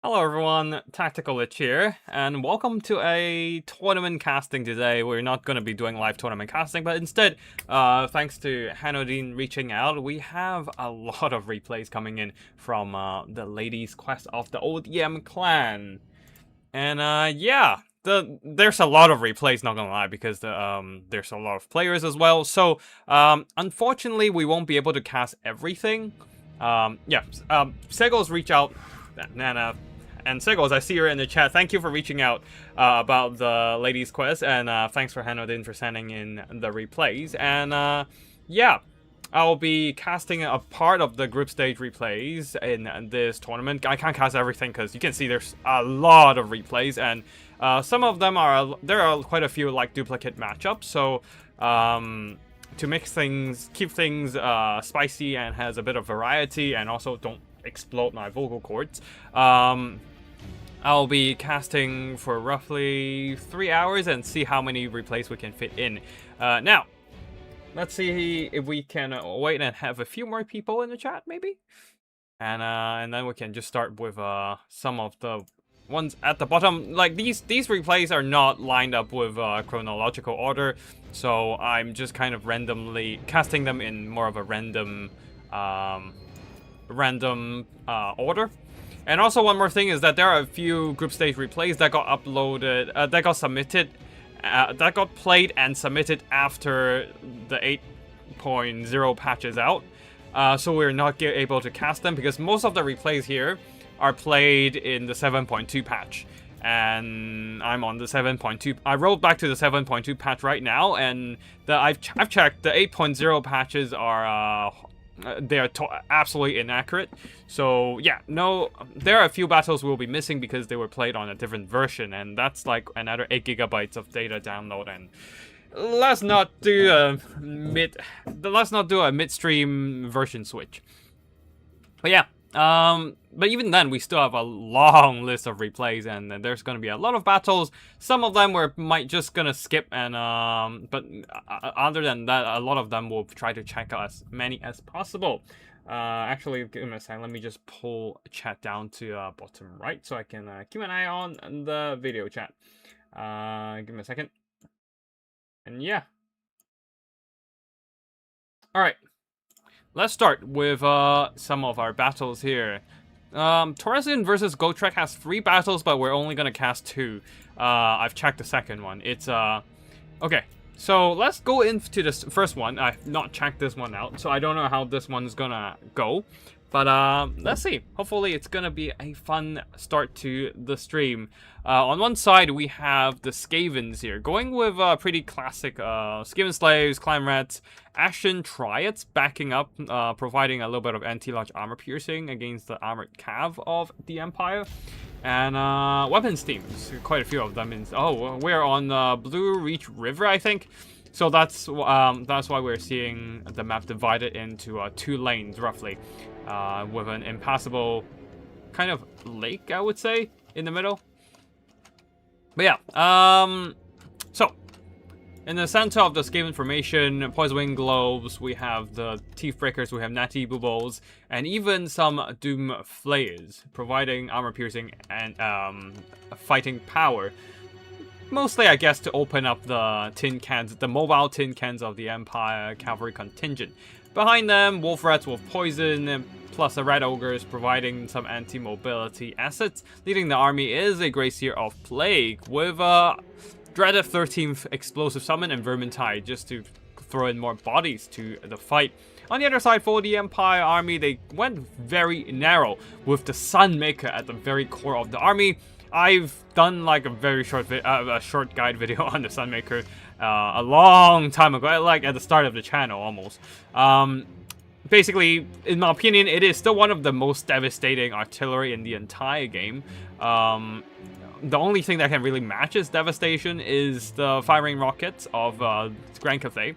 Hello everyone, Tactical Lich here, and welcome to a tournament casting today. We're not going to be doing live tournament casting, but instead, thanks to Hanodine reaching out, we have a lot of replays coming in from the Ladies' Quest of the ODM clan. And yeah, there's a lot of replays, not gonna lie, because there's a lot of players as well. So unfortunately, we won't be able to cast everything. Segos reach out, and Segos, I see you're in the chat. Thank you for reaching out about the Ladies' Quest, and thanks for Hanodin for sending in the replays. And yeah, I'll be casting a part of the group stage replays in this tournament. I can't cast everything because you can see there's a lot of replays, and some of them there are quite a few like duplicate matchups. So to mix things, keep things spicy and has a bit of variety, and also don't explode my vocal cords. I'll be casting for roughly 3 hours and see how many replays we can fit in. Now, let's see if we can wait and have a few more people in the chat, maybe? And then we can just start with some of the ones at the bottom. Like, these replays are not lined up with chronological order, so I'm just kind of randomly casting them in more of a random order. And also one more thing is that there are a few group stage replays that got uploaded, that got submitted, that got played and submitted after the 8.0 patch is out. So we're not able to cast them because most of the replays here are played in the 7.2 patch. And I'm on the 7.2. I rolled back to the 7.2 patch right now, and I've checked. The 8.0 patches are they are absolutely inaccurate. So yeah, there are a few battles we'll be missing because they were played on a different version, and that's like another 8 GB of data download. And let's not do a midstream version switch. But yeah, but even then, we still have a long list of replays, and there's going to be a lot of battles. Some of them might just gonna skip, and but other than that, a lot of them will try to check out as many as possible. Actually, give me a second. Let me just pull chat down to bottom right so I can keep an eye on the video chat. Give me a second. And yeah. All right. Let's start with some of our battles here. Torresian versus Gotrek has 3 battles, but we're only gonna cast 2. I've checked the second one. It's okay. So let's go into this first one. I've not checked this one out, so I don't know how this one's gonna go. But let's see. Hopefully it's gonna be a fun start to the stream. On one side, we have the Skavens here, going with pretty classic Skaven Slaves, Clan Rats, Ashen Triads backing up, providing a little bit of anti-launch armor piercing against the Armored Cav of the Empire. And weapons teams, quite a few of them. We're on Blue Reach River, I think. So that's why we're seeing the map divided into 2 lanes, roughly, with an impassable kind of lake, I would say, in the middle. But yeah, so in the center of the Skaven formation, Poison Wing Globes, we have the Teeth Breakers, we have Natty Bubbles, and even some Doom Flayers, providing armor piercing and fighting power. Mostly, I guess, to open up the tin cans, the mobile tin cans of the Empire Cavalry contingent. Behind them, Wolf Rats with poison, plus the Red Ogres providing some anti-mobility assets. Leading the army is a Gracier of Plague with Dreaded 13th Explosive Summon and Vermintide, just to throw in more bodies to the fight. On the other side, for the Empire army, they went very narrow with the Sunmaker at the very core of the army. I've done like a very short guide video on the Sunmaker a long time ago, like at the start of the channel almost. Basically, in my opinion, it is still one of the most devastating artillery in the entire game. The only thing that can really match its devastation is the firing rockets of Grand Cathay.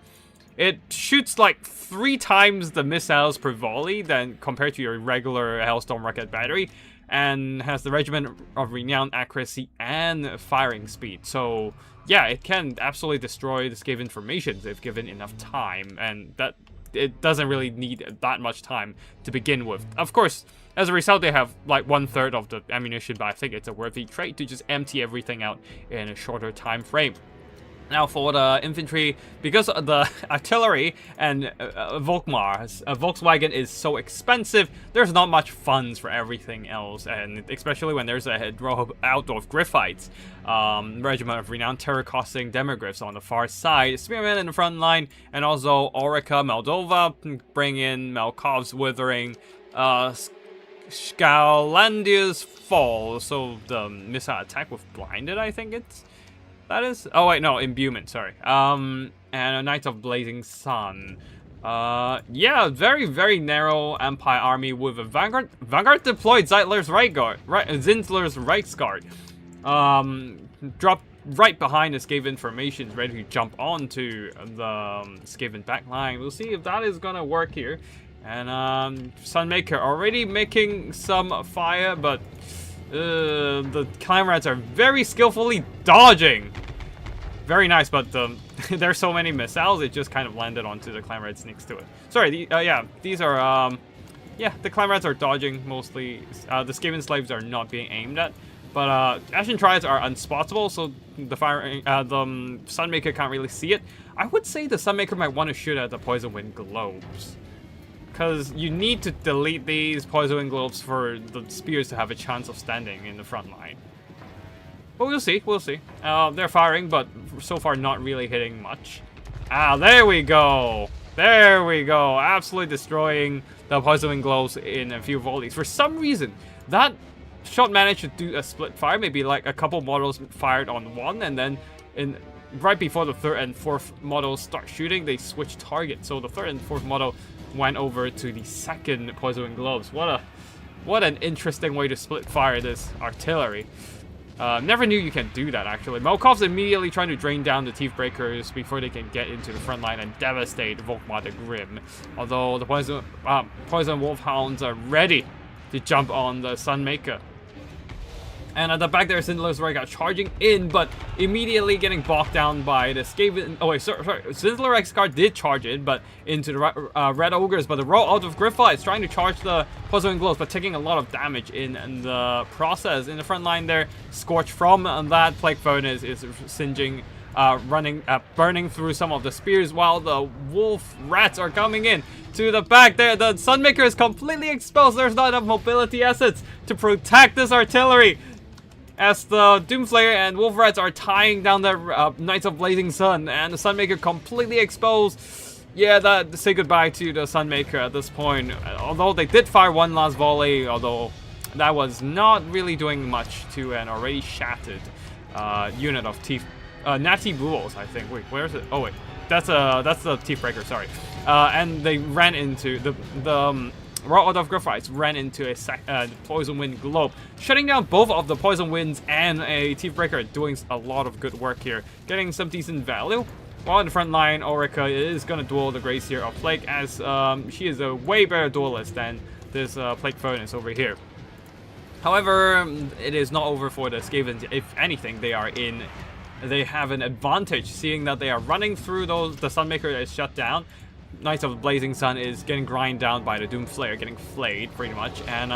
It shoots like 3 times the missiles per volley than compared to your regular Hailstorm rocket battery, and has the Regiment of Renowned Accuracy and Firing Speed. So yeah, it can absolutely destroy the Skaven formations if given enough time, and that it doesn't really need that much time to begin with. Of course, As a result, they have like 1/3 of the ammunition, but I think it's a worthy trade to just empty everything out in a shorter time frame. Now for the infantry, because the artillery and Volkswagen is so expensive, there's not much funds for everything else, and especially when there's a row of outdoor Griffites, regiment of renowned terror-causing demogryphs on the far side, spearmen in the front line, and also Orica, Moldova, bring in Malkov's Withering, Scalandia's Fall, so the missile attack with blinded, I think that is? Oh wait, no, imbuement, sorry. And a Knights of Blazing Sun. Yeah, very, very narrow Empire army with a Vanguard. Vanguard deployed Zinzler's Reichsguard. Dropped right behind the Skaven formations, ready to jump onto the Skaven backline. We'll see if that is gonna work here. And Sunmaker already making some fire, but the Clan Rats are very skillfully dodging. Very nice, but there's so many missiles, it just kind of landed onto the Clan Rats next to it. Sorry, yeah, these are, yeah, the Clan Rats are dodging mostly. The Skaven Slaves are not being aimed at. But Ashen Triads are unspottable, so the Sunmaker can't really see it. I would say the Sunmaker might want to shoot at the Poison Wind Globes, because you need to delete these Poison Wind Globes for the spears to have a chance of standing in the front line. But we'll see, we'll see. They're firing, but so far not really hitting much. Ah, there we go! There we go! Absolutely destroying the Poison Wind Globes in a few volleys. For some reason, that shot managed to do a split fire, maybe like a couple models fired on one, and then right before the third and fourth models start shooting, they switch targets. So the third and fourth model went over to the second Poison Wind Globes. What an interesting way to split fire this artillery. Never knew you can do that, actually. Malkov's immediately trying to drain down the Teeth Breakers before they can get into the front line and devastate Volkmar the Grim. Although the Poison Wolfhounds are ready to jump on the Sunmaker. And at the back there, Zinzler's Reichsguard charging in, but immediately getting bogged down by the Skaven. Oh wait, sorry. Zinzler's Reichsguard did charge in, but into the Red Ogres. But the row out of Griffites trying to charge the Poison Wind Globes, but taking a lot of damage in the process. In the front line there, Scorch from that Plague Furnace is singeing, burning through some of the spears, while the Wolf Rats are coming in. To the back there, the Sunmaker is completely exposed. There's not enough mobility assets to protect this artillery, as the Doomslayer and Wolf Rats are tying down the Knights of Blazing Sun, and the Sunmaker completely exposed. Yeah, say goodbye to the Sunmaker at this point. Although they did fire one last volley, although that was not really doing much to an already shattered unit of Natty Bulls, I think. Wait, where is it? Oh wait, that's the Teeth Breaker. Sorry. And they ran into the Raw of Griffites ran into a Poison Wind Globe, shutting down both of the Poison Winds and a Teeth Breaker, doing a lot of good work here, getting some decent value. While in the front line, Orica is going to duel the Gracier of Plague, as she is a way better duelist than this Plague Furnace over here. However, it is not over for the Skavens. If anything, they have an advantage, seeing that they are running through the Sunmaker is shut down. Knights of the Blazing Sun is getting grind down by the Doomslayer, getting flayed pretty much, and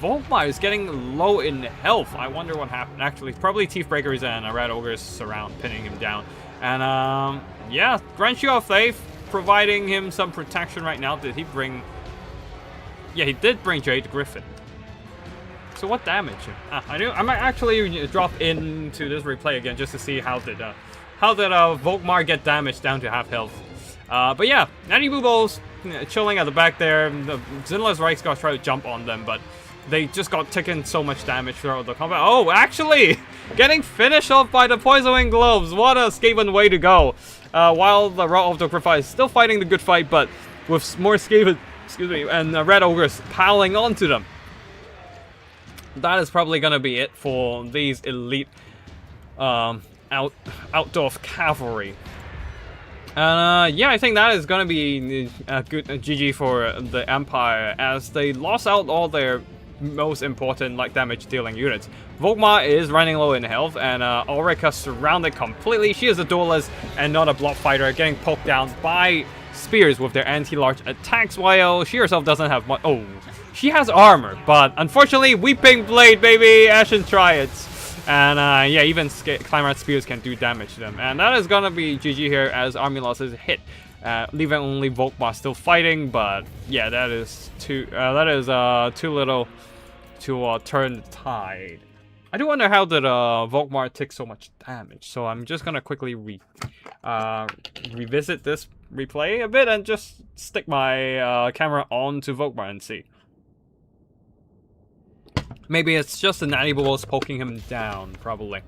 Volkmar is getting low in health. I wonder what happened. Actually, probably Teeth Breakers and Red Ogres surround, pinning him down. And yeah, Grand Shield of Faith providing him some protection right now. Did he bring? Yeah, he did bring Jade Griffin. So what damage? I might actually drop into this replay again just to see how did Volkmar get damaged down to half health. But yeah, Natty Boobles chilling at the back there. The Zinzler's Reichsguard tried to jump on them, but they just got taken so much damage throughout the combat. Oh, actually, getting finished off by the Poison Wind Globes. What a Skaven way to go. While the Raw of the Griffith is still fighting the good fight, but with more Skaven, and Red Ogres piling onto them. That is probably gonna be it for these elite outdoor cavalry. And yeah, I think that is gonna be a good GG for the Empire, as they lost out all their most important damage dealing units. Volkmar is running low in health, and Ulrika surrounded completely. She is a duelist and not a block fighter, getting poked down by spears with their anti-large attacks, while she herself doesn't have much. Oh, She has armor, but unfortunately, Weeping Blade, baby, Ashen Triads. And yeah, even Climate Spears can do damage to them. And that is gonna be GG here as army losses hit. Leaving only Volkmar still fighting, but yeah, that is too little to turn the tide. I do wonder how did Volkmar take so much damage. So I'm just gonna quickly revisit this replay a bit and just stick my camera on to Volkmar and see. Maybe it's just the natty balls poking him down, probably.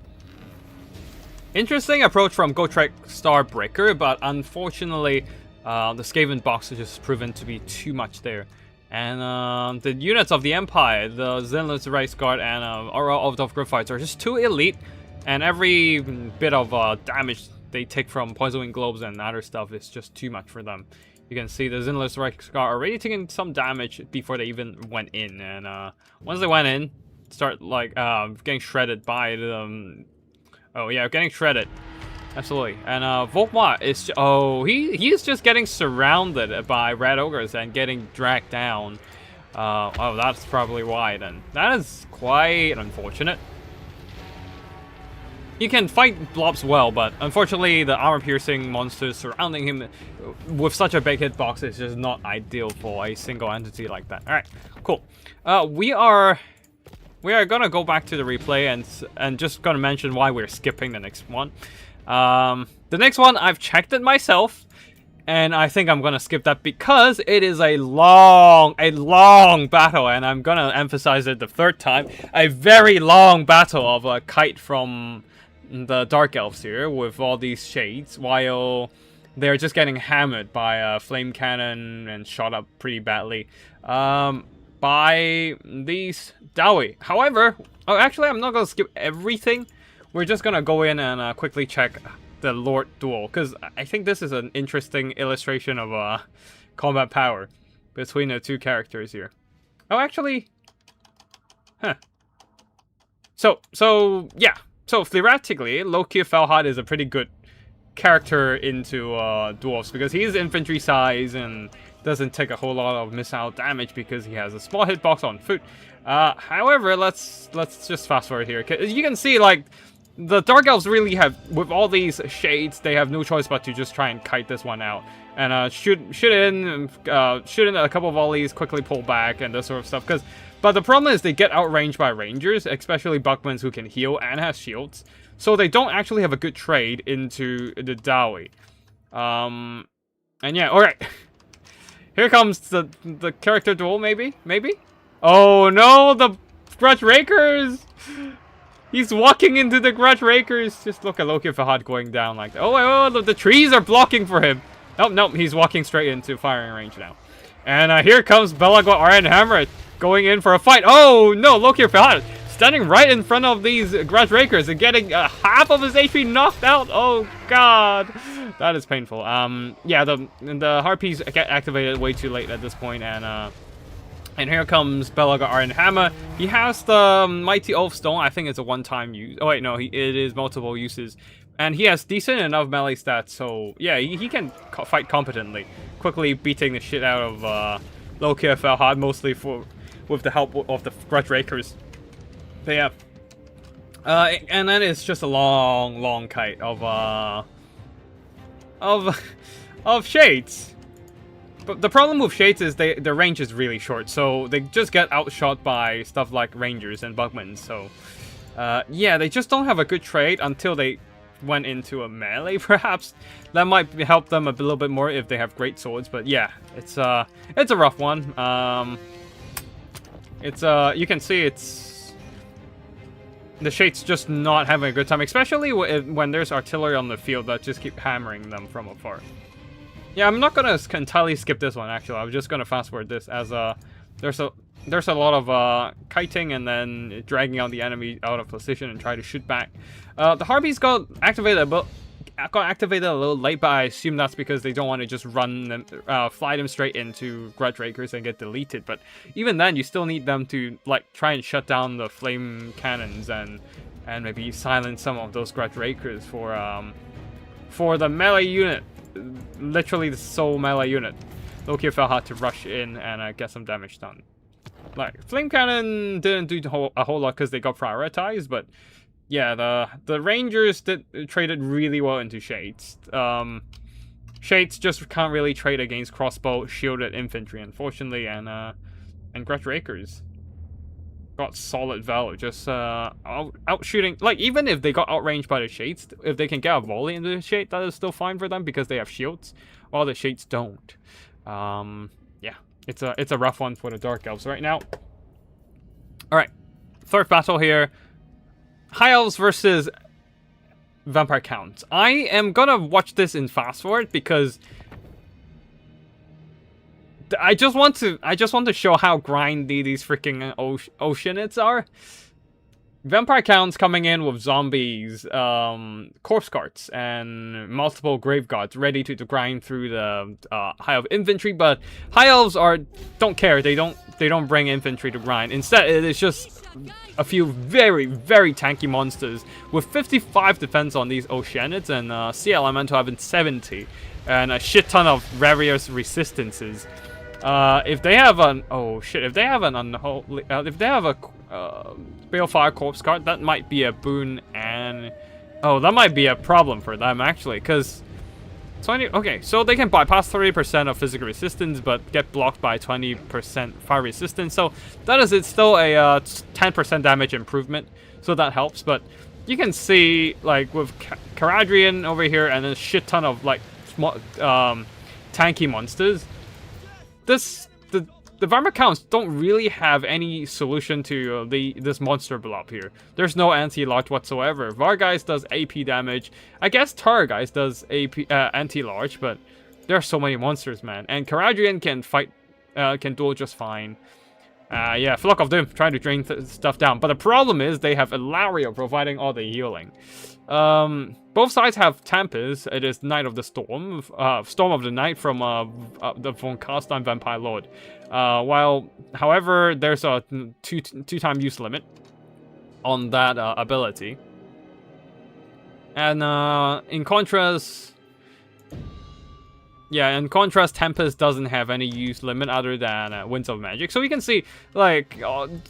Interesting approach from Gotrek Starbreaker, but unfortunately, the Skaven box has just proven to be too much there. And the units of the Empire, the Zenless Rice Guard and Aura of the Gryphites are just too elite, and every bit of damage they take from Poisoning Globes and other stuff is just too much for them. You can see the Zenless Rice Guard already taking some damage before they even went in, and once they went in, start like getting shredded by the oh yeah, getting shredded. Absolutely. And Volkmar is he is just getting surrounded by red ogres and getting dragged down. Oh, that's probably why then. That is quite unfortunate. He can fight blobs well, but unfortunately the armor-piercing monsters surrounding him with such a big hitbox is just not ideal for a single entity like that. Alright, cool. We are gonna go back to the replay and just gonna mention why we're skipping the next one. The next one, I've checked it myself, and I think I'm gonna skip that because it is a long battle, and I'm gonna emphasize it the third time. A very long battle of a kite from the Dark Elves here with all these shades, while they're just getting hammered by a flame cannon and shot up pretty badly by these Dawi. However, actually, I'm not gonna skip everything. We're just gonna go in and quickly check the Lord duel, because I think this is an interesting illustration of combat power between the two characters here. Oh, actually, huh. So yeah. So theoretically, Loki Felhard is a pretty good character into dwarves because he's infantry size and doesn't take a whole lot of missile damage because he has a small hitbox on foot. However, let's just fast forward here. You can see like the Dark Elves really have, with all these shades, they have no choice but to just try and kite this one out and shoot in a couple of volleys, quickly pull back and this sort of stuff. But the problem is they get outranged by rangers, especially Buckmans who can heal and have shields. So they don't actually have a good trade into the Dawi. And yeah, alright. Here comes the character duel, maybe? Oh no, the Grudge Rakers! He's walking into the Grudge Rakers! Just look at Loki Fahad going down like that. Oh, the trees are blocking for him! Nope, he's walking straight into firing range now. And here comes Belagor Iron Hammer going in for a fight. Oh no, Loki Fahad standing right in front of these Grudge Rakers and getting half of his HP knocked out. Oh god, that is painful. Yeah, the harpies get activated way too late at this point, and here comes Belagor Iron Hammer. He has the Mighty Oath Stone. I think it's a one-time use. Oh wait, no, it is multiple uses, and he has decent enough melee stats. So yeah, he can fight competently, quickly beating the shit out of Loki Felhard, mostly with the help of the Grudge Rakers. But yeah, and then it's just a long kite of shades. But the problem with shades is their range is really short, so they just get outshot by stuff like rangers and Buckmans. So yeah, they just don't have a good trade until they went into a melee. Perhaps that might help them a little bit more if they have great swords. But yeah, it's a rough one. You can see the Shades just not having a good time, especially when there's artillery on the field that just keep hammering them from afar. Yeah, I'm not gonna entirely skip this one actually. I'm just gonna fast forward this as there's a lot of kiting and then dragging out the enemy out of position and try to shoot back. The Harpies got activated a little late, but I assume that's because they don't want to just run them, fly them straight into Grudge Rakers and get deleted. But even then, you still need them to like try and shut down the flame cannons and maybe silence some of those Grudge Rakers for the melee unit, literally the sole melee unit. Loki Fel had to rush in and get some damage done. Like, Flame Cannon didn't do a whole lot because they got prioritized, but yeah, the Rangers traded really well into Shades. Shades just can't really trade against crossbow shielded infantry, unfortunately, and Gretch Rakers got solid value, just out shooting. Like, even if they got outranged by the Shades, if they can get a volley into the Shade, that is still fine for them because they have shields, while the Shades don't. Yeah, it's a rough one for the Dark Elves right now. All right, third battle here: High Elves versus Vampire Counts. I am gonna watch this in fast forward because I just want to show how grindy these freaking Oceanids are. Vampire Counts coming in with zombies, corpse carts, and multiple grave guards ready to grind through the High Elf infantry, but High Elves don't care. They don't bring infantry to grind. Instead, it is just a few very, very tanky monsters with 55 defense on these Oceanids, and Sea Elemental having 70, and a shit ton of various resistances. If they have an if they have a Balefire Corpse card, that might be a boon, and that might be a problem for them actually, because 20. Okay, so they can bypass 30% of physical resistance, but get blocked by 20% fire resistance. So that is, it's still a 10% damage improvement, so that helps. But you can see, like, with Caradrian over here and a shit ton of like small tanky monsters, the Vampire Counts don't really have any solution to this monster blob here. There's no anti-large whatsoever. Vargeist does AP damage. I guess Targeist does AP anti-large, but there are so many monsters, man. And Caradrian can fight, can duel just fine. Yeah, Flock of Doom trying to drain stuff down. But the problem is they have Ilario providing all the healing. Both sides have Tempest. It is Knight of the Storm, Storm of the Night from the Von Carstein Vampire Lord. However, there's a two-time use limit on that ability. And in contrast, Tempest doesn't have any use limit other than Winds of Magic. So you can see, like,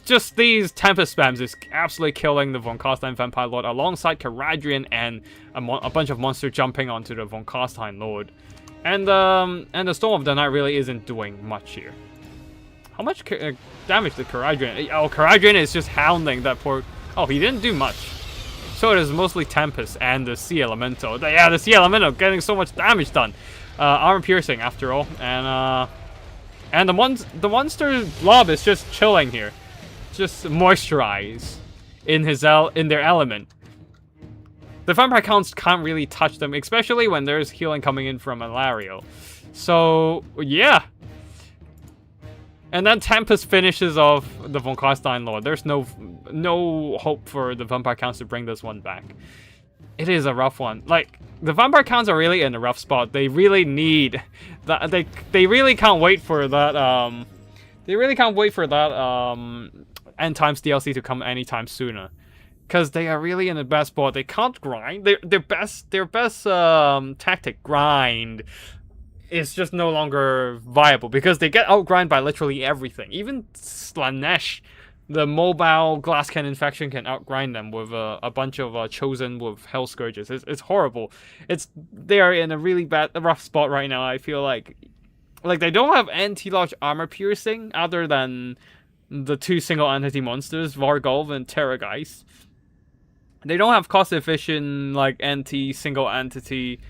just these Tempest spams is absolutely killing the Von Carstein Vampire Lord alongside Caradrian and a bunch of monsters jumping onto the Von Carstein Lord. And the Storm of the Night really isn't doing much here. How much damage did Caradrian? Oh, Caradrian is just hounding that poor... Oh, he didn't do much. So it is mostly Tempest and the Sea Elemental. Yeah, the Sea Elemental getting so much damage done. Armor piercing after all, and the monster blob is just chilling here, just moisturize in their element. The Vampire Counts can't really touch them, especially when there's healing coming in from Ilario. So yeah, and then Tempest finishes off the Von Carstein Lord. There's no hope for the Vampire Counts to bring this one back. It is a rough one. Like, the Vampire Counts are really in a rough spot. They really need that. They really can't wait for that. End Times DLC to come anytime sooner, because they are really in a bad spot. They can't grind. Their best tactic, grind, is just no longer viable because they get outgrind by literally everything. Even Slanesh, the mobile glass cannon faction, can outgrind them with a bunch of chosen with hell scourges. It's horrible. They are in a really rough spot right now. I feel like they don't have anti-large armor piercing other than the two single entity monsters, Vargolv and Terrorgeist. They don't have cost efficient like anti-large single entity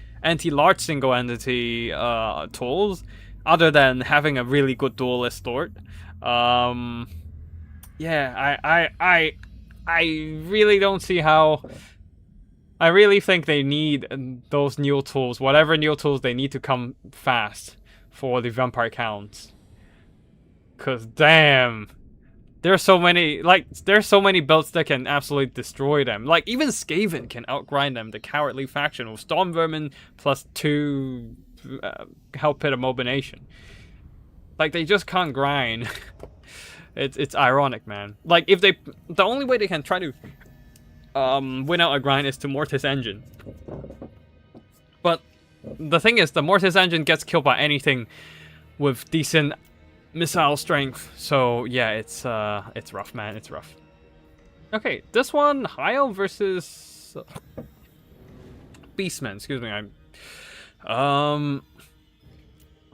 tools, other than having a really good duelist Lord. Yeah, I really don't see how. I really think they need those new tools, whatever new tools they need to come fast for the Vampire Counts. Cause damn, there's so many builds that can absolutely destroy them. Like even Skaven can outgrind them, the cowardly faction, with Storm Vermin plus 2 Hell Pit Abomination. Like they just can't grind. It's ironic, man. Like if the only way they can try to win out a grind is to Mortis Engine. But the thing is, the Mortis Engine gets killed by anything with decent missile strength. So yeah, it's rough, man. It's rough. Okay, this one, Heil versus Beastman. Excuse me.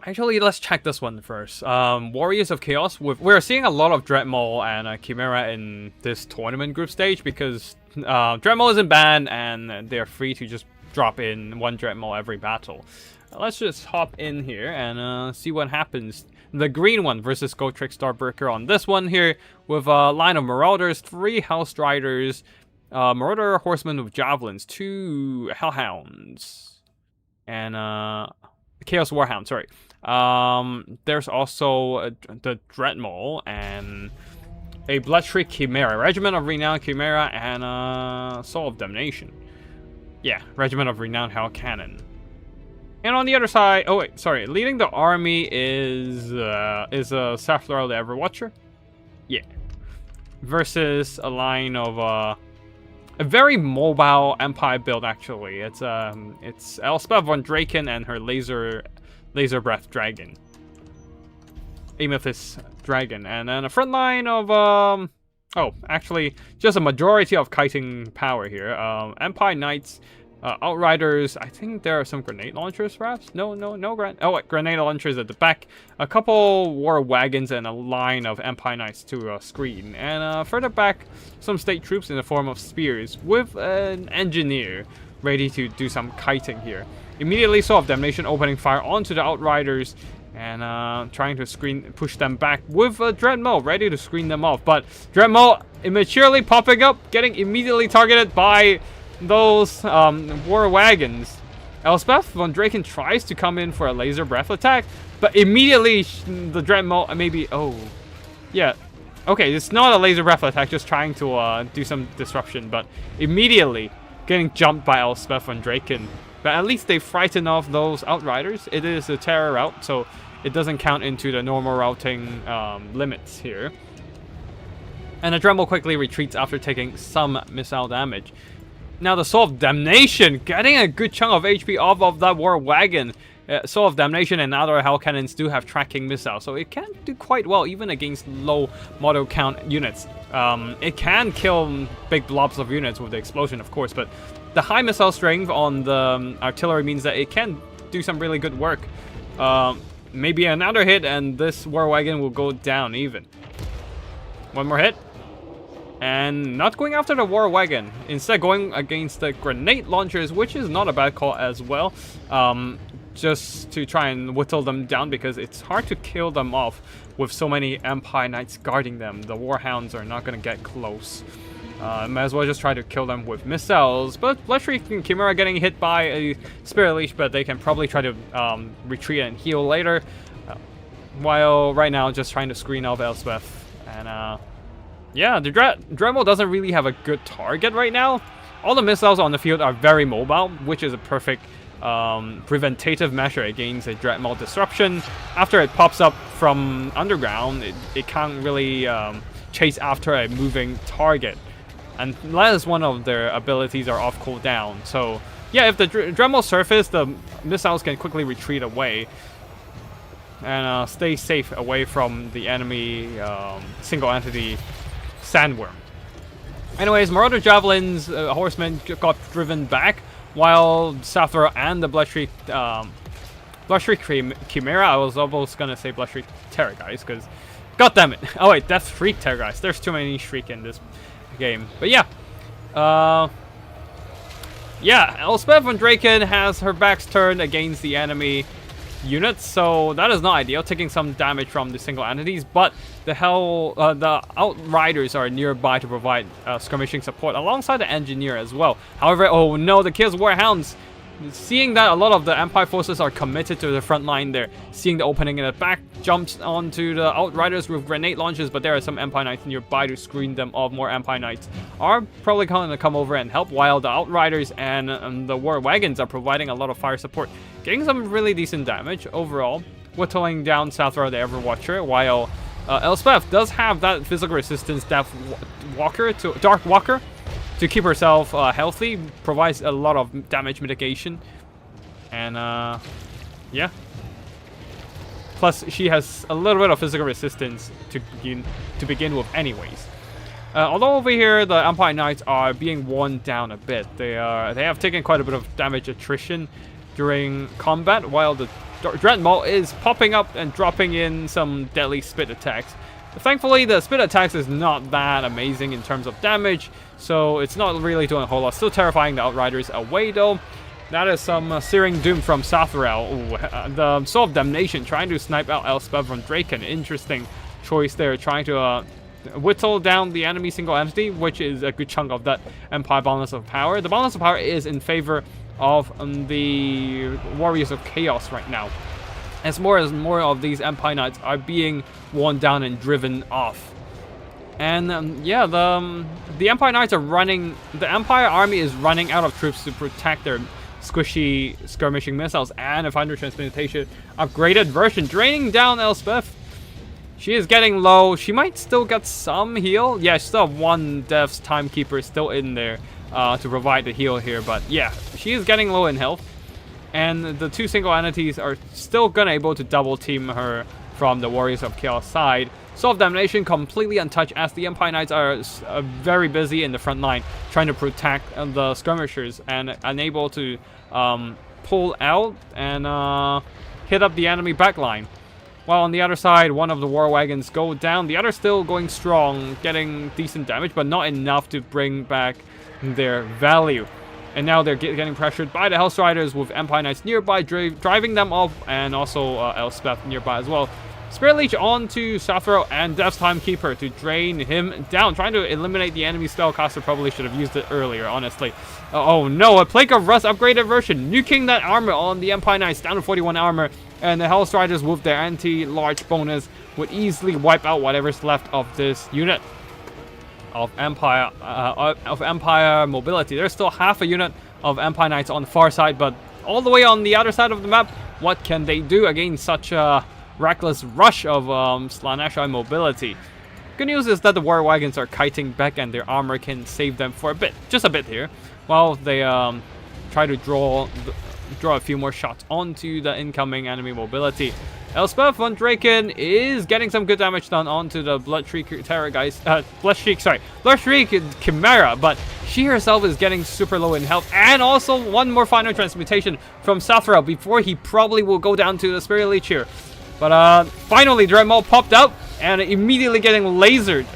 Actually, let's check this one first. Warriors of Chaos. We're seeing a lot of Dreadmaw and Chimera in this tournament group stage because Dreadmaw isn't banned and they're free to just drop in one Dreadmaw every battle. Let's just hop in here and see what happens. The green one versus Gotrek Starberker on this one here with a line of Marauders, 3 House Riders, Marauder Horsemen with Javelins, 2 Hellhounds, and Chaos Warhound, sorry. There's also the Dreadmaw and a Bloodshriek Chimera, Regiment of Renown Chimera, and Soul of Damnation. Yeah, Regiment of Renown Hell Cannon. And on the other side, oh wait, sorry, leading the army is Saffloral the Everwatcher. Yeah. Versus a line of a very mobile Empire build actually. It's Elspeth von Draken and her laser breath dragon. Amethyst dragon. And then a front line of oh, actually just a majority of kiting power here. Empire Knights, Outriders, I think there are some grenade launchers perhaps? No, grenade launchers at the back. A couple war wagons and a line of Empire Knights to screen. And further back, some state troops in the form of spears with an engineer ready to do some kiting here. Immediately Soul of Damnation opening fire onto the Outriders and trying to push them back with Dreadmaw ready to screen them off. But Dreadmaw immaturely popping up, getting immediately targeted by those war wagons. Elspeth von Draken tries to come in for a laser breath attack, but immediately the Dreadmaw maybe, oh yeah, okay, it's not a laser breath attack, just trying to do some disruption, but immediately getting jumped by Elspeth von Draken. But at least they frighten off those Outriders. It is a terror route, so it doesn't count into the normal routing limits here. And the Dreadmaw quickly retreats after taking some missile damage. Now the Soul of Damnation getting a good chunk of HP off of that war wagon. Soul of Damnation and other Hell Cannons do have tracking missiles, so it can do quite well even against low model count units. It can kill big blobs of units with the explosion, of course, but the high missile strength on the artillery means that it can do some really good work. Maybe another hit and this war wagon will go down even. One more hit. And not going after the war wagon, instead going against the grenade launchers, which is not a bad call as well. Just to try and whittle them down because it's hard to kill them off with so many Empire Knights guarding them. The Warhounds are not going to get close. Might as well just try to kill them with missiles. But Bloodshriek and Chimera getting hit by a Spirit Leash, but they can probably try to retreat and heal later. While right now just trying to screen off Elspeth. And yeah, the Dreadmaw doesn't really have a good target right now. All the missiles on the field are very mobile, which is a perfect preventative measure against a Dreadmaw disruption. After it pops up from underground, it can't really chase after a moving target unless one of their abilities are off cooldown. So yeah, if the Dreadmaw surface, the missiles can quickly retreat away and stay safe away from the enemy single entity Sandworm. Anyways, Marauder Javelins, Horsemen got driven back, while Sathra and the Bloodshriek Chimera, I was almost gonna say Bloodshriek Terrorgeist, because, god damn it. Oh wait, that's Shriek Terrorgeist. There's too many Shriek in this game. But yeah. Yeah, Elspeth von Draken has her backs turned against the enemy units, so that is not ideal, taking some damage from the single entities, but the Outriders are nearby to provide skirmishing support alongside the engineer as well. However, oh no, the Chaos Warhounds, seeing that a lot of the Empire forces are committed to the front line there, seeing the opening in the back, jumps onto the Outriders with grenade launches, but there are some Empire Knights nearby to screen them off. More Empire Knights are probably going to come over and help, while the Outriders and the war wagons are providing a lot of fire support, getting some really decent damage overall, whittling down Sathra the Everwatcher, while Elspeth does have that physical resistance Dark Walker to keep herself healthy, provides a lot of damage mitigation. And yeah, plus she has a little bit of physical resistance to begin with anyways. Although over here the Empire Knights are being worn down a bit. They have taken quite a bit of damage attrition during combat, while the Dreadmaw is popping up and dropping in some deadly spit attacks. Thankfully, the spit attacks is not that amazing in terms of damage, so it's not really doing a whole lot. Still terrifying the Outriders away though. That is some Searing Doom from Sathrel. Ooh, the Soul of Damnation trying to snipe out Elspeth from Draken. Interesting choice there, trying to whittle down the enemy single entity, which is a good chunk of that Empire balance of power. The balance of power is in favor of the Warriors of Chaos right now, as more of these Empire Knights are being worn down and driven off. And yeah, the Empire Knights are running. The Empire army is running out of troops to protect their squishy skirmishing missiles and a Finder Transmutation upgraded version, draining down Elspeth. She is getting low. She might still get some heal. Yeah, still have one Death's Timekeeper still in there to provide the heal here. But yeah, she is getting low in health. And the two single entities are still gonna able to double team her from the Warriors of Chaos side. Soul of Damnation completely untouched as the Empire Knights are very busy in the front line trying to protect the skirmishers and unable to pull out and hit up the enemy backline. While on the other side, one of the war wagons go down. The other still going strong, getting decent damage, but not enough to bring back their value. And now they're getting pressured by the Hell's Riders with Empire Knights nearby, driving them off, and also Elspeth nearby as well. Spirit Leech onto Sathrel and Death's Timekeeper to drain him down, trying to eliminate the enemy spellcaster. Probably should have used it earlier, honestly. Oh no, a Plague of Rust upgraded version, nuking that armor on the Empire Knights down to 41 armor, and the Hell's Riders with their anti-large bonus would easily wipe out whatever's left of this unit of Empire mobility. There's still half a unit of Empire Knights on the far side, but all the way on the other side of the map, what can they do against such a reckless rush of Slaaneshi mobility? Good news is that the war wagons are kiting back and their armor can save them for a bit, just a bit here, while they try to draw a few more shots onto the incoming enemy mobility. Elspeth von Draken is getting some good damage done onto the Bloodshriek Chimera, but she herself is getting super low in health, and also one more final transmutation from Sathrel before he probably will go down to the Spirit Leech here. But finally, Dreadmaw popped up and immediately getting lasered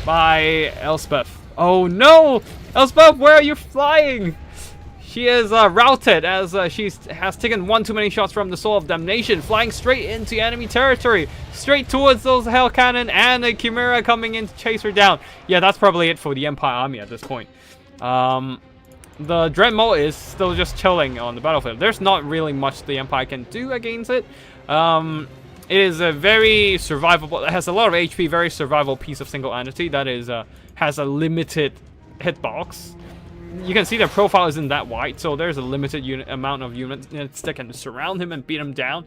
by Elspeth. Oh no! Elspeth, where are you flying? She is routed as she has taken one too many shots from the Soul of Damnation, flying straight into enemy territory, straight towards those Hell Cannon and a Chimera coming in to chase her down. Yeah, that's probably it for the Empire army at this point. The Dreadmaw is still just chilling on the battlefield. There's not really much the Empire can do against it. It is a very survivable, it has a lot of HP, very survivable piece of single entity that is has a limited hitbox. You can see the profile isn't that wide, so there's a limited amount of units that can surround him and beat him down.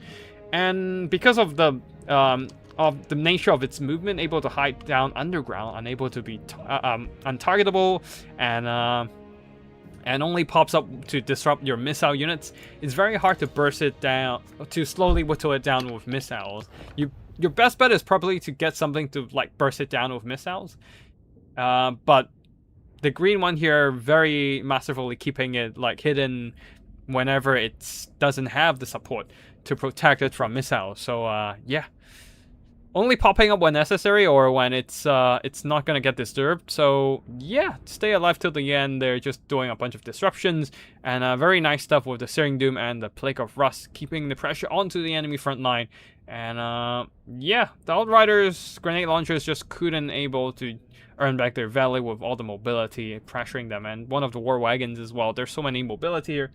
And because of the nature of its movement, able to hide down underground, unable to be untargetable, and only pops up to disrupt your missile units, it's very hard to burst it down, to slowly whittle it down with missiles. Your best bet is probably to get something to like burst it down with missiles, but the green one here very masterfully keeping it like hidden whenever it doesn't have the support to protect it from missiles. So yeah, only popping up when necessary or when it's not gonna get disturbed. So yeah, stay alive till the end. They're just doing a bunch of disruptions and very nice stuff with the Searing Doom and the Plague of Rust, keeping the pressure onto the enemy front line. And yeah, the Outriders grenade launchers just couldn't able to earn back their value with all the mobility pressuring them, and one of the war wagons as well. There's so many mobility here.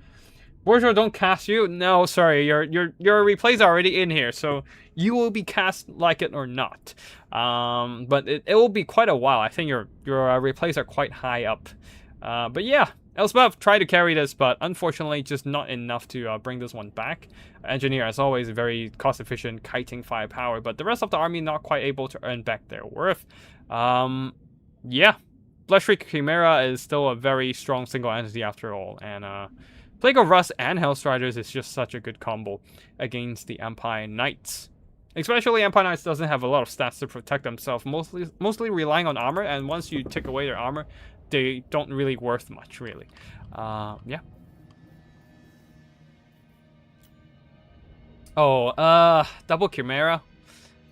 Bourgeois, don't cast you. No, sorry, your replays are already in here, so you will be cast like it or not. But it will be quite a while. I think your replays are quite high up. But yeah, Elspeth tried to carry this, but unfortunately just not enough to bring this one back. Engineer, as always, very cost-efficient kiting firepower, but the rest of the army not quite able to earn back their worth. Yeah, Bloodshriek Chimera is still a very strong single entity after all, and Plague of Rust and Hellstriders is just such a good combo against the Empire Knights. Especially Empire Knights doesn't have a lot of stats to protect themselves, mostly relying on armor, and once you take away their armor, they don't really worth much, really. Yeah. Oh, double Chimera.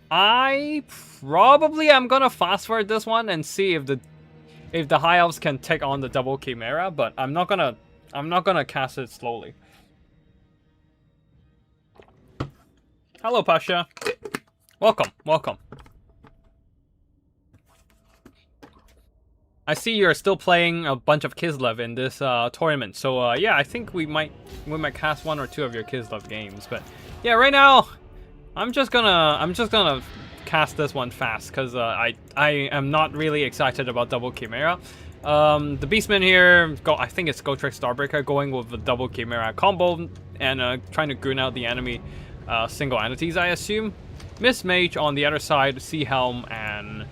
I probably am gonna fast forward this one and see if the High Elves can take on the double Chimera, but I'm not gonna cast it slowly. Hello, Pasha. Welcome, welcome. I see you're still playing a bunch of Kislev in this tournament, so yeah, I think we might cast 1 or 2 of your Kislev games. But yeah, right now, I'm just gonna cast this one fast because I am not really excited about double Chimera. The Beastman here, I think it's Gotrek Starbreaker going with the double Chimera combo and trying to goon out the enemy single entities, I assume. Miss Mage on the other side, Sea Helm and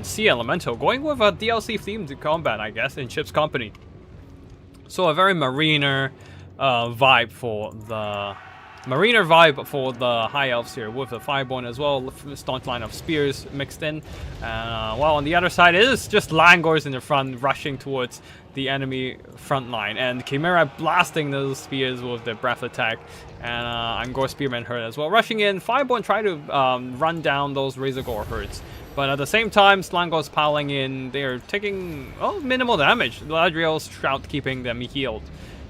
Sea Elemental going with a DLC themed combat, I guess, in Ship's Company. So a very mariner vibe for the High Elves here, with the Fireborn as well, staunch line of spears mixed in. While on the other side, it is just Langors in the front, rushing towards the enemy front line, and Chimera blasting those spears with the breath attack, and Angor Spearman herd as well. Rushing in, Fireborn try to run down those Razorgore herds, but at the same time, Slangor's piling in. They're taking minimal damage. Ladriel's Shroud keeping them healed,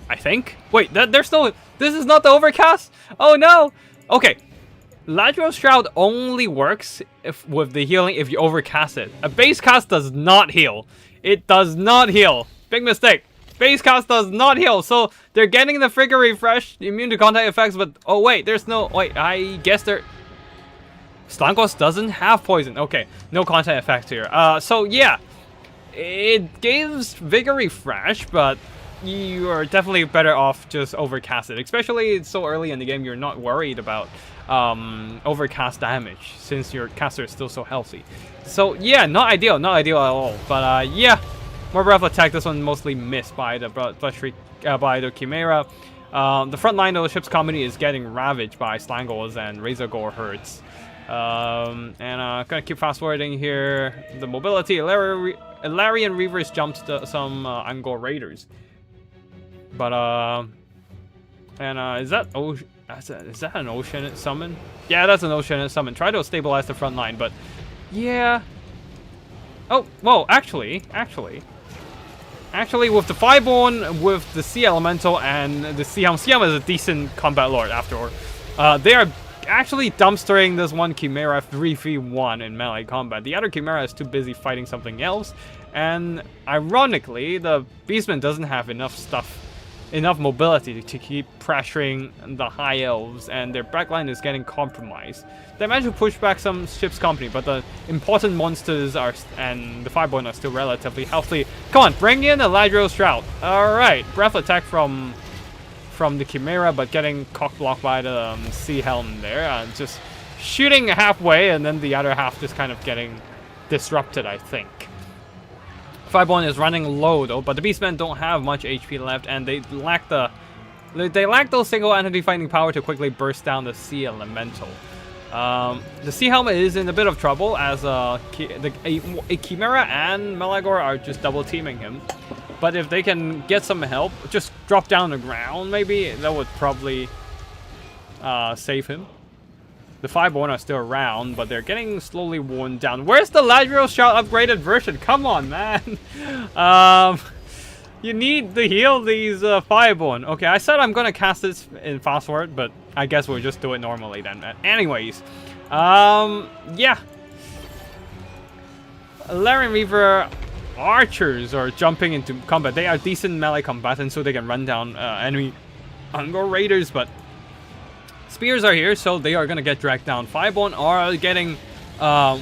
I think. Wait, they're still. This is not the overcast? Oh no! Okay. Ladriel's Shroud only works with the healing if you overcast it. A base cast does not heal. It does not heal. Big mistake. Base cast does not heal. So they're getting the Frigga Refresh, immune to contact effects, but oh wait, there's no. Wait, I guess they're. Slangos doesn't have poison. Okay, no contact effect here. So yeah, it gives Vigor Refresh, but you are definitely better off just overcast it. Especially it's so early in the game, you're not worried about overcast damage since your caster is still so healthy. So yeah, not ideal at all. But yeah, more breath attack. This one mostly missed by the by the Chimera. The front line of the Ship's Company is getting ravaged by Slangors and Razorgore herds. Gonna keep fast forwarding here. The mobility, Ilarian Reavers jumped some Angor Raiders. But is that an Oceanate summon? Yeah, that's an Oceanate summon. Try to stabilize the front line, but yeah. Oh, well, actually, with the Fireborn, with the Sea Elemental and the Sea Helm. Sea Helm is a decent combat lord after all. They are actually dumpstering this one Chimera 3v1 in melee combat. The other Chimera is too busy fighting something else, and ironically, the Beastman doesn't have enough mobility to keep pressuring the High Elves, and their backline is getting compromised. They managed to push back some Ship's Company, but the important monsters and the Fireborn are still relatively healthy. Come on, bring in a Ladriel's Shroud. Alright, breath attack from the Chimera, but getting cock-blocked by the Sea Helm there. Just shooting halfway, and then the other half just kind of getting disrupted, I think. Fireborn is running low though, but the Beastmen don't have much HP left, and they lack those single entity fighting power to quickly burst down the Sea Elemental. The Sea Helm is in a bit of trouble as a Chimera and Melagor are just double teaming him. But if they can get some help, just drop down the ground maybe, that would probably save him. The Fireborn are still around, but they're getting slowly worn down. Where's the Ladriel Shout upgraded version? Come on, man. You need to heal these Fireborn. Okay, I said I'm going to cast this in fast forward, but I guess we'll just do it normally then. Anyways, yeah. Larian Reaver archers are jumping into combat. They are decent melee combatants, so they can run down enemy Angor Raiders, but spears are here, so they are going to get dragged down. Fireborn are getting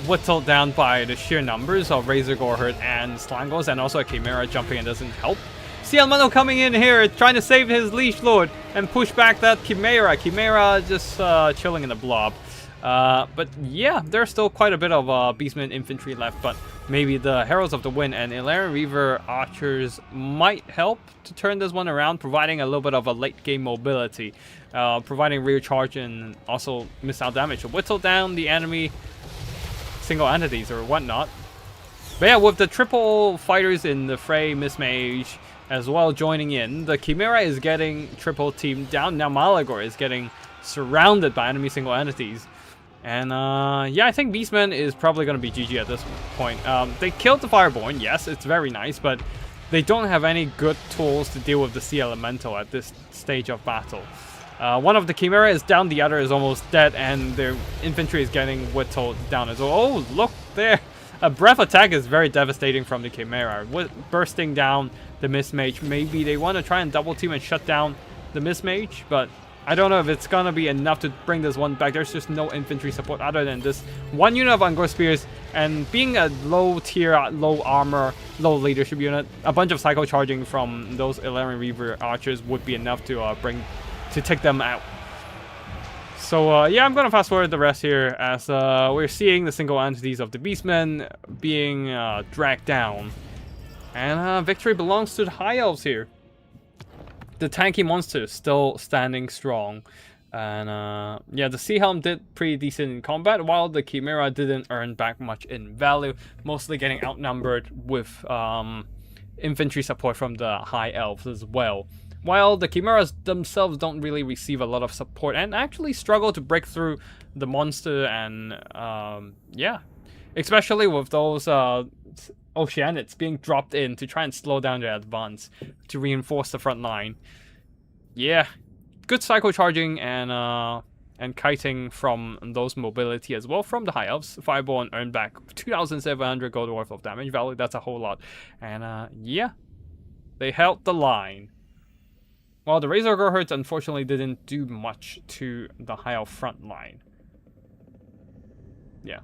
whittled down by the sheer numbers of Razorgore herd and Slangos, and also a Chimera jumping in doesn't help. Sea Elemental coming in here, trying to save his Leash Lord and push back that Chimera. Chimera just chilling in the blob. But yeah, there's still quite a bit of Beastmen infantry left, but maybe the Heralds of the Wind and Illyrian Reaver archers might help to turn this one around, providing a little bit of a late game mobility, providing rear charge and also missile damage to whittle down the enemy single entities or whatnot. But yeah, with the triple fighters in the fray, Miss Mage as well joining in, the Chimera is getting triple teamed down. Now Malagor is getting surrounded by enemy single entities. And yeah, I think Beastman is probably going to be GG at this point. They killed the Fireborn, yes, it's very nice, but they don't have any good tools to deal with the Sea Elemental at this stage of battle. One of the Chimera is down, the other is almost dead, and their infantry is getting whittled down as well. Oh, look there! A breath attack is very devastating from the Chimera, bursting down the Mist Mage. Maybe they want to try and double team and shut down the Mist Mage, but I don't know if it's gonna be enough to bring this one back. There's just no infantry support other than this one unit of Ungor Spears, and being a low tier, low armor, low leadership unit, a bunch of cycle charging from those Illyrian Reaver archers would be enough to take them out. So yeah, I'm gonna fast forward the rest here as we're seeing the single entities of the Beastmen being dragged down, and victory belongs to the High Elves here. The tanky monster still standing strong, and yeah, the Sea Helm did pretty decent in combat, while the Chimera didn't earn back much in value, mostly getting outnumbered with infantry support from the High Elves as well. While the Chimeras themselves don't really receive a lot of support and actually struggle to break through the monster, and yeah, especially with those Oceanids being dropped in to try and slow down their advance to reinforce the front line. Yeah, good cycle charging and kiting from those mobility as well from the High Elves. Fireborn earned back 2,700 gold worth of damage value. That's a whole lot. And yeah, they held the line. Well, the Razor Gorherds unfortunately didn't do much to the High Elf front line. Yeah.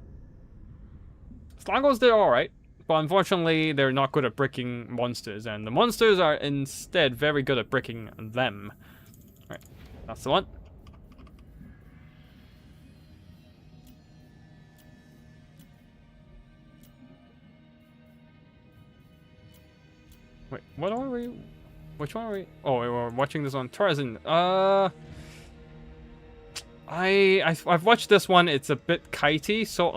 Slangos did alright, but unfortunately they're not good at breaking monsters, and the monsters are instead very good at breaking them. Right, that's the one. Wait, what are we? Which one are we? Oh, we're watching this on Tarzan. I've watched this one. It's a bit kitey, so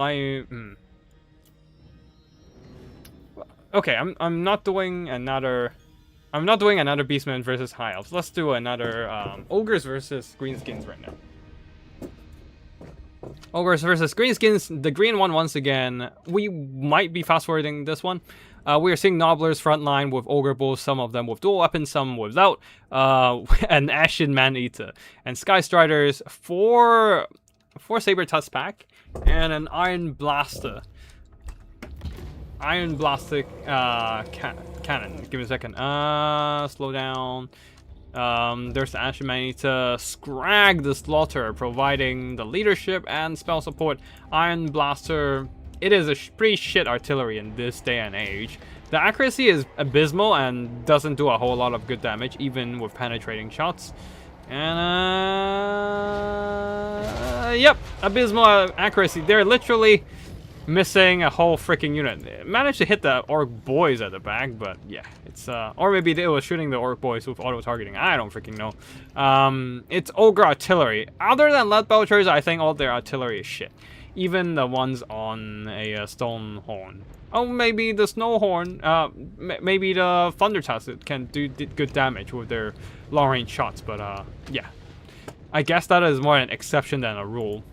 okay, I'm not doing another Beastman versus High Elves. Let's do another Ogres versus Greenskins right now. Ogres versus Greenskins. The green one once again. We might be fast forwarding this one. We are seeing Nobblers frontline with Ogre Bulls, some of them with dual weapons, some without, an Ashen Man-Eater, and Sky Striders, four Saber Tusk pack, and an Iron Blaster. Iron Blaster cannon. Give me a second. Slow down. There's the Ashen Man-Eater, Scrag the Slaughter, providing the leadership and spell support. Iron Blaster. It is a pretty shit artillery in this day and age. The accuracy is abysmal and doesn't do a whole lot of good damage, even with penetrating shots. And yep, abysmal accuracy. They're literally missing a whole freaking unit. Managed to hit the Orc Boys at the back, but yeah, it's or maybe they were shooting the Orc Boys with auto targeting. I don't freaking know. It's Ogre artillery. Other than Lead Belchers, I think all their artillery is shit. Even the ones on a Stone Horn. Oh, maybe the Snow Horn, maybe the Thunder Tusk can do good damage with their long-range shots, but yeah. I guess that is more an exception than a rule.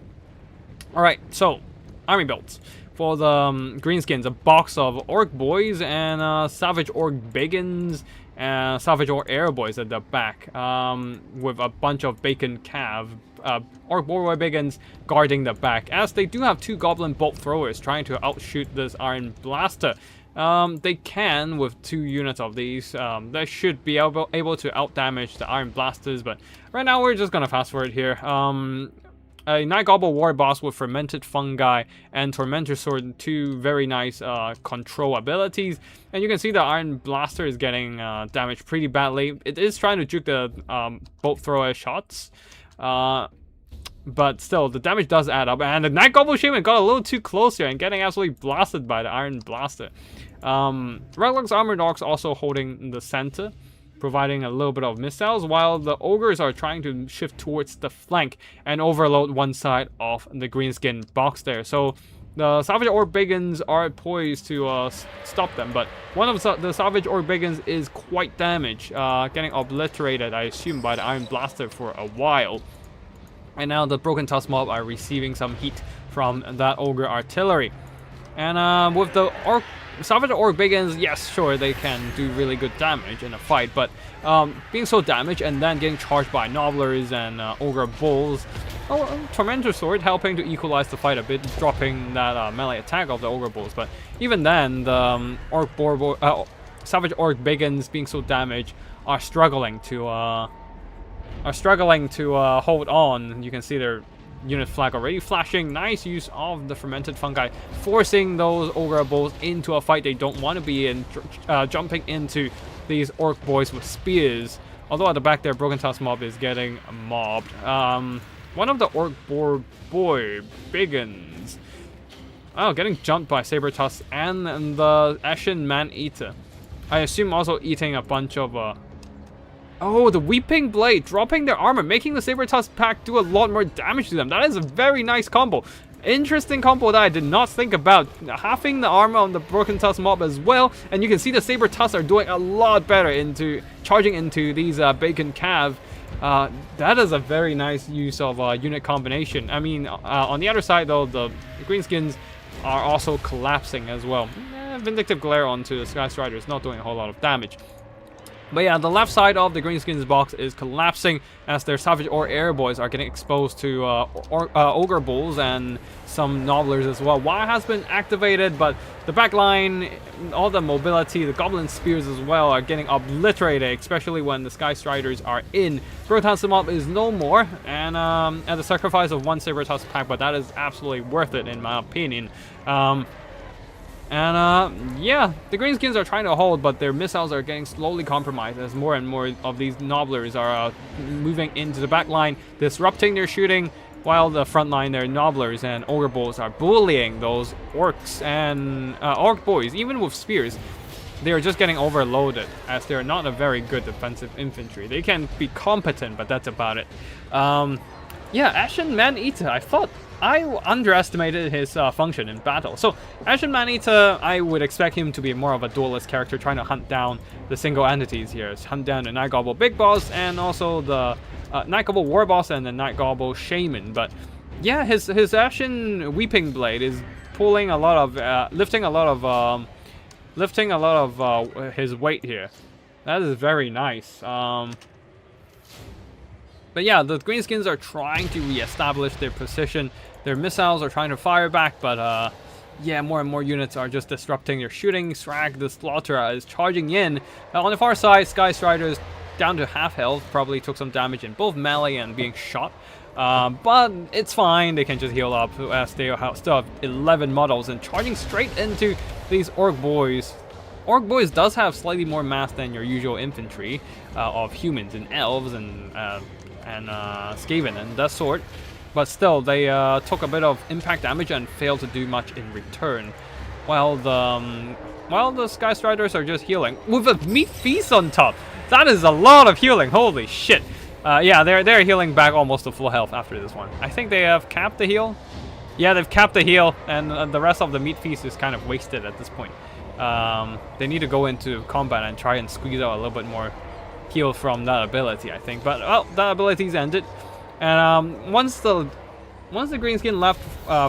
Alright, so, army builds. For the Greenskins, a box of Orc Boys and Savage Orc Bacons, Savage Orc Air Boys at the back, with a bunch of Bacon Cav. Orc Boy Bacons guarding the back, as they do have two Goblin Bolt Throwers trying to outshoot this Iron Blaster. They can with two units of these. They should be able to outdamage the Iron Blasters, but right now we're just gonna fast forward here. A Night Goblin War Boss with Fermented Fungi and Tormentor Sword, two very nice control abilities. And you can see the Iron Blaster is getting damaged pretty badly. It is trying to juke the Bolt Thrower shots. But still, the damage does add up. And the Night Goblin Shaman got a little too close here and getting absolutely blasted by the Iron Blaster. Redlock's Armored Orcs also holding the center, providing a little bit of missiles, while the Ogres are trying to shift towards the flank and overload one side of the greenskin box there. So the Savage Orc Biggins are poised to stop them, but one of the Savage Orc Biggins is quite damaged, getting obliterated, I assume, by the Iron Blaster for a while. And now the Broken Tusk Mob are receiving some heat from that Ogre Artillery. And with the Savage Orc Biggins, yes, sure, they can do really good damage in a fight, but being so damaged and then getting charged by Nobblers and Ogre Bulls, Tormentor Sword helping to equalize the fight a bit, dropping that melee attack of the Ogre Bulls. But even then, the Savage Orc Biggins being so damaged are struggling to hold on. You can see their unit flag already flashing. Nice use of the fermented fungi, forcing those Ogre Bulls into a fight they don't want to be in, jumping into these Orc Boys with spears. Although at the back there, Broken Tusk Mob is getting mobbed. One of the Orc Boy Biggins, getting jumped by Saber Tusk and the Ashen Man-Eater. I assume also eating a bunch of the Weeping Blade, dropping their armor, making the Saber Tusk pack do a lot more damage to them. That is a very nice combo. Interesting combo that I did not think about. Halving the armor on the Broken Tusk Mob as well, and you can see the Saber Tusks are doing a lot better into charging into these Bacon Cav. That is a very nice use of unit combination. I mean, on the other side though, the Greenskins are also collapsing as well. Vindictive Glare onto the Sky Striders, not doing a whole lot of damage. But yeah, the left side of the Greenskins box is collapsing as their Savage Orc Air Boys are getting exposed to Ogre Bulls and some Nobblers as well. Y has been activated, but the back line, all the mobility, the Goblin Spears as well are getting obliterated, especially when the Sky Striders are in. Broken Tusk Mob is no more, and at the sacrifice of one Saber Tusk pack, but that is absolutely worth it in my opinion. Yeah, the Greenskins are trying to hold, but their missiles are getting slowly compromised as more and more of these Nobblers are moving into the back line, disrupting their shooting, while the front line, their Nobblers and Ogre Bulls are bullying those Orcs and Orc Boys. Even with spears, they are just getting overloaded, as they're not a very good defensive infantry. They can be competent, but that's about it. Yeah, Ashen Man-Eater, I thought I underestimated his function in battle. So, Ashen Man-Eater, I would expect him to be more of a duelist character, trying to hunt down the single entities here. Hunt down the Night Goblin Big Boss, and also the Night Goblin War Boss and the Night Goblin Shaman. But yeah, his Ashen Weeping Blade is pulling a lot of, lifting a lot of his weight here. That is very nice. But yeah, the Greenskins are trying to re-establish their position. Their missiles are trying to fire back, but yeah, more and more units are just disrupting their shooting. Srag the Slaughterer is charging in. On the far side, Sky Striders down to half health, probably took some damage in both melee and being shot. But it's fine, they can just heal up as they still have 11 models and charging straight into these Orc Boys. Orc Boys does have slightly more mass than your usual infantry of humans and elves and Skaven and that sort. But still, they took a bit of impact damage and failed to do much in return. While the Sky Striders are just healing with a meat feast on top. That is a lot of healing. Holy shit! Yeah, they're healing back almost to full health after this one. I think they have capped the heal. Yeah, they've capped the heal, and the rest of the meat feast is kind of wasted at this point. They need to go into combat and try and squeeze out a little bit more heal from that ability, I think. But well, that ability's ended. And once the Greenskin left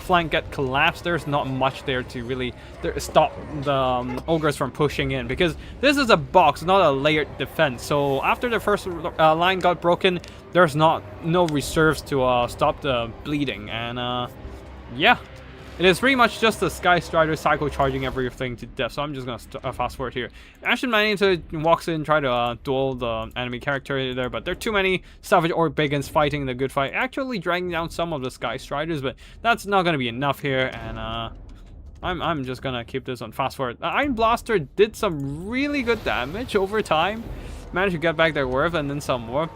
flank get collapsed, there's not much there to really stop the Ogres from pushing in, because this is a box, not a layered defense. So after the first line got broken, there's no reserves to stop the bleeding. And yeah, it is pretty much just the Sky Strider cycle charging everything to death. So I'm just gonna fast forward here. Ashen Man-Eater walks in, try to duel the enemy character there, but there are too many Savage Orc Biggins fighting the good fight, actually dragging down some of the Sky Striders, but that's not gonna be enough here. And I'm just gonna keep this on fast forward. Iron Blaster did some really good damage over time, managed to get back their worth and then some more.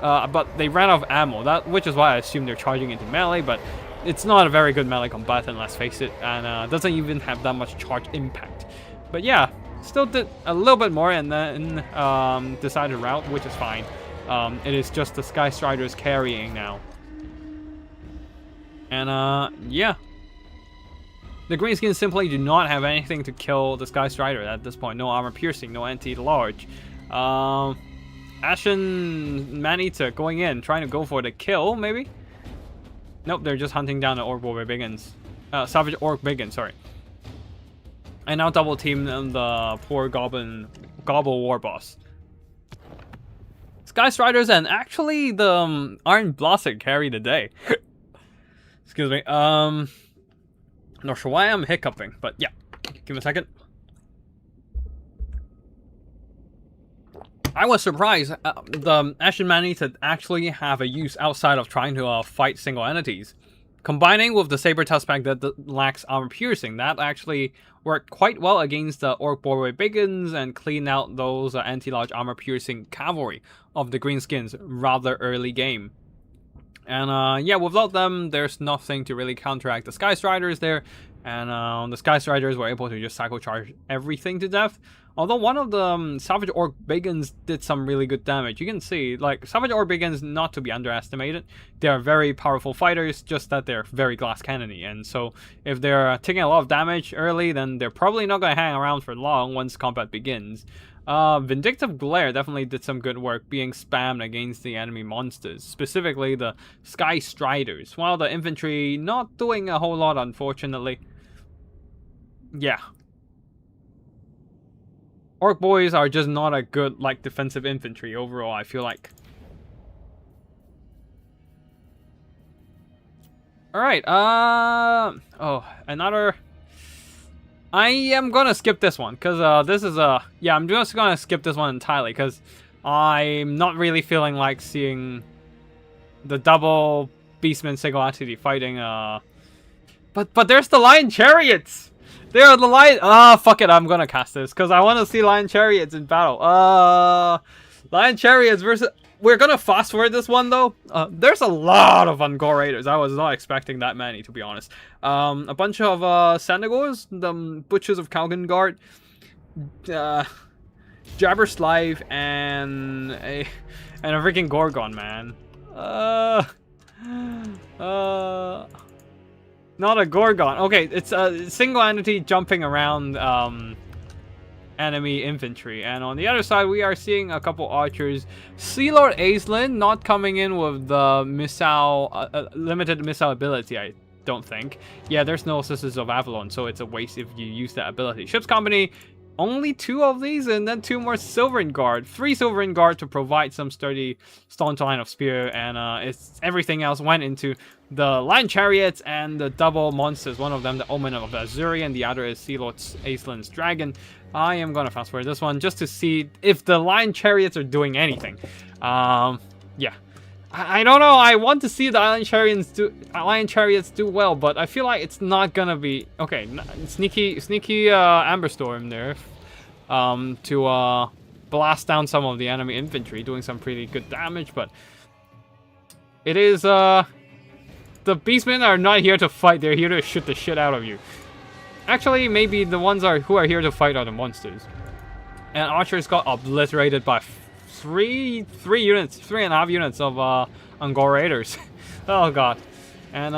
but they ran out of ammo, which is why I assume they're charging into melee, but it's not a very good melee combatant, let's face it, and doesn't even have that much charge impact. But yeah, still did a little bit more and then decided to rout, which is fine. It is just the Sky Striders carrying now. And yeah. The Greenskins simply do not have anything to kill the Sky Strider at this point. No armor piercing, no anti-large. Ashen Man-Eater going in, trying to go for the kill, maybe? Nope, they're just hunting down the Orc Warrior Biggins. Savage Orc Biggins, sorry. And now double team the poor Gobble War Boss. Sky Striders and actually the Iron Blaster carry the day. Excuse me. Not sure why I'm hiccuping, but yeah. Give me a second. I was surprised the Ashen Man-Eater actually have a use outside of trying to fight single entities. Combining with the Saber Tuskback that lacks armor piercing, that actually worked quite well against the Orc Warrior Biggins and clean out those anti-large armor piercing cavalry of the Greenskins rather early game. And yeah, without them, there's nothing to really counteract the Sky Striders there. And the Sky Striders were able to just cycle charge everything to death. Although one of the Savage Orc Biggins did some really good damage. You can see, like, Savage Orc Biggins not to be underestimated. They are very powerful fighters, just that they're very glass cannony. And so if they're taking a lot of damage early, then they're probably not going to hang around for long once combat begins. Vindictive Glare definitely did some good work being spammed against the enemy monsters, specifically the Sky Striders, while the infantry not doing a whole lot, unfortunately. Yeah. Orc boys are just not a good, like, defensive infantry overall, I feel like. Alright, oh, another... I am gonna skip this one, because this is a... Yeah, I'm just gonna skip this one entirely, because I'm not really feeling like seeing the double Beastman single entity fighting, But there's the Lion Chariots! They are the Lion... fuck it, I'm gonna cast this, because I want to see Lion Chariots in battle. Lion Chariots versus... We're gonna fast forward this one, though. There's a lot of Ungor Raiders. I was not expecting that many, to be honest. A bunch of Sandagors, the Butchers of Kalgengard, Jabberslave, and a freaking Gorgon, man. Not a Gorgon. Okay, it's a single entity jumping around enemy infantry. And on the other side, we are seeing a couple archers. Sea Lord Aislinn not coming in with the missile, limited missile ability, I don't think. Yeah, there's no Sisters of Avalon, so it's a waste if you use that ability. Ship's Company, only 2 of these, and then 2 more Silverin Guard. 3 Silverin Guard to provide some sturdy staunch line of spear, and it's everything else went into the Lion Chariots and the double monsters. One of them, the Omen of Azurian, the other is Sea Lord Aislinn's Dragon. I am gonna fast forward this one just to see if the Lion Chariots are doing anything. Yeah. I don't know. I want to see the Lion Chariots do well, but I feel like it's not gonna be okay. Sneaky Amber Storm there, to blast down some of the enemy infantry, doing some pretty good damage. But it is the Beastmen are not here to fight. They're here to shoot the shit out of you. Actually, maybe the ones who are here to fight are the monsters. And archers got obliterated by 3.5 units of Ungor Raiders. Oh god. And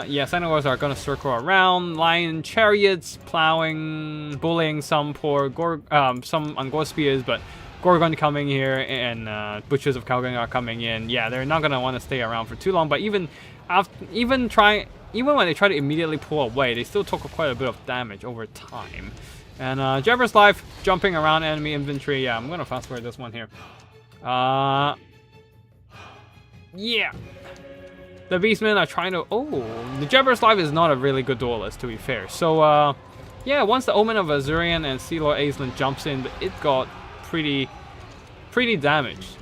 yeah, Centaurs are gonna circle around. Lion Chariots plowing, bullying some poor some Ungor spears, but Gorgon coming here and Butchers of Kalgang are coming in. Yeah, they're not gonna want to stay around for too long. But even when they try to immediately pull away, they still took quite a bit of damage over time. And Jabber's Life jumping around enemy infantry. Yeah, I'm gonna fast forward this one here. Yeah. The Beastmen are trying to... Oh, the Jabber's Life is not a really good duelist, to be fair. So, yeah, once the Omen of Azurian and Sea Lord Aislinn jumps in, it got pretty damaged.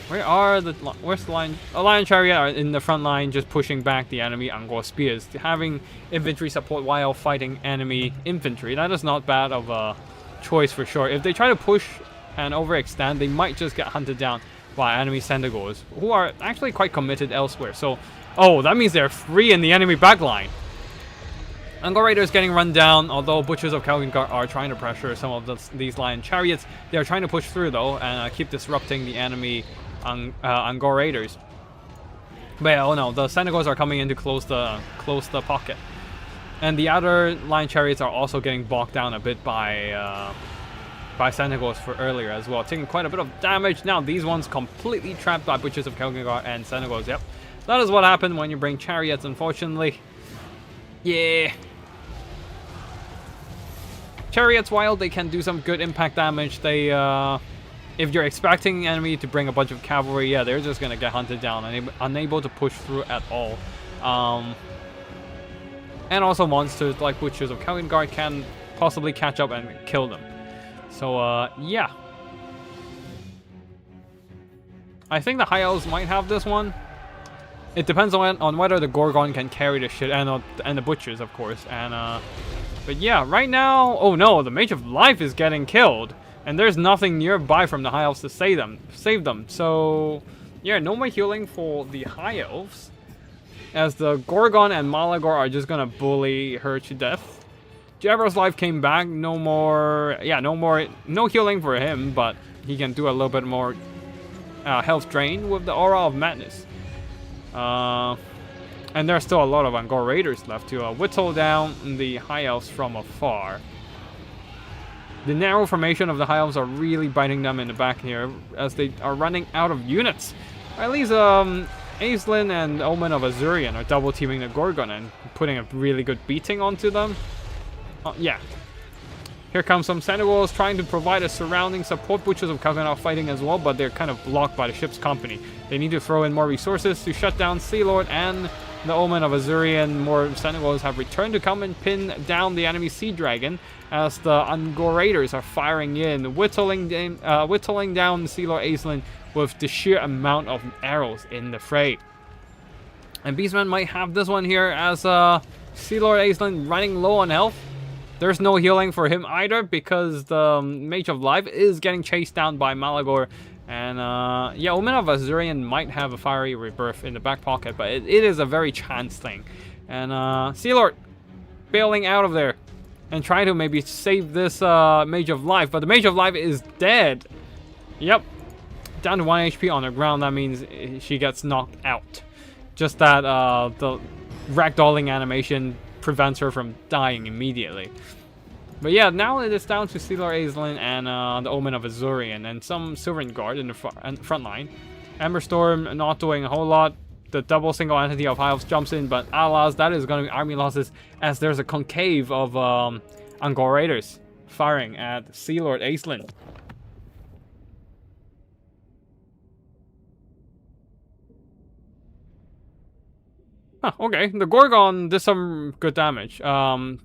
Where's the Lion? A Lion Chariot are in the front line, just pushing back the enemy Ungor spears, having infantry support while fighting enemy infantry. That is not bad of a choice for sure. If they try to push and overextend, they might just get hunted down by enemy Senegos, who are actually quite committed elsewhere. So, oh, that means they're free in the enemy backline. Angkor Raiders getting run down, although Butchers of Kalgangar are trying to pressure some of these Lion Chariots. They are trying to push through, though, and keep disrupting the enemy Angkor Raiders. But yeah, oh no, the Senegos are coming in to close the pocket. And the other Lion Chariots are also getting bogged down a bit by Senegos for earlier as well, taking quite a bit of damage. Now these ones completely trapped by Butchers of Kalgangar and Senegos. Yep, that is what happened when you bring Chariots, unfortunately. Yeah. Chariots, while they can do some good impact damage, they, if you're expecting the enemy to bring a bunch of cavalry, yeah, they're just gonna get hunted down and unable to push through at all. And also monsters like Butchers of Kalgangar can possibly catch up and kill them. So, yeah. I think the High Elves might have this one. It depends on whether the Gorgon can carry the shit, and the Butchers, of course. And, but yeah, right now... Oh no, the Mage of Life is getting killed. And there's nothing nearby from the High Elves to save them. So, yeah, no more healing for the High Elves, as the Gorgon and Malagor are just gonna bully her to death. Jabber's life came back, no healing for him, but he can do a little bit more health drain with the Aura of Madness. And there's still a lot of Angkor Raiders left to whittle down the High Elves from afar. The narrow formation of the High Elves are really biting them in the back here, as they are running out of units. At least Aislinn and Omen of Azurian are double teaming the Gorgon and putting a really good beating onto them. Yeah. Here comes some Senegals trying to provide a surrounding support. Butchers of Kalgangar fighting as well, but they're kind of blocked by the ship's company. They need to throw in more resources to shut down Sea Lord and the Omen of Azurian. More Senegals have returned to come and pin down the enemy Sea Dragon, as the Angkor Raiders are firing in, whittling down Sea Lord Aislinn with the sheer amount of arrows in the fray. And Beastman might have this one here, as Sea Lord Aislinn running low on health. There's no healing for him either, because the Mage of Life is getting chased down by Malagor. And yeah, Omen of Azurian might have a fiery rebirth in the back pocket, but it is a very chance thing. And Sea Lord bailing out of there and trying to maybe save this Mage of Life, but the Mage of Life is dead. Yep, down to 1 HP on the ground. That means she gets knocked out. Just that the ragdolling animation prevents her from dying immediately. But yeah, now it is down to Sea Lord Aislinn and the Omen of Azurian and some Sylvan Guard in the front line. Emberstorm not doing a whole lot. The double single entity of High Elves jumps in, but alas, that is going to be army losses, as there's a concave of Angkor Raiders firing at Sea Lord Aislinn. Huh, okay, the Gorgon did some good damage,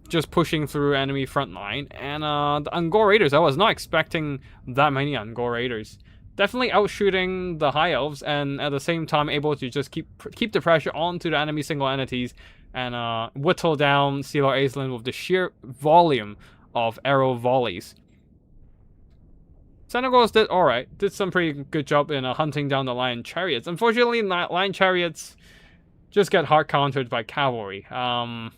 just pushing through enemy front line. And the Angkor Raiders, I was not expecting that many Angkor Raiders. Definitely outshooting the High Elves, and at the same time able to just keep the pressure onto the enemy single entities, and whittle down Sea Lord Aislinn with the sheer volume of arrow volleys. Senegals did alright, did some pretty good job in hunting down the Lion Chariots. Unfortunately, Lion Chariots just get hard countered by cavalry. And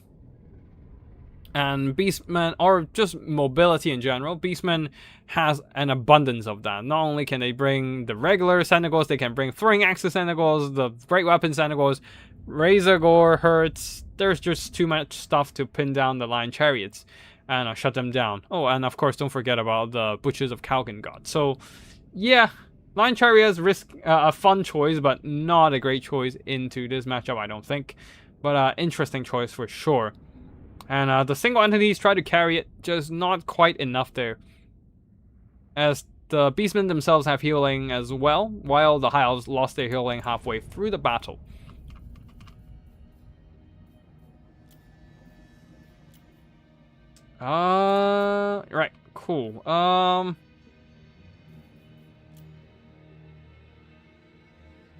Beastmen, or just mobility in general, Beastmen has an abundance of that. Not only can they bring the regular Senegals, they can bring throwing axis Senegals, the great weapon Senegals, Razor Gore, Hurts. There's just too much stuff to pin down the Lion Chariots and shut them down. Oh, and of course, don't forget about the Butchers of Kalgangar. So, yeah. Lion Chariots risk a fun choice, but not a great choice into this matchup, I don't think. But interesting choice for sure. And the single entities try to carry it, just not quite enough there, as the Beastmen themselves have healing as well, while the High Elves lost their healing halfway through the battle. Right, cool.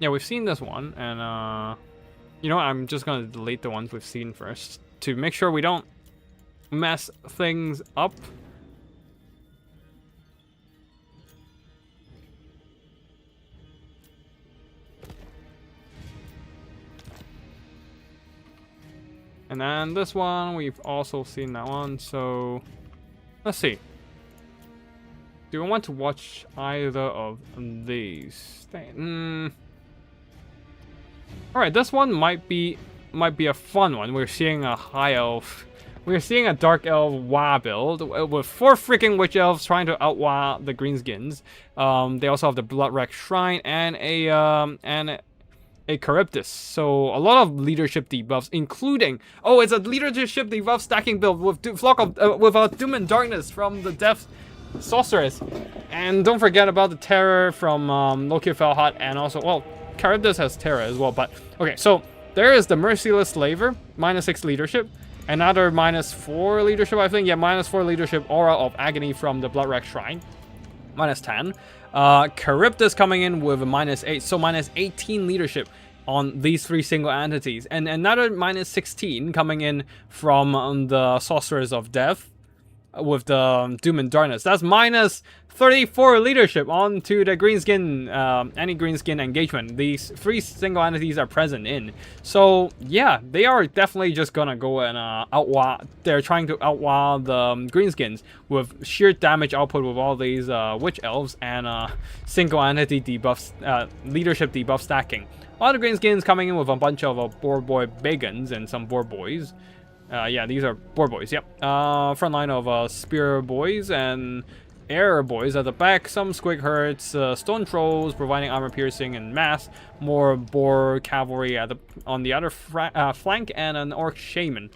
Yeah, we've seen this one, and you know, I'm just gonna delete the ones we've seen first to make sure we don't mess things up. And then this one, we've also seen that one. So let's see. Do I want to watch either of these? Alright, this one might be a fun one. We're seeing a high elf. We're seeing a dark elf Wa build with 4 freaking witch elves trying to outwa the greenskins. They also have the Bloodwreck Shrine and a Charybdis. So a lot of leadership debuffs, including it's a leadership debuff stacking build with Doom and Darkness from the Death Sorceress, and don't forget about the Terror from Loki Felhot, and also Charybdis has Terror as well. But okay, so there is the Merciless Slaver, -6 leadership, another -4 leadership, I think. Yeah, -4 leadership Aura of Agony from the Bloodwreck Shrine, -10. Charybdis coming in with a -8, so -18 leadership on these 3 single entities, and another -16 coming in from the Sorcerers of Death with the Doom and Darkness. That's -34 leadership onto the greenskin, any greenskin engagement. These 3 single entities are present in. So yeah, they are definitely just gonna go and outwa. They're trying to outwa the greenskins with sheer damage output with all these witch elves and single entity debuffs, leadership debuff stacking. All the greenskins coming in with a bunch of boar boy bagons and some boar boys. Yeah, these are boar boys, yep. Front line of spear boys and air boys at the back. Some squig hurts, stone trolls providing armor piercing and mass. More boar cavalry on the other flank, and an orc shaman.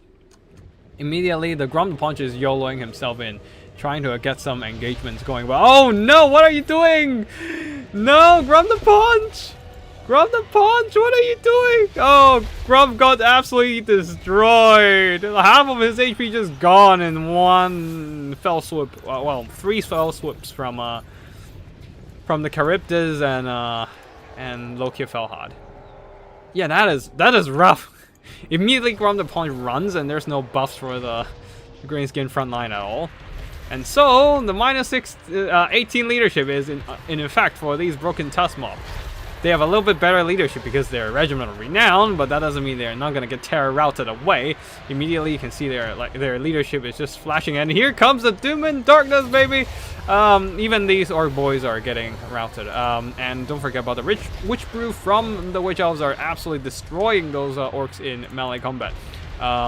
Immediately, the Grum the Punch is YOLOing himself in, trying to get some engagements going. But oh no, what are you doing? No, Grum the Punch! Grum the Punch, what are you doing? Oh, Grum got absolutely destroyed. Half of his HP just gone in one fell swoop. Well, 3 fell swoops from the Charybdis and Loki Felhad. Yeah, that is rough. Immediately, Grum the Punch runs, and there's no buffs for the greenskin front line at all. And so the -18 leadership is in effect for these Broken Tusk mob. They have a little bit better leadership because they're Regiment of Renown, but that doesn't mean they're not gonna get terror routed away. Immediately, you can see their leadership is just flashing, and here comes the Doom and Darkness, baby. Even these orc boys are getting routed. And don't forget about the Witch Brew from the Witch Elves are absolutely destroying those orcs in melee combat.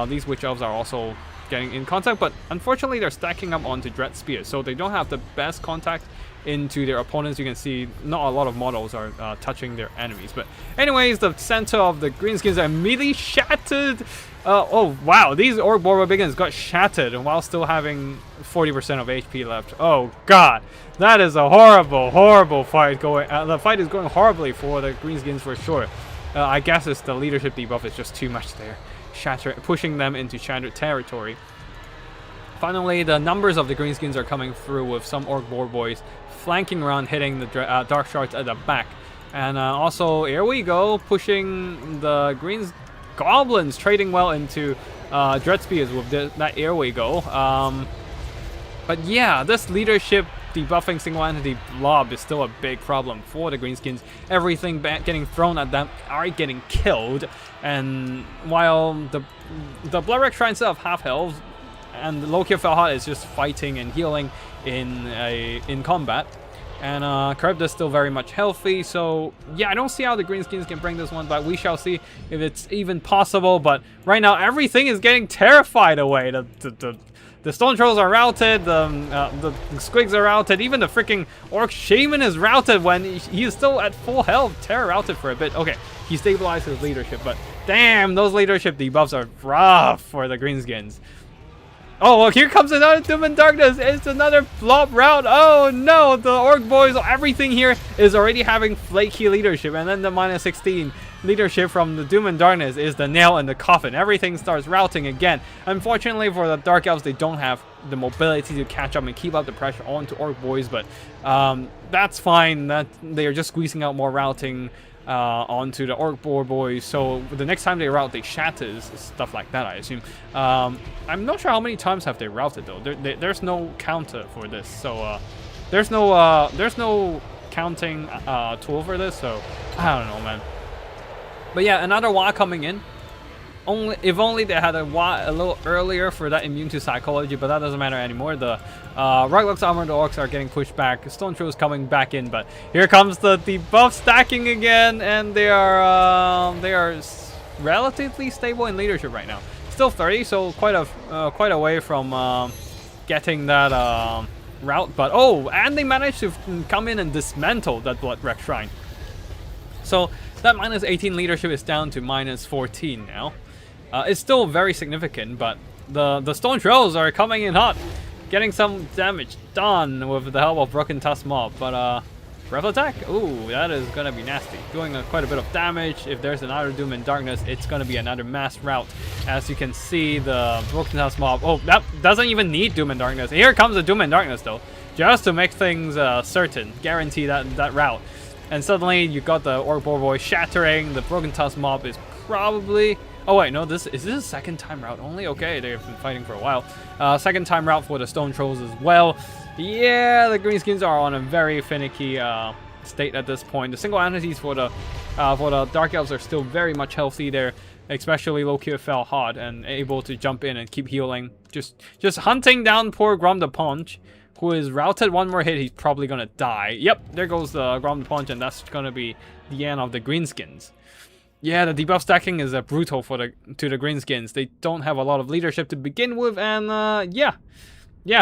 These Witch Elves are also getting in contact, but unfortunately they're stacking up onto Dread Spears, so they don't have the best contact into their opponents. You can see not a lot of models are touching their enemies. But anyways, the center of the greenskins are immediately shattered. Oh wow, these orc barbarians got shattered while still having 40% of HP left. Oh god, that is a horrible fight going. The fight is going horribly for the greenskins for sure. I guess it's the leadership debuff is just too much there, pushing them into shattered territory. Finally, the numbers of the greenskins are coming through with some orc boar boys flanking around, hitting the dark shards at the back. And also, here we go, pushing the greens goblins, trading well into dread spears with that here we go. But yeah, this leadership debuffing single entity blob is still a big problem for the greenskins. Everything getting thrown at them are getting killed, and while the Bloodwreck Shrine itself half health, and Loki Felhot is just fighting and healing in combat. And Charybdis is still very much healthy, so yeah, I don't see how the greenskins can bring this one, but we shall see if it's even possible. But right now, everything is getting terrified away. The stone trolls are routed, the squigs are routed, even the freaking orc shaman is routed when he's still at full health. Terror routed for a bit. Okay, he stabilized his leadership, but damn, those leadership debuffs are rough for the greenskins. Oh, well, here comes another Doom and Darkness. It's another flop route. Oh, no. The Orc Boys, everything here is already having flaky leadership. And then the -16 leadership from the Doom and Darkness is the nail in the coffin. Everything starts routing again. Unfortunately for the Dark Elves, they don't have the mobility to catch up and keep up the pressure onto Orc Boys. But that's fine. That they are just squeezing out more routing onto the Orc Boys, so the next time they route, they shatters, stuff like that, I assume. I'm not sure how many times have they routed though. There's no counter for this, so there's no counting tool for this, so I don't know, man. But yeah, another Wa coming in. if only they had a little earlier for that immune to psychology, but that doesn't matter anymore. The Ruglux Armored Orcs are getting pushed back. Stone Trolls coming back in, but here comes the debuff stacking again, and they are relatively stable in leadership right now. Still 30, so quite away from getting that route. But oh, and they managed to come in and dismantle that Blood Wreck Shrine. So that minus 18 leadership is down to minus 14 now. It's still very significant, but the Stone Trolls are coming in hot, getting some damage done with the help of Broken Tusk Mob. But breath attack, ooh, that is gonna be nasty, doing quite a bit of damage. If there's another Doom and Darkness, it's gonna be another mass rout. As you can see, the Broken Tusk Mob, oh, that doesn't even need Doom and Darkness. Here comes the Doom and Darkness though, just to make things certain, guarantee that route. And suddenly you got the Orc Boy shattering. The Broken Tusk Mob is probably... Oh wait, no, is this a second time route only? Okay, they've been fighting for a while. Second time route for the Stone Trolls as well. Yeah, the Greenskins are on a very finicky state at this point. The single entities for the Dark Elves are still very much healthy there, especially Loki fell hard and able to jump in and keep healing. Just hunting down poor Grom the Paunch, who is routed. One more hit, he's probably gonna die. Yep, there goes the Grom the Paunch, and that's gonna be the end of the Greenskins. Yeah, the debuff stacking is brutal to the Greenskins. They don't have a lot of leadership to begin with, and yeah,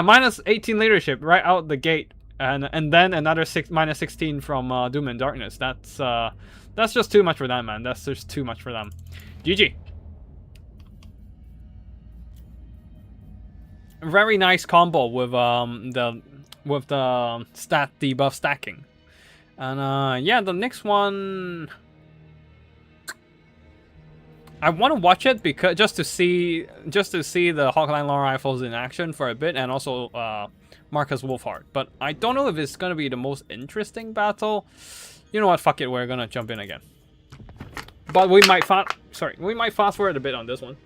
minus 18 leadership right out the gate, and then another minus 16 from Doom and Darkness. That's just too much for them, man. That's just too much for them. GG. Very nice combo with the stat debuff stacking, and yeah, the next one I want to watch it because just to see the Hawkline Long Rifles in action for a bit, and also Marcus Wolfhard. But I don't know if it's gonna be the most interesting battle. You know what? Fuck it, we're gonna jump in again. But we might fast forward a bit on this one.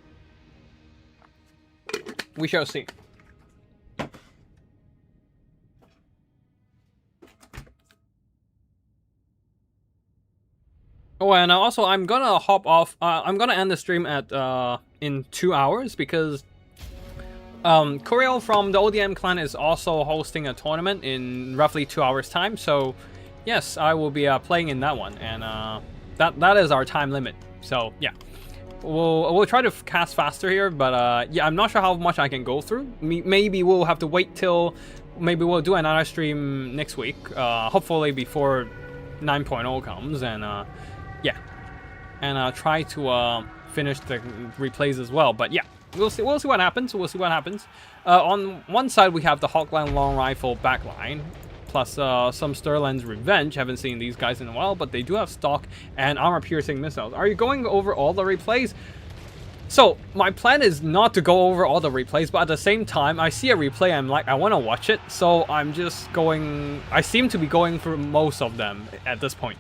We shall see. Oh, and also I'm gonna hop off. I'm gonna end the stream at in 2 hours because Coriel from the ODM clan is also hosting a tournament in roughly 2 hours time. So yes, I will be playing in that one, and that is our time limit. So yeah, we'll try to cast faster here, but yeah, I'm not sure how much I can go through. Maybe we'll have to wait till maybe we'll do another stream next week. Hopefully before 9.0 comes, and yeah, and try to finish the replays as well. But yeah, we'll see what happens. We'll see what happens. On one side we have the Hawkline Long Rifle backline, plus some Sterling's Revenge. Haven't seen these guys in a while, but they do have stock and armor-piercing missiles. Are you going over all the replays? So my plan is not to go over all the replays, but at the same time, I see a replay, I'm like, I want to watch it, so I'm just going. I seem to be going through most of them at this point.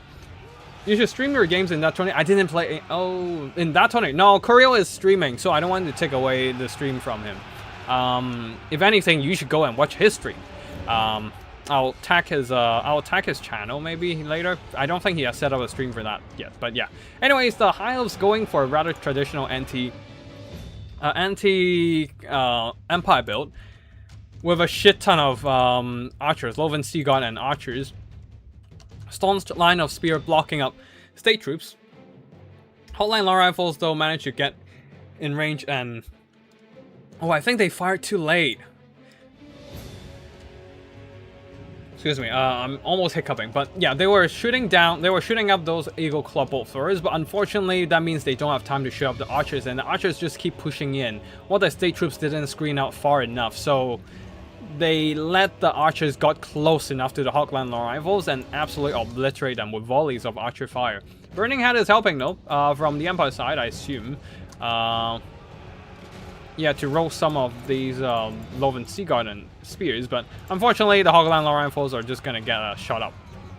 You should stream your games in that tournament. I didn't play. Oh, in that tournament. No, Coriel is streaming, so I don't want to take away the stream from him. If anything, you should go and watch his stream. I'll tag his channel maybe later. I don't think he has set up a stream for that yet, but yeah. Anyways, the High Elves going for a rather traditional anti Empire build with a shit ton of archers, Loven Sea God and archers. Stone's line of spear blocking up state troops. Hotline Long Rifles though managed to get in range, and oh, I think they fired too late. Excuse me, I'm almost hiccuping, but yeah, they were shooting up those Eagle Claw bolt throwers, but unfortunately that means they don't have time to shoot up the archers, and the archers just keep pushing in. Well, the state troops didn't screen out far enough, so they let the archers got close enough to the Hawkline Long Rifles and absolutely obliterate them with volleys of archer fire. Burning Hand is helping though, from the Empire side, I assume. Yeah, to roll some of these Loven Sea Garden spears, but unfortunately the Hawkline Long Rifles are just gonna get shot up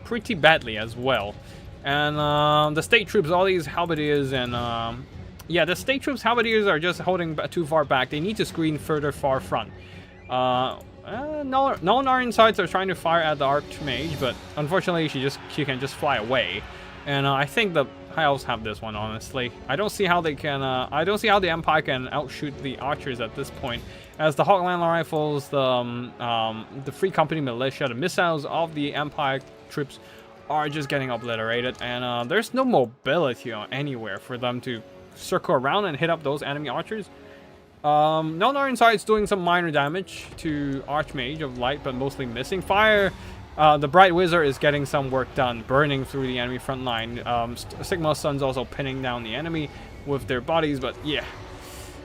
pretty badly as well. And the state troops, all these halberdiers, and yeah, the state troops halberdiers are just holding too far back. They need to screen further far front. No Narn are trying to fire at the Archmage, but unfortunately she can just fly away. And I think the High Elves have this one, honestly. I don't see how they can, I don't see how the Empire can outshoot the Archers at this point. As the Hawkline Rifles, the Free Company Militia, the missiles of the Empire troops are just getting obliterated. And there's no mobility anywhere for them to circle around and hit up those enemy Archers. Non-Iron is doing some minor damage to Archmage of Light, but mostly missing. Fire, the Bright Wizard is getting some work done, burning through the enemy front line. Sigma Sun's also pinning down the enemy with their bodies, but yeah.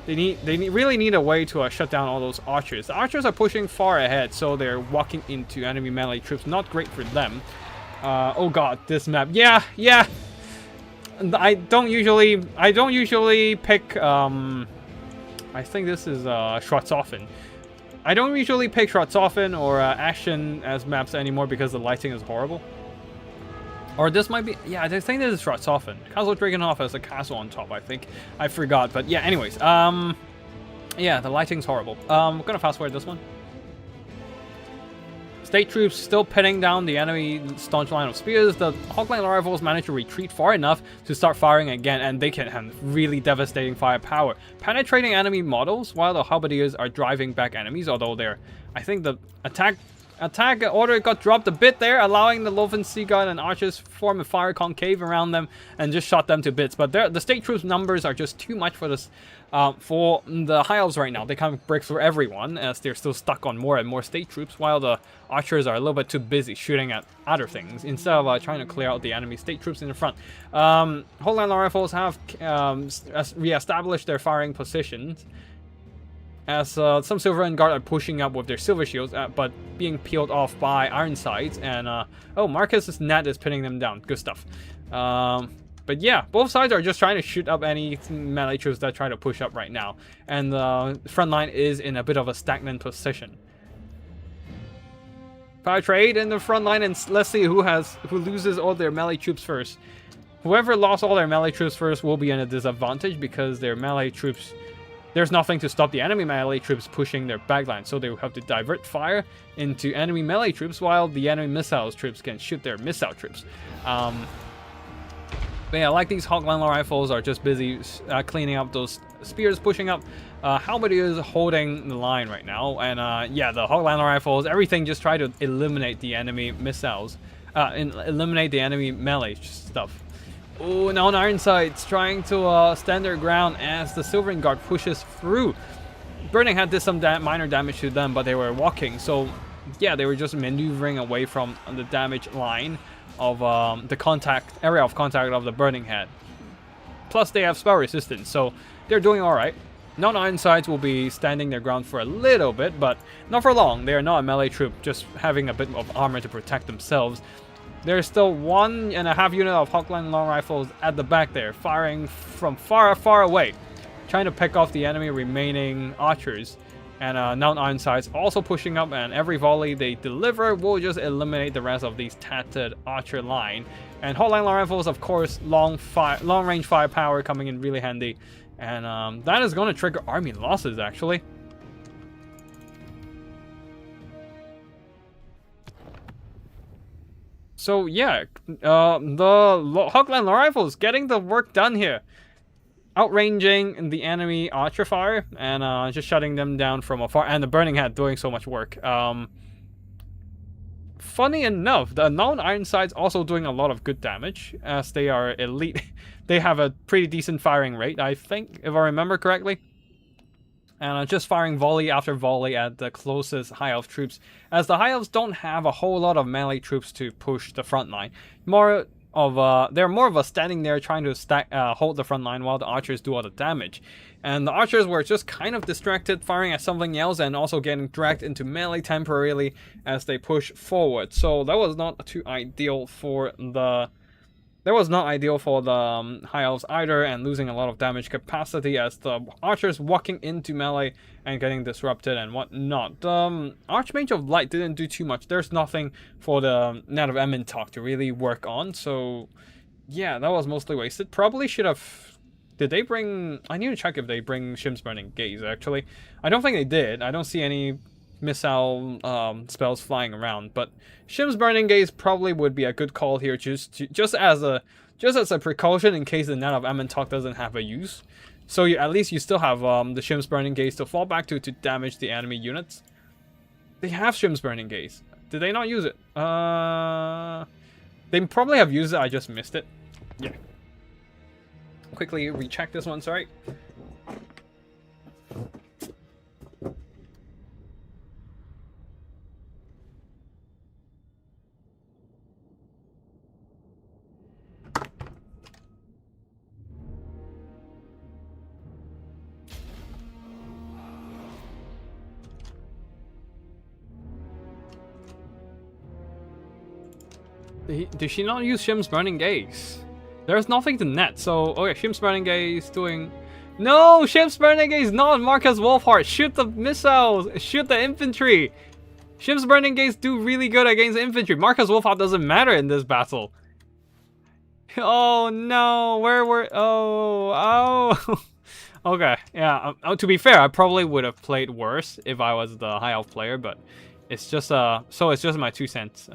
They really need a way to shut down all those Archers. The Archers are pushing far ahead, so they're walking into enemy melee troops. Not great for them. Oh god, this map. Yeah. I don't usually pick, I think this is Schwarzhofen. I don't usually pick Schwarzhofen or Ashen as maps anymore because the lighting is horrible. Or this might be, yeah, I think this is Schwarzhofen. Castle Dragonhof has a castle on top, I think. I forgot, but yeah, anyways. Yeah, the lighting's horrible. I'm gonna fast forward this one. State troops still pinning down the enemy staunch line of spears. The Hawkline Rifles manage to retreat far enough to start firing again, and they can have really devastating firepower, penetrating enemy models while the Halberdiers are driving back enemies. Although they're, I think the attack order got dropped a bit there, allowing the Loven Sea God and Archers form a fire concave around them and just shot them to bits. But the state troops numbers are just too much for this. For the High Elves right now, they kind of break through everyone as they're still stuck on more and more state troops, while the Archers are a little bit too busy shooting at other things instead of trying to clear out the enemy state troops in the front. Hawkline Rifles have re-established their firing positions as some Silverhand Guard are pushing up with their silver shields, but being peeled off by Ironsides. And oh, Marcus's net is pinning them down. Good stuff. But yeah, both sides are just trying to shoot up any melee troops that try to push up right now. And the front line is in a bit of a stagnant position. Fire trade in the front line, and let's see who loses all their melee troops first. Whoever lost all their melee troops first will be in a disadvantage because their melee troops, there's nothing to stop the enemy melee troops pushing their backline, so they will have to divert fire into enemy melee troops while the enemy missiles troops can shoot their missile troops. But yeah, like these Hawkline Rifles are just busy cleaning up those spears pushing up. Halberdier is holding the line right now, and yeah, the Hawkline Rifles, everything just try to eliminate the enemy missiles, eliminate the enemy melee stuff. Oh, now Ironsides trying to stand their ground as the Silverhand Guard pushes through. Burning had did some minor damage to them, but they were walking, so yeah, they were just maneuvering away from the damage line of the area of contact of the Burning Head. Plus, they have spell resistance, so they're doing alright. Non-Ironsides will be standing their ground for a little bit, but not for long. They are not a melee troop, just having a bit of armor to protect themselves. There's still 1.5 unit of Hawkline long rifles at the back there, firing from far, far away, trying to pick off the enemy remaining archers. And non-Ironsides also pushing up, and every volley they deliver will just eliminate the rest of these tattered archer line. And Hawkline rifles, of course, long-range firepower coming in really handy. And that is going to trigger army losses, actually. So yeah, the Hawkline rifles getting the work done here. Outranging the enemy archer fire and just shutting them down from afar, and the Burning Head doing so much work. Funny enough, the non-Ironsides also doing a lot of good damage as they are elite. They have a pretty decent firing rate, I think, if I remember correctly. And just firing volley after volley at the closest High Elf troops, as the High Elves don't have a whole lot of melee troops to push the front line. They're more of a standing there trying to hold the front line while the archers do all the damage. And the archers were just kind of distracted firing at something else and also getting dragged into melee temporarily as they push forward. So that was not too ideal for the High Elves either, and losing a lot of damage capacity as the archers walking into melee and getting disrupted and whatnot. Archmage of Light didn't do too much. There's nothing for the Net of Emmentalk to really work on, so yeah, that was mostly wasted. Probably should have... Did they bring... I need to check if they bring Shim's Burning Gaze, actually. I don't think they did. I don't see any missile spells flying around. But Shim's Burning Gaze probably would be a good call here, just as a precaution in case the Net of Amentok doesn't have a use. So at least you still have the Shim's Burning Gaze to fall back to damage the enemy units. They have Shim's Burning Gaze. Did they not use it? They probably have used it, I just missed it. Yeah. Quickly recheck this one, sorry. Did she not use Shim's Burning Gaze? There's nothing to net, so... Okay, Shim's Burning Gaze doing... No! Shim's Burning Gaze, not Marcus Wolfheart! Shoot the missiles! Shoot the infantry! Shim's Burning Gaze do really good against infantry. Marcus Wolfheart doesn't matter in this battle. Oh no, where were... Oh... Okay, yeah, to be fair, I probably would have played worse if I was the high elf player, but... It's just, so it's just my 2 cents,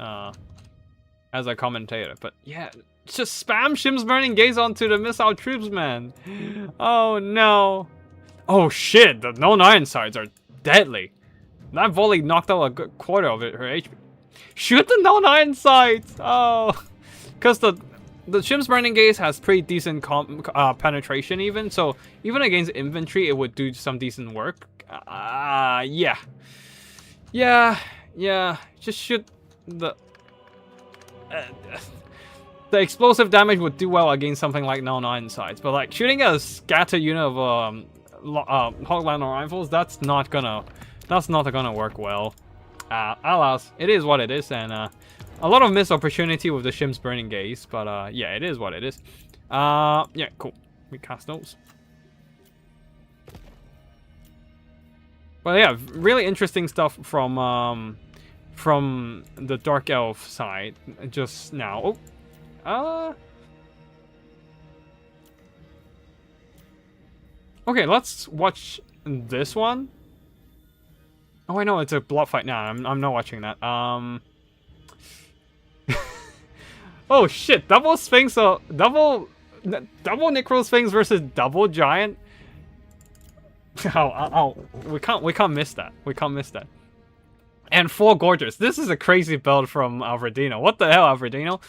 as a commentator, but yeah, just spam Shim's Burning Gaze onto the missile troops, man. Oh no. Oh shit, the known iron sights are deadly. That volley knocked out a good quarter of her HP. Shoot the known iron sights! Oh, because the Shim's Burning Gaze has pretty decent penetration even, so even against infantry it would do some decent work. Yeah. Just shoot the... the explosive damage would do well against something like known iron sights, but like shooting a scatter unit of Hoglander rifles, that's not gonna work well. Alas, it is what it is, and a lot of missed opportunity with the Shim's Burning Gaze, but yeah, it is what it is. Yeah, cool. We cast those. But yeah, really interesting stuff from the Dark Elf side just now. Okay, let's watch this one. Oh, I know it's a block fight now. I'm not watching that. Oh shit! Double Sphinx, double Necro Sphinx versus double Giant. We can't miss that. We can't miss that. And 4 Gorgers. This is a crazy build from Alfredino. What the hell, Alfredino?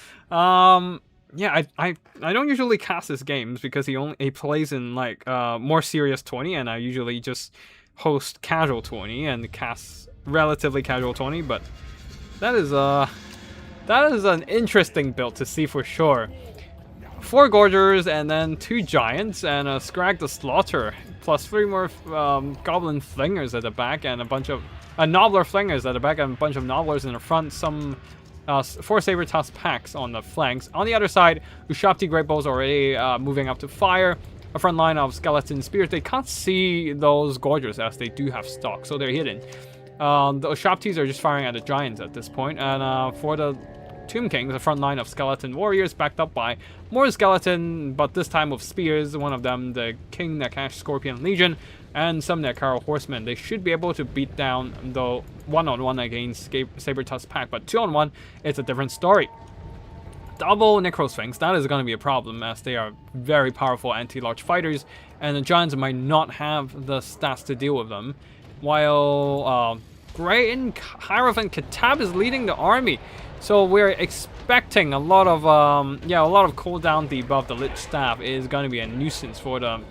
Yeah, I don't usually cast his games because he plays in like more serious 20, and I usually just host casual 20 and cast relatively casual 20. But that is an interesting build to see for sure. 4 Gorgers and then 2 Giants and a Scrag the Slaughter, plus 3 more Goblin Flingers at the back and a bunch of Nobbler Flingers at the back and a bunch of Nobblers in the front, some 4 Saber Tusk packs on the flanks. On the other side, Ushabti Great Bow's already moving up to fire. A front line of Skeleton Spears. They can't see those Gorgers as they do have stock, so they're hidden. The Ushabtis are just firing at the Giants at this point, and for the Tomb Kings, a front line of Skeleton Warriors backed up by more Skeleton, but this time with Spears, one of them the King Nakash Scorpion Legion, and some Nekaro Horsemen. They should be able to beat down the one-on-one against Saber Tusk pack, but 2-on-1, it's a different story. Double Necro Sphinx, that is going to be a problem as they are very powerful anti-large fighters, and the Giants might not have the stats to deal with them. While Grayton, Hierophant, Katab is leading the army. So we're expecting a lot of cooldown debuff. The Lich Staff is going to be a nuisance for the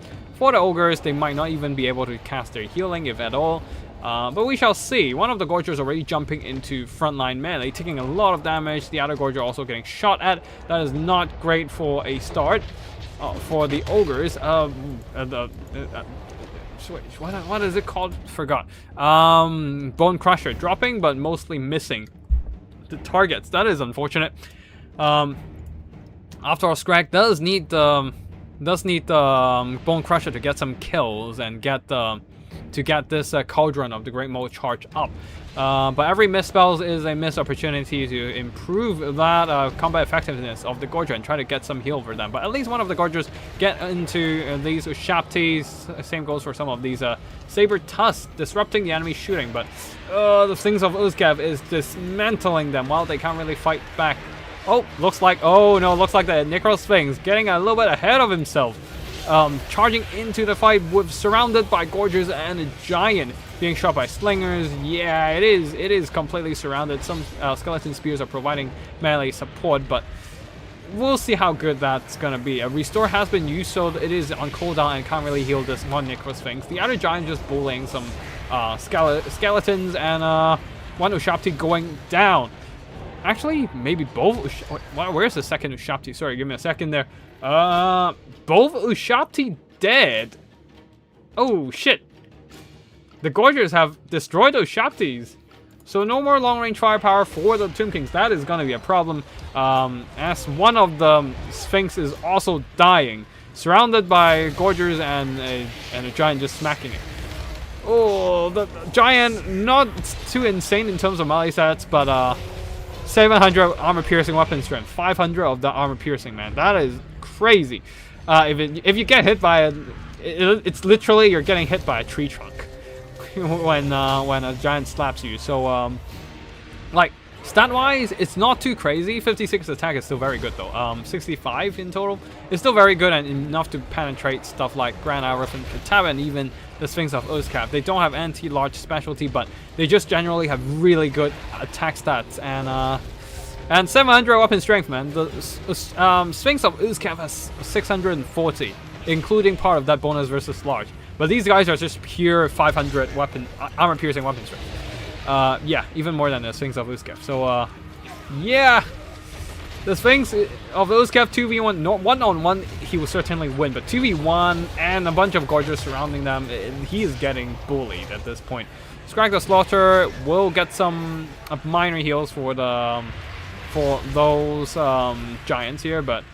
Ogres. They might not even be able to cast their healing, if at all. But we shall see. One of the Gorgers already jumping into frontline melee, taking a lot of damage. The other Gorger also getting shot at. That is not great for a start for the Ogres. What is it called? Forgot. Bone Crusher dropping, but mostly missing the targets. That is unfortunate. After all, Scrag does need the Bone Crusher to get some kills and get the to get this Cauldron of the Great Mole charge up. But every misspell is a missed opportunity to improve that combat effectiveness of the Gorger and try to get some heal for them. But at least one of the Gorgers get into these Ushaptis. Same goes for some of these Saber Tusks, disrupting the enemy shooting. But the things of Uzkev is dismantling them while they can't really fight back. Oh, looks like the Necro Sphinx getting a little bit ahead of himself. Charging into the fight surrounded by Gorgers and a Giant being shot by slingers. Yeah, it is completely surrounded. Some skeleton spears are providing melee support, but we'll see how good that's gonna be. A restore has been used, so it is on cooldown and can't really heal this one Necro Sphinx. The other Giant just bullying some skeletons, and one Ushapti going down. Actually, maybe both. Where's the second Ushapti? Sorry, give me a second there. Both Ushapti dead. Oh shit! The Gorgers have destroyed Ushaptis, so no more long-range firepower for the Tomb Kings. That is gonna be a problem. As one of the Sphinx is also dying, surrounded by Gorgers and a Giant just smacking it. Oh, the Giant not too insane in terms of melee stats, but 700 armor piercing weapon strength, 500 of the armor piercing, man. That is crazy. If you get hit by it's literally you're getting hit by a tree trunk when a Giant slaps you. So like stat wise, it's not too crazy. 56 attack is still very good though. 65 in total is still very good and enough to penetrate stuff like Grand Arif and Kataba and even the Sphinx of Uzkev. They don't have anti-large specialty, but they just generally have really good attack stats and 700 weapon strength, man. The Sphinx of Uzkev has 640, including part of that bonus versus large. But these guys are just pure 500 armor piercing weapon strength. Yeah, even more than the Sphinx of Uzkev. So yeah, the Sphinx of Uzkev 2v1, no, 1-on-1, he will certainly win, but 2v1 and a bunch of Gorgers surrounding them, he is getting bullied at this point. Scrag the Slaughter will get some minor heals for those Giants here, but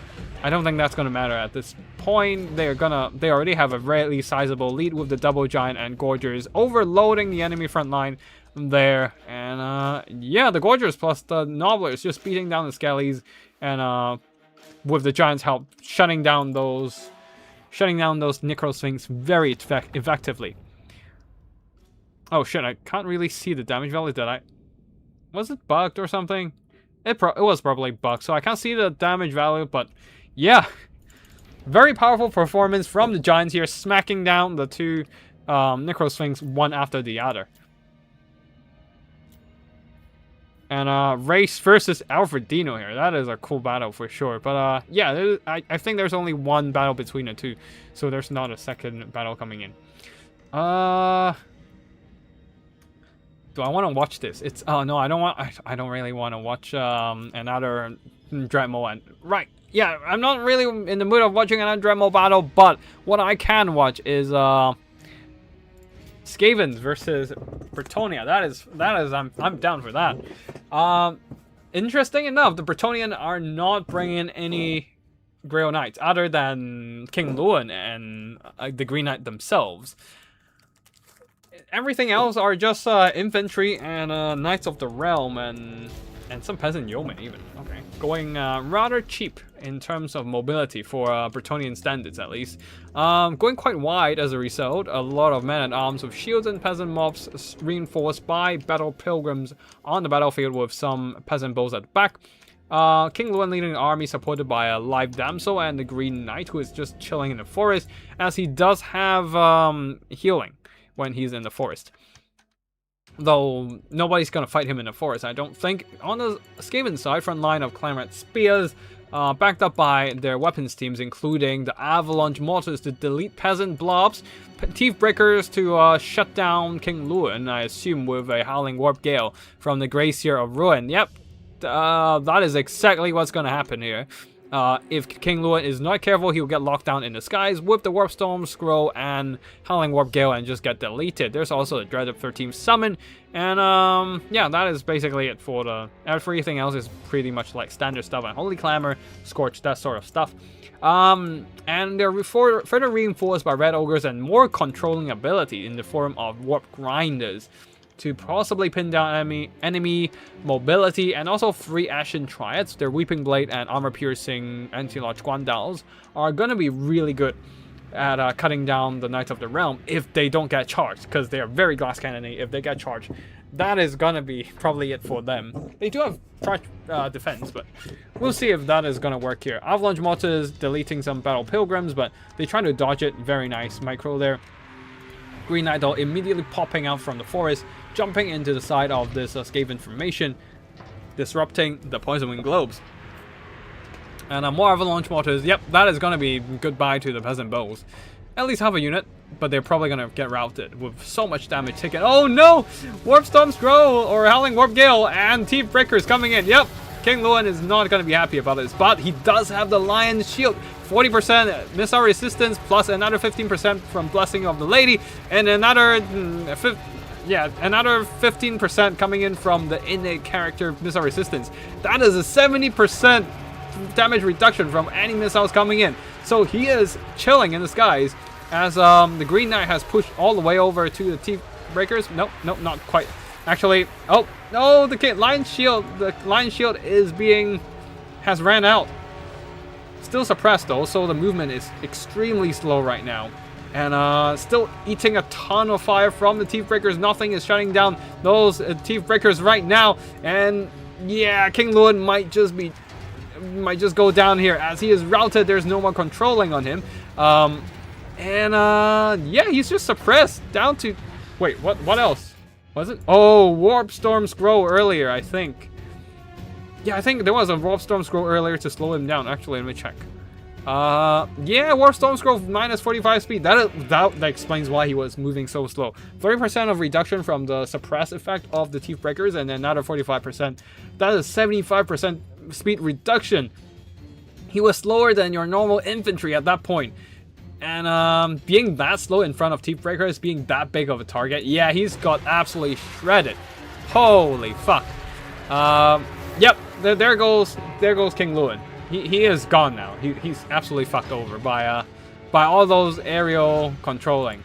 I don't think that's gonna matter at this point. They already have a really sizable lead with the double Giant and Gorgers overloading the enemy front line there, and yeah, the Gorgers plus the Nobblers just beating down the Skellies, and with the Giants' help, shutting down those Necro Sphinx very effectively. Oh shit, I can't really see the damage value. Was it bugged or something? It was probably bugged, so I can't see the damage value, but yeah, very powerful performance from the Giants here, smacking down the two Necro Sphinx one after the other. And Race versus Alfredino here. That is a cool battle for sure. But yeah, I think there's only one battle between the two, so there's not a second battle coming in. Do I want to watch this? No, I don't want. I don't really want to watch another Dreadmole. And right, yeah, I'm not really in the mood of watching another Dreadmole battle. But what I can watch is Skavens versus Bretonnia. That is I'm down for that. Interesting enough, the Bretonnian are not bringing any Grail Knights other than King Luan and the Green Knight themselves. Everything else are just infantry and Knights of the Realm and some peasant yeomen even. Okay, going rather cheap in terms of mobility for Bretonnian standards at least. Going quite wide as a result. A lot of men-at-arms with shields and peasant mobs reinforced by battle pilgrims on the battlefield with some peasant bows at the back. King Luan leading an army supported by a live damsel and the Green Knight who is just chilling in the forest, as he does have healing when he's in the forest. Though nobody's gonna fight him in the forest, I don't think. On the Skaven side, front line of Clanrat Spears, backed up by their weapons teams, including the Avalanche Mortars to delete peasant blobs, Teeth Breakers to shut down King Luan, I assume with a Howling Warp Gale from the Gracier of Ruin. Yep, that is exactly what's gonna happen here. If King Luan is not careful, he'll get locked down in the skies with the Warp Storm Scroll and Howling Warp Gale and just get deleted. There's also the Dreaded 13th Summon, and yeah, that is basically it for the... Everything else is pretty much like standard stuff, and Holy Clamor, Scorch, that sort of stuff. And they're further reinforced by Red Ogres and more controlling ability in the form of Warp Grinders to possibly pin down enemy mobility, and also 3 Ashen Triads. Their Weeping Blade and Armor-Piercing Anti-Launch Guandals are going to be really good at cutting down the Knights of the Realm if they don't get charged, because they are very glass cannony. If they get charged, that is going to be probably it for them. They do have charge defense, but we'll see if that is going to work here. Avalanche Mortars deleting some Battle Pilgrims, but they try to dodge it. Very nice micro there. Green Knight though immediately popping out from the forest, jumping into the side of this Skaven formation, disrupting the Poison Wing Globes. And more Avalanche Mortars. Yep, that is going to be goodbye to the Peasant Bows. At least half a unit, but they're probably going to get routed with so much damage taken. Oh no! Warp Storm Scroll or Howling Warp Gale and Teeth Breakers coming in. Yep, King Luan is not going to be happy about this, but he does have the Lion's Shield. 40% missile resistance plus another 15% from Blessing of the Lady, and another another 15% coming in from the innate character missile resistance. That is a 70% damage reduction from any missiles coming in. So he is chilling in the skies as the Green Knight has pushed all the way over to the Teeth Breakers. Nope, not quite. Actually, oh no, the Lion Shield has ran out. Still suppressed though, so the movement is extremely slow right now. And still eating a ton of fire from the Teeth Breakers. Nothing is shutting down those Teeth Breakers right now. And yeah, King Luan might just go down here as he is routed. There's no more controlling on him. Yeah, he's just suppressed down to... Wait, what else? Was it? Oh, Warp Storm Scroll earlier, I think. Yeah, I think there was a Warp Storm Scroll earlier to slow him down. Actually, let me check. Yeah, Warp Storm Scroll minus 45 speed. That explains why he was moving so slow. 30% of reduction from the suppress effect of the Teeth Breakers, and then another 45%. That is 75% speed reduction. He was slower than your normal infantry at that point. And being that slow in front of Teeth Breakers, being that big of a target, yeah, he's got absolutely shredded. Holy fuck. Yep, there goes King Luan. He is gone now. He's absolutely fucked over by all those aerial controlling.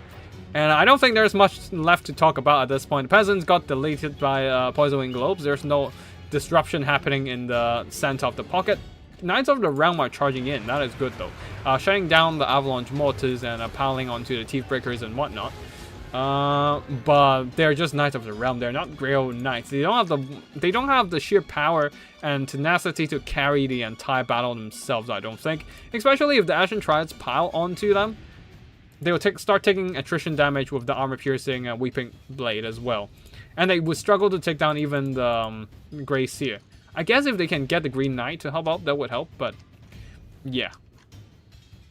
And I don't think there's much left to talk about at this point. The Peasants got deleted by Poison Wing Globes. There's no disruption happening in the center of the pocket. Knights of the Realm are charging in. That is good though. Shutting down the Avalanche Mortars and piling onto the Teeth Breakers and whatnot. But they're just Knights of the Realm. They're not Grail Knights. They don't have the sheer power and tenacity to carry the entire battle themselves, I don't think. Especially if the Ashen Triads pile onto them. They will start taking attrition damage with the armor-piercing Weeping Blade as well. And they would struggle to take down even the Grey Seer. I guess if they can get the Green Knight to help out, that would help, but yeah.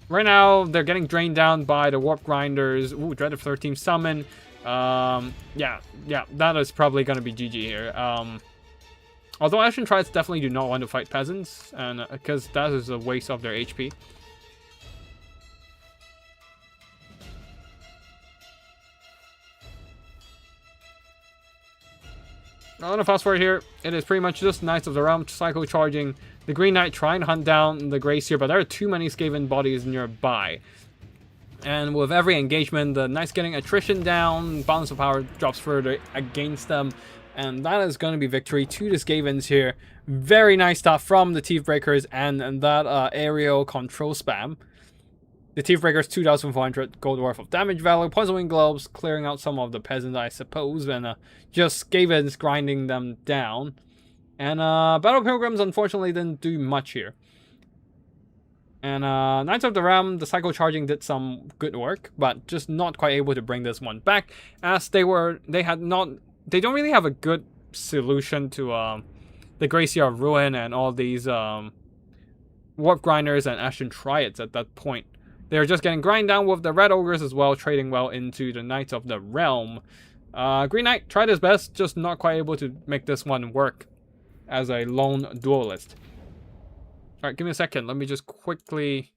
Right now, they're getting drained down by the Warp Grinders. Ooh, Dread of 13th Summon. Yeah, that is probably going to be GG here. Although Ashen Triads definitely do not want to fight Peasants, and because that is a waste of their HP. On a fast forward here, it is pretty much just Knights of the Realm cycle charging the Green Knight, trying to hunt down the Grey Seer, but there are too many Skaven bodies nearby. And with every engagement, the Knights getting attrition down, balance of power drops further against them, and that is going to be victory to the Skavens here. Very nice stuff from the Teeth Breakers and that aerial control spam. The Teeth Breakers, 2,400 gold worth of damage value. Poison Wing Globes clearing out some of the Peasants, I suppose, and just Skavens grinding them down. And Battle Pilgrims, unfortunately, didn't do much here. And Knights of the Realm, the cycle charging did some good work, but just not quite able to bring this one back, as they don't really have a good solution to the Grey Seer of Ruin and all these Warp Grinders and Ashen Triads at that point. They're just getting grind down with the Red Ogres as well, trading well into the Knights of the Realm. Green Knight tried his best, just not quite able to make this one work as a lone duelist. Alright, give me a second. Let me just quickly...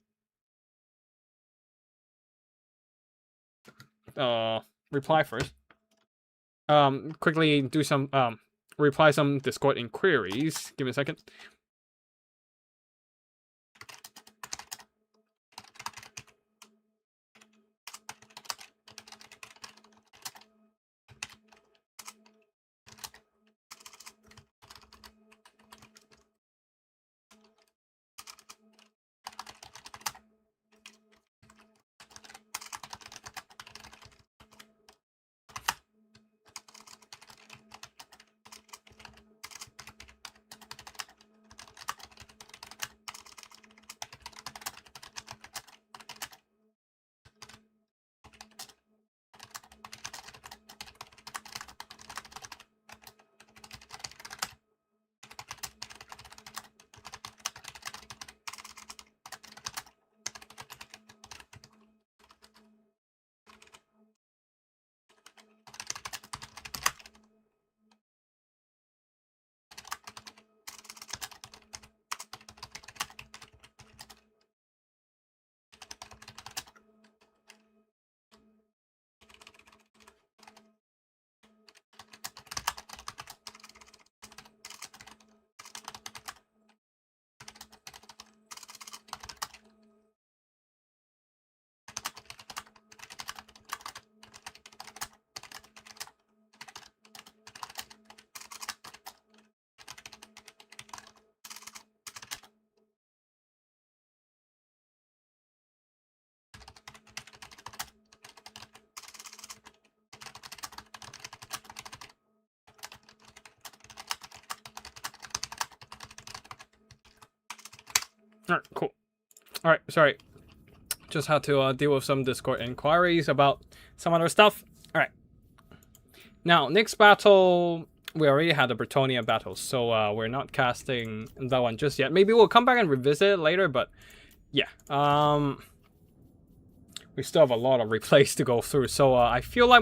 reply first. Quickly do some, reply some Discord inquiries. Give me a second. Alright, cool. Alright, sorry. Just had to deal with some Discord inquiries about some other stuff. Alright. Now, next battle, we already had the Bretonia battle, so we're not casting that one just yet. Maybe we'll come back and revisit it later, but yeah. We still have a lot of replays to go through, so I feel like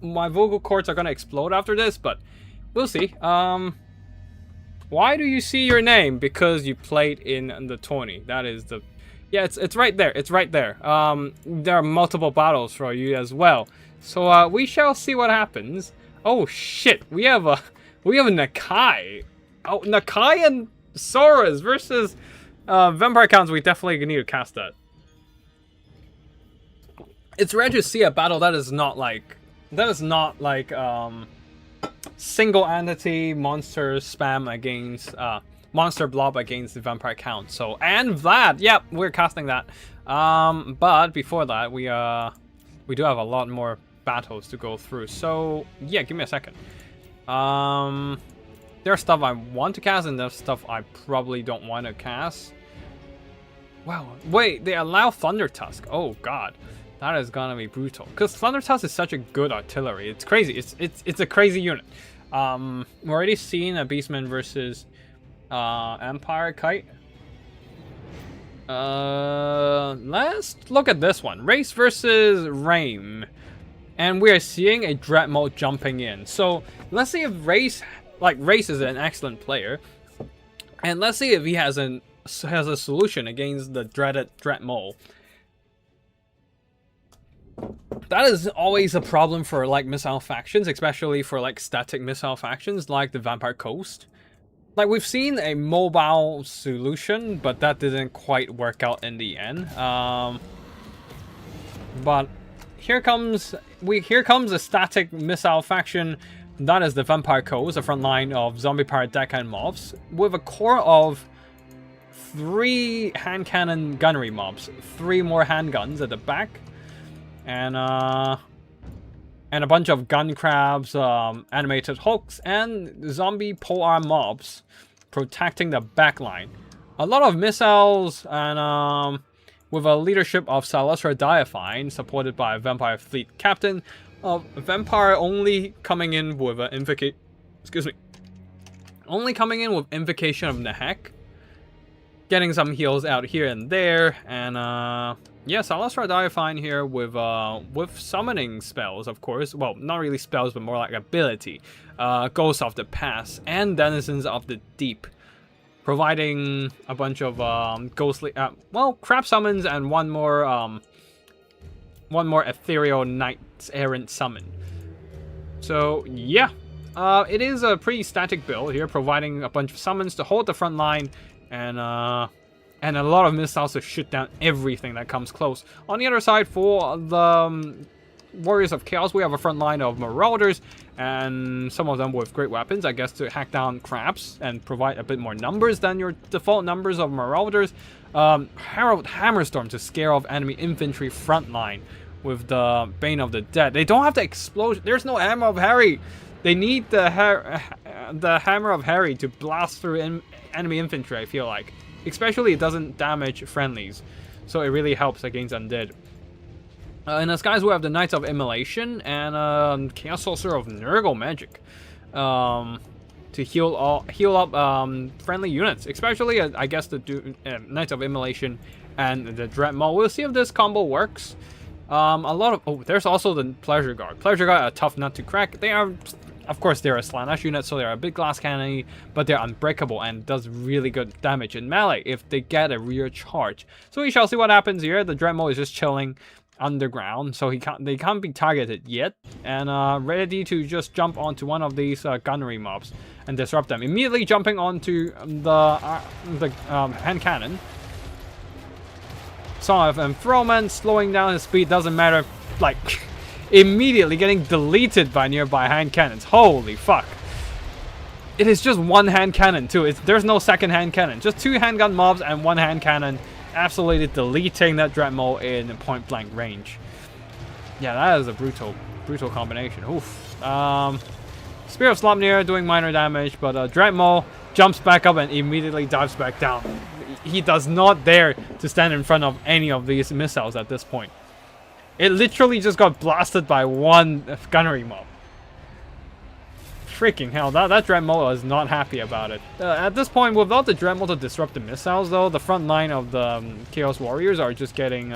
my vocal cords are gonna explode after this, but we'll see. Why do you see your name? Because you played in the tourney. That is the... Yeah, it's right there. It's right there. There are multiple battles for you as well. So we shall see what happens. Oh shit, we have a Nakai. Oh, Nakai and Soras versus Vampire Counts. We definitely need to cast that. It's rare to see a battle that is not like single entity monster spam against monster blob against the Vampire Count. So, and Vlad, yep, we're casting that. But before that, we do have a lot more battles to go through. So yeah, give me a second. There's stuff I want to cast and there's stuff I probably don't want to cast. Wow, wait, they allow Thunder Tusk. Oh god. That is gonna be brutal. Because Thunder Tusk is such a good artillery. It's crazy. It's a crazy unit. We're already seeing a Beastman versus Empire Kite. Let's look at this one. Race versus Rain. And we are seeing a Dread mode jumping in. So let's see if Race is an excellent player. And let's see if he has a solution against the dreaded Dread mole. That is always a problem for like missile factions, especially for like static missile factions like the Vampire Coast. Like we've seen a mobile solution, but that didn't quite work out in the end. But here comes a static missile faction. That is the Vampire Coast, a front line of zombie pirate deckhand mobs with a core of 3 hand cannon gunnery mobs, 3 more handguns at the back. And a bunch of gun crabs, animated hulks, and zombie polearm mobs protecting the backline. A lot of missiles, and with a leadership of Salasra Diafine, supported by a Vampire Fleet Captain, Vampire only coming in with an Invocation of Nehek, getting some heals out here and there, and yeah, Salasra Diafine here with summoning spells, of course. Well, not really spells, but more like ability. Ghosts of the Past and Denizens of the Deep. providing a bunch of ghostly, well, crab summons and one more ethereal knights errant summon. So yeah, it is a pretty static build here, providing a bunch of summons to hold the front line and a lot of missiles to shoot down everything that comes close. On the other side, for the Warriors of Chaos, we have a front line of Marauders, and some of them with great weapons, I guess, to hack down crabs and provide a bit more numbers than your default numbers of Marauders. Herald Hammerstorm to scare off enemy infantry front line with the Bane of the Dead. They don't have the explosion. There's no Hammer of Harry. They need the Hammer of Harry to blast through enemy infantry, I feel like. Especially it doesn't damage friendlies, so it really helps against undead. In the skies we have the Knights of Immolation and Chaos Sorcerer of Nurgle Magic to heal up friendly units, especially I guess the Knights of Immolation and the Dread Maul. We'll see if this combo works. There's also the Pleasure Guard. Pleasure Guard are a tough nut to crack. They are, of course, they're a Slaanesh unit, so they're a big glass cannon, but they're unbreakable and does really good damage in melee if they get a rear charge. So we shall see what happens here. The Dread Maul is just chilling underground, so they can't be targeted yet, and ready to just jump onto one of these gunnery mobs and disrupt them. Immediately jumping onto the hand cannon. Song of Enthrallment, slowing down his speed, doesn't matter, like, immediately getting deleted by nearby hand cannons. Holy fuck. It is just one hand cannon too. There's no second hand cannon. Just two handgun mobs and one hand cannon. Absolutely deleting that Dread Maul in point blank range. Yeah, that is a brutal combination. Oof. Spear of Slopnir doing minor damage, but Dread Maul jumps back up and immediately dives back down. He does not dare to stand in front of any of these missiles at this point. It literally just got blasted by one gunnery mob. Freaking hell, that Dread Maul is not happy about it. At this point, without the Dread Maul to disrupt the missiles, though, the front line of the Chaos Warriors are just getting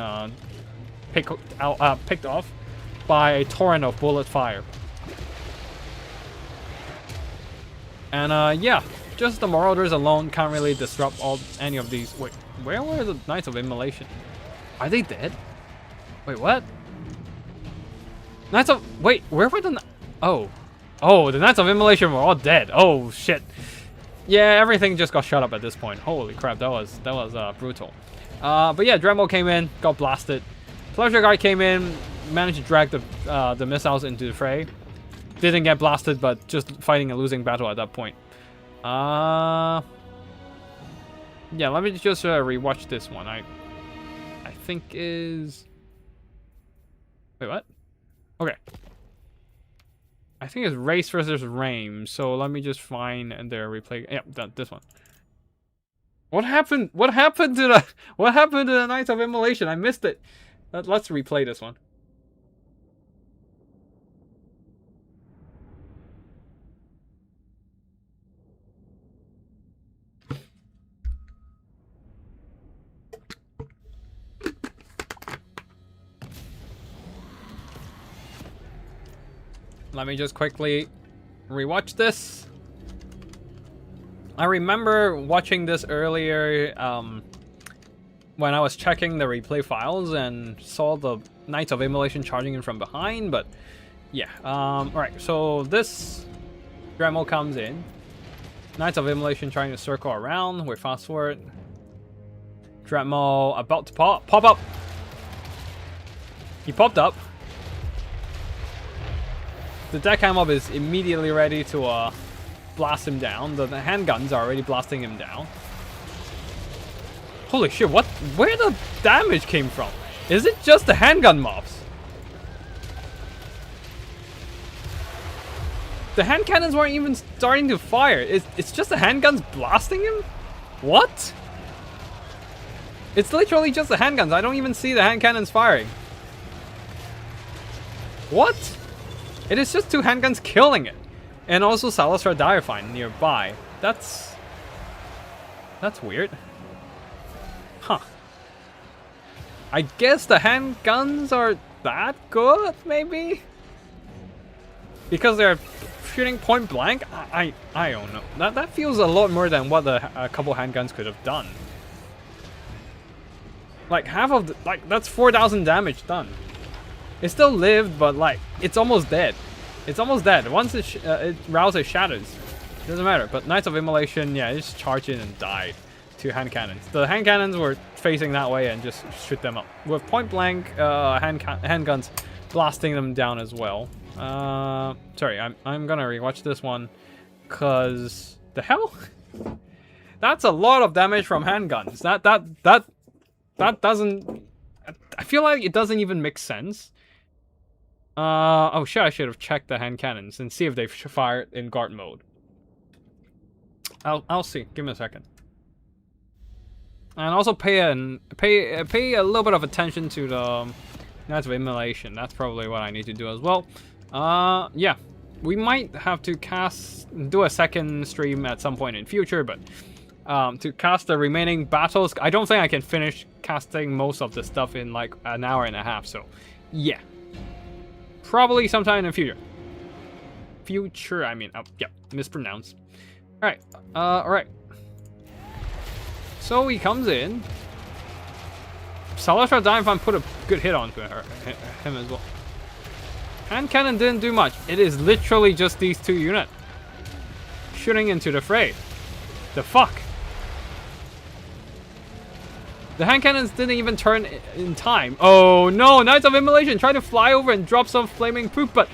picked off by a torrent of bullet fire. And yeah, just the Marauders alone can't really disrupt any of these. Wait, where were the Knights of Immolation? Are they dead? Wait, what? Wait, where were the... Oh, the Knights of Immolation were all dead. Oh, shit. Yeah, everything just got shut up at this point. Holy crap, that was brutal. But yeah, Dread Maul came in, got blasted. Pleasure Guard came in, managed to drag the missiles into the fray. Didn't get blasted, but just fighting a losing battle at that point. Yeah, let me just rewatch this one. I think is... Wait, what? Okay. I think it's Race versus Rame, so let me just find their replay. Yeah, this one. What happened? What happened to the Knights of Immolation? I missed it. Let's replay this one. Let me just quickly rewatch this. I remember watching this earlier when I was checking the replay files and saw the Knights of Immolation charging in from behind, but yeah. Alright, so this Dread Maul comes in. Knights of Immolation trying to circle around. We fast forward. Dread Maul about to pop up. He popped up. The deckhand mob is immediately ready to blast him down. The handguns are already blasting him down. Holy shit, where the damage came from? Is it just the handgun mobs? The hand cannons weren't even starting to fire. It's just the handguns blasting him? What? It's literally just the handguns. I don't even see the hand cannons firing. What? It is just two handguns killing it. And also Salasar Direfine nearby. That's weird. Huh. I guess the handguns are that good, maybe? Because they're shooting point blank, I don't know. That feels a lot more than what a couple handguns could have done. Like half of the, like that's 4,000 damage done. It still lived, but like it's almost dead. It's almost dead. Once it rouses shatters, doesn't matter. But Knights of Immolation, yeah, it just charged in and died to hand cannons. The hand cannons were facing that way and just shoot them up with point blank handguns, blasting them down as well. Sorry, I'm gonna rewatch this one, cause the hell, that's a lot of damage from handguns. That doesn't. I feel like it doesn't even make sense. Oh shit! I should have checked the hand cannons and see if they fire in guard mode. I'll see. Give me a second. And also pay a little bit of attention to the Knights of Immolation. That's probably what I need to do as well. Yeah, we might have to do a second stream at some point in future, but to cast the remaining battles, I don't think I can finish casting most of the stuff in like an hour and a half. So, yeah, probably sometime in the future. Future, I mean, yeah, mispronounced. All right, all right. So he comes in. Salashar Diamond put a good hit onto him as well. Hand cannon didn't do much. It is literally just these two units shooting into the fray. The fuck? The hand cannons didn't even turn in time. Oh no, Knights of Immolation try to fly over and drop some flaming poop, but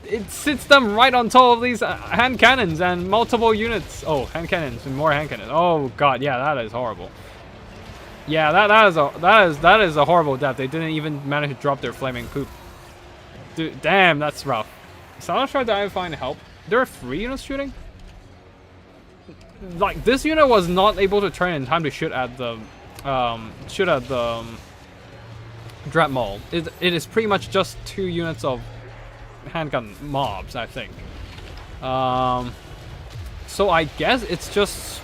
it sits them right on top of these hand cannons and multiple units. Oh, hand cannons and more hand cannons. Oh god, yeah, that is horrible. Yeah, that is a horrible death. They didn't even manage to drop their flaming poop. Dude, damn, that's rough. Salashar Diamond help. There are 3 units shooting? Like, this unit was not able to turn in time to shoot at the Dread Maul. It is pretty much just 2 units of handgun mobs, I think. So I guess it's just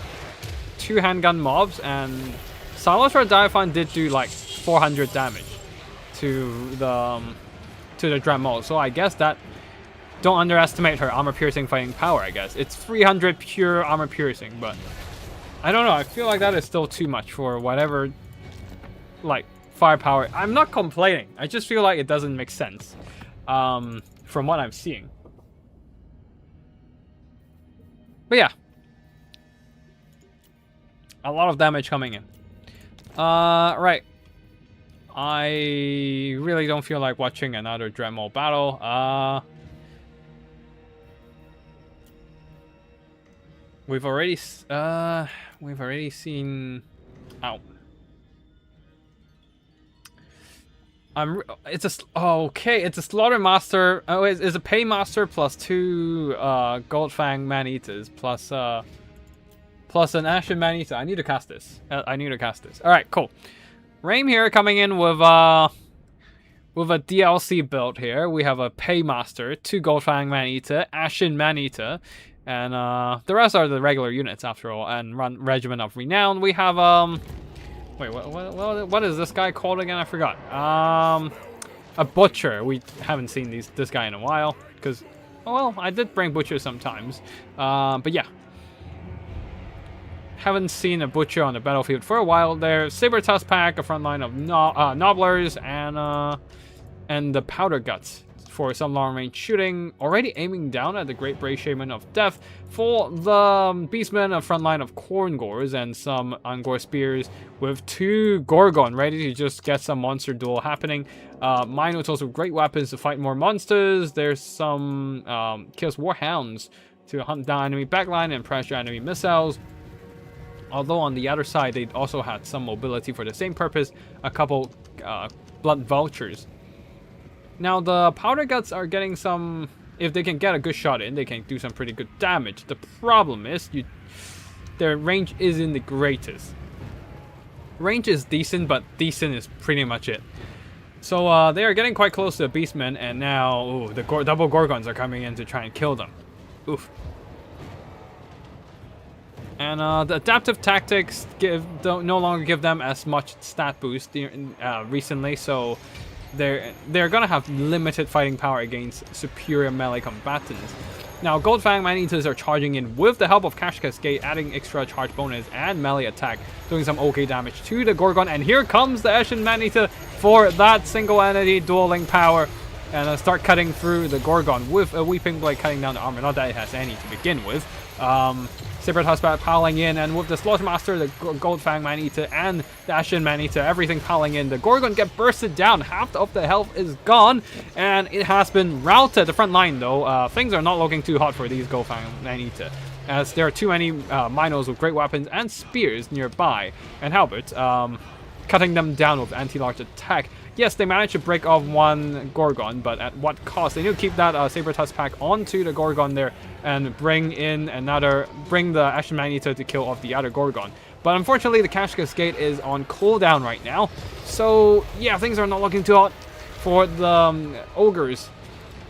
2 handgun mobs, and Salashar Diamond did do like 400 damage to the Dread Maul. So I guess that, don't underestimate her armor piercing fighting power. I guess it's 300 pure armor piercing, but I don't know. I feel like that is still too much for whatever, like, firepower. I'm not complaining. I just feel like it doesn't make sense from what I'm seeing. But yeah, a lot of damage coming in. Right. I really don't feel like watching another Dread Maul battle. We've already seen. Ow. It's a okay. It's a Slaughter Master. Oh, it's a Paymaster plus 2 Gold Fang Man-Eaters plus an Ashen Man-Eater. I need to cast this. I need to cast this. All right, cool. Rame here coming in with a DLC build here. We have a Paymaster, 2 Gold Fang Man-Eater, Ashen Man-Eater, and the rest are the regular units after all. And Regiment of Renown. We have wait, what is this guy called again? I forgot. A Butcher. We haven't seen this guy in a while because, well, I did bring Butcher sometimes. But yeah. Haven't seen a Butcher on the battlefield for a while there. Saber Tusk Pack, a front line of Nobblers, and the Powder Guts for some long-range shooting. Already aiming down at the Great Brave Shaman of Death. For the Beastmen, a front line of Corngors and some Angor Spears with 2 Gorgon ready to just get some monster duel happening. Minotaurs with great weapons to fight more monsters. There's some Chaos Warhounds to hunt down enemy backline and pressure enemy missiles. Although on the other side, they also had some mobility for the same purpose, a couple Blood Vultures. Now, the Powder Guts are getting some, if they can get a good shot in, they can do some pretty good damage. The problem is, their range isn't the greatest. Range is decent, but decent is pretty much it. So, they are getting quite close to the Beastmen, and now, ooh, the double Gorgons are coming in to try and kill them. Oof. And the adaptive tactics don't no longer give them as much stat boost recently, so they're gonna have limited fighting power against superior melee combatants. Now, Gold Fang Man-Eaters are charging in with the help of Cash Cascade, adding extra charge bonus and melee attack, doing some okay damage to the Gorgon. And here comes the Ashen Man-Eater for that single entity dueling power. And start cutting through the Gorgon with a Weeping Blade cutting down the armor. Not that it has any to begin with. Saber Tuskbat piling in, and with the Slaughtermaster, the Gold Fang Man-Eater, and the Ashen Man-Eater, everything piling in, the Gorgon get bursted down. Half of the health is gone, and it has been routed. The front line, though, things are not looking too hot for these Gold Fang Man-Eater, as there are too many Minos with great weapons and spears nearby, and halberds, cutting them down with anti-large attack. Yes, they managed to break off one Gorgon, but at what cost? They need to keep that Saber Tuskbat onto the Gorgon there and bring the Ashen Man-Eater to kill off the other Gorgon. But unfortunately, the Cash Cascade is on cooldown right now. So, yeah, things are not looking too hot for the Ogres.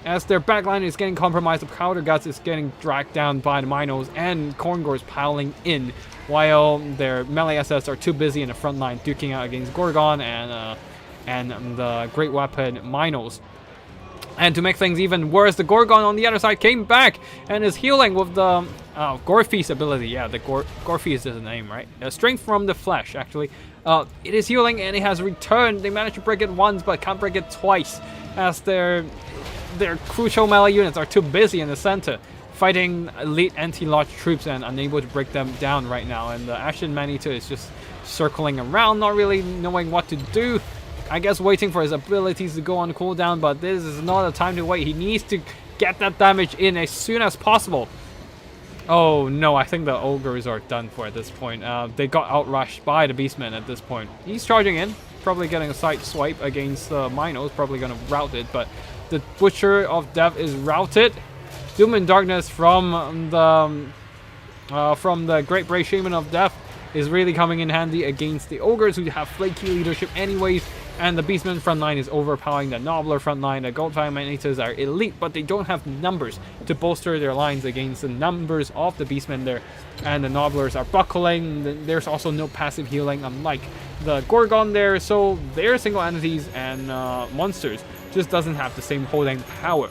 As their backline is getting compromised, the Powder Guts is getting dragged down by the Minos, and Corngors piling in, while their melee assets are too busy in the front line, duking out against Gorgon and the great weapon Minos. And to make things even worse, the Gorgon on the other side came back and is healing with the Gorfeast ability. Yeah, the Gorfeast is the name, right? Strength from the flesh, actually. It is healing and it has returned. They managed to break it once, but can't break it twice, as their crucial melee units are too busy in the center, fighting elite anti-large troops and unable to break them down right now. And the Ashen Man-Eater is just circling around, not really knowing what to do. I guess waiting for his abilities to go on cooldown, but this is not a time to wait. He needs to get that damage in as soon as possible. Oh no, I think the Ogres are done for at this point. They got outrushed by the Beastmen at this point. He's charging in, probably getting a side swipe against the Minos, probably going to rout it, but the Butcher of Death is routed. Doom and Darkness from the Great Brave Shaman of Death is really coming in handy against the Ogres, who have flaky leadership anyways, and the Beastman front line is overpowering the Nobbler front line. The Gold Fang Man-Eaters are elite, but they don't have numbers to bolster their lines against the numbers of the Beastmen there, and the Nobblers are buckling. There's also no passive healing, unlike the Gorgon there, so their single entities and monsters just doesn't have the same holding power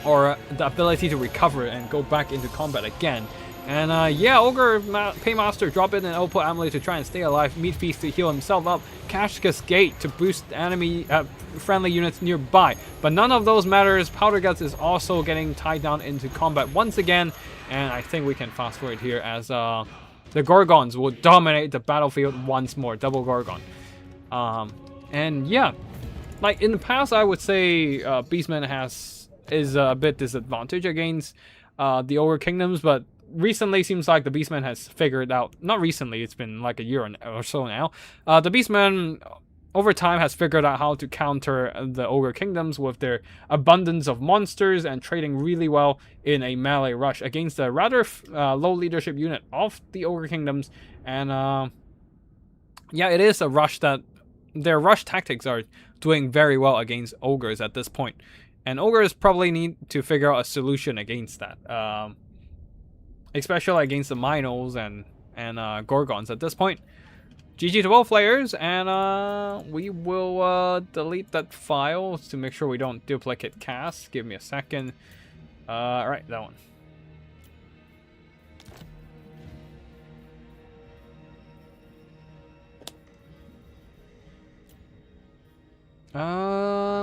or the ability to recover and go back into combat again. And yeah, Ogre Paymaster drop in an Opal Amulet to try and stay alive. Meat Feast to heal himself up. Cash Cascade to boost enemy friendly units nearby. But none of those matters. Powder Guts is also getting tied down into combat once again. And I think we can fast forward here as the Gorgons will dominate the battlefield once more. Double Gorgon. And yeah, like in the past, I would say Beastman is a bit disadvantaged against the Ogre Kingdoms, but recently seems like the Beastman has figured out, not recently, it's been like a year or so now, the Beastman over time has figured out how to counter the Ogre Kingdoms with their abundance of monsters and trading really well in a melee rush against a rather low leadership unit of the Ogre Kingdoms. And yeah, it is a rush that their rush tactics are doing very well against Ogres at this point. And Ogres probably need to figure out a solution against that. Especially against the Minos and Gorgons at this point. GG to both players, and we will delete that file to make sure we don't duplicate casts. Give me a second. Alright, that one.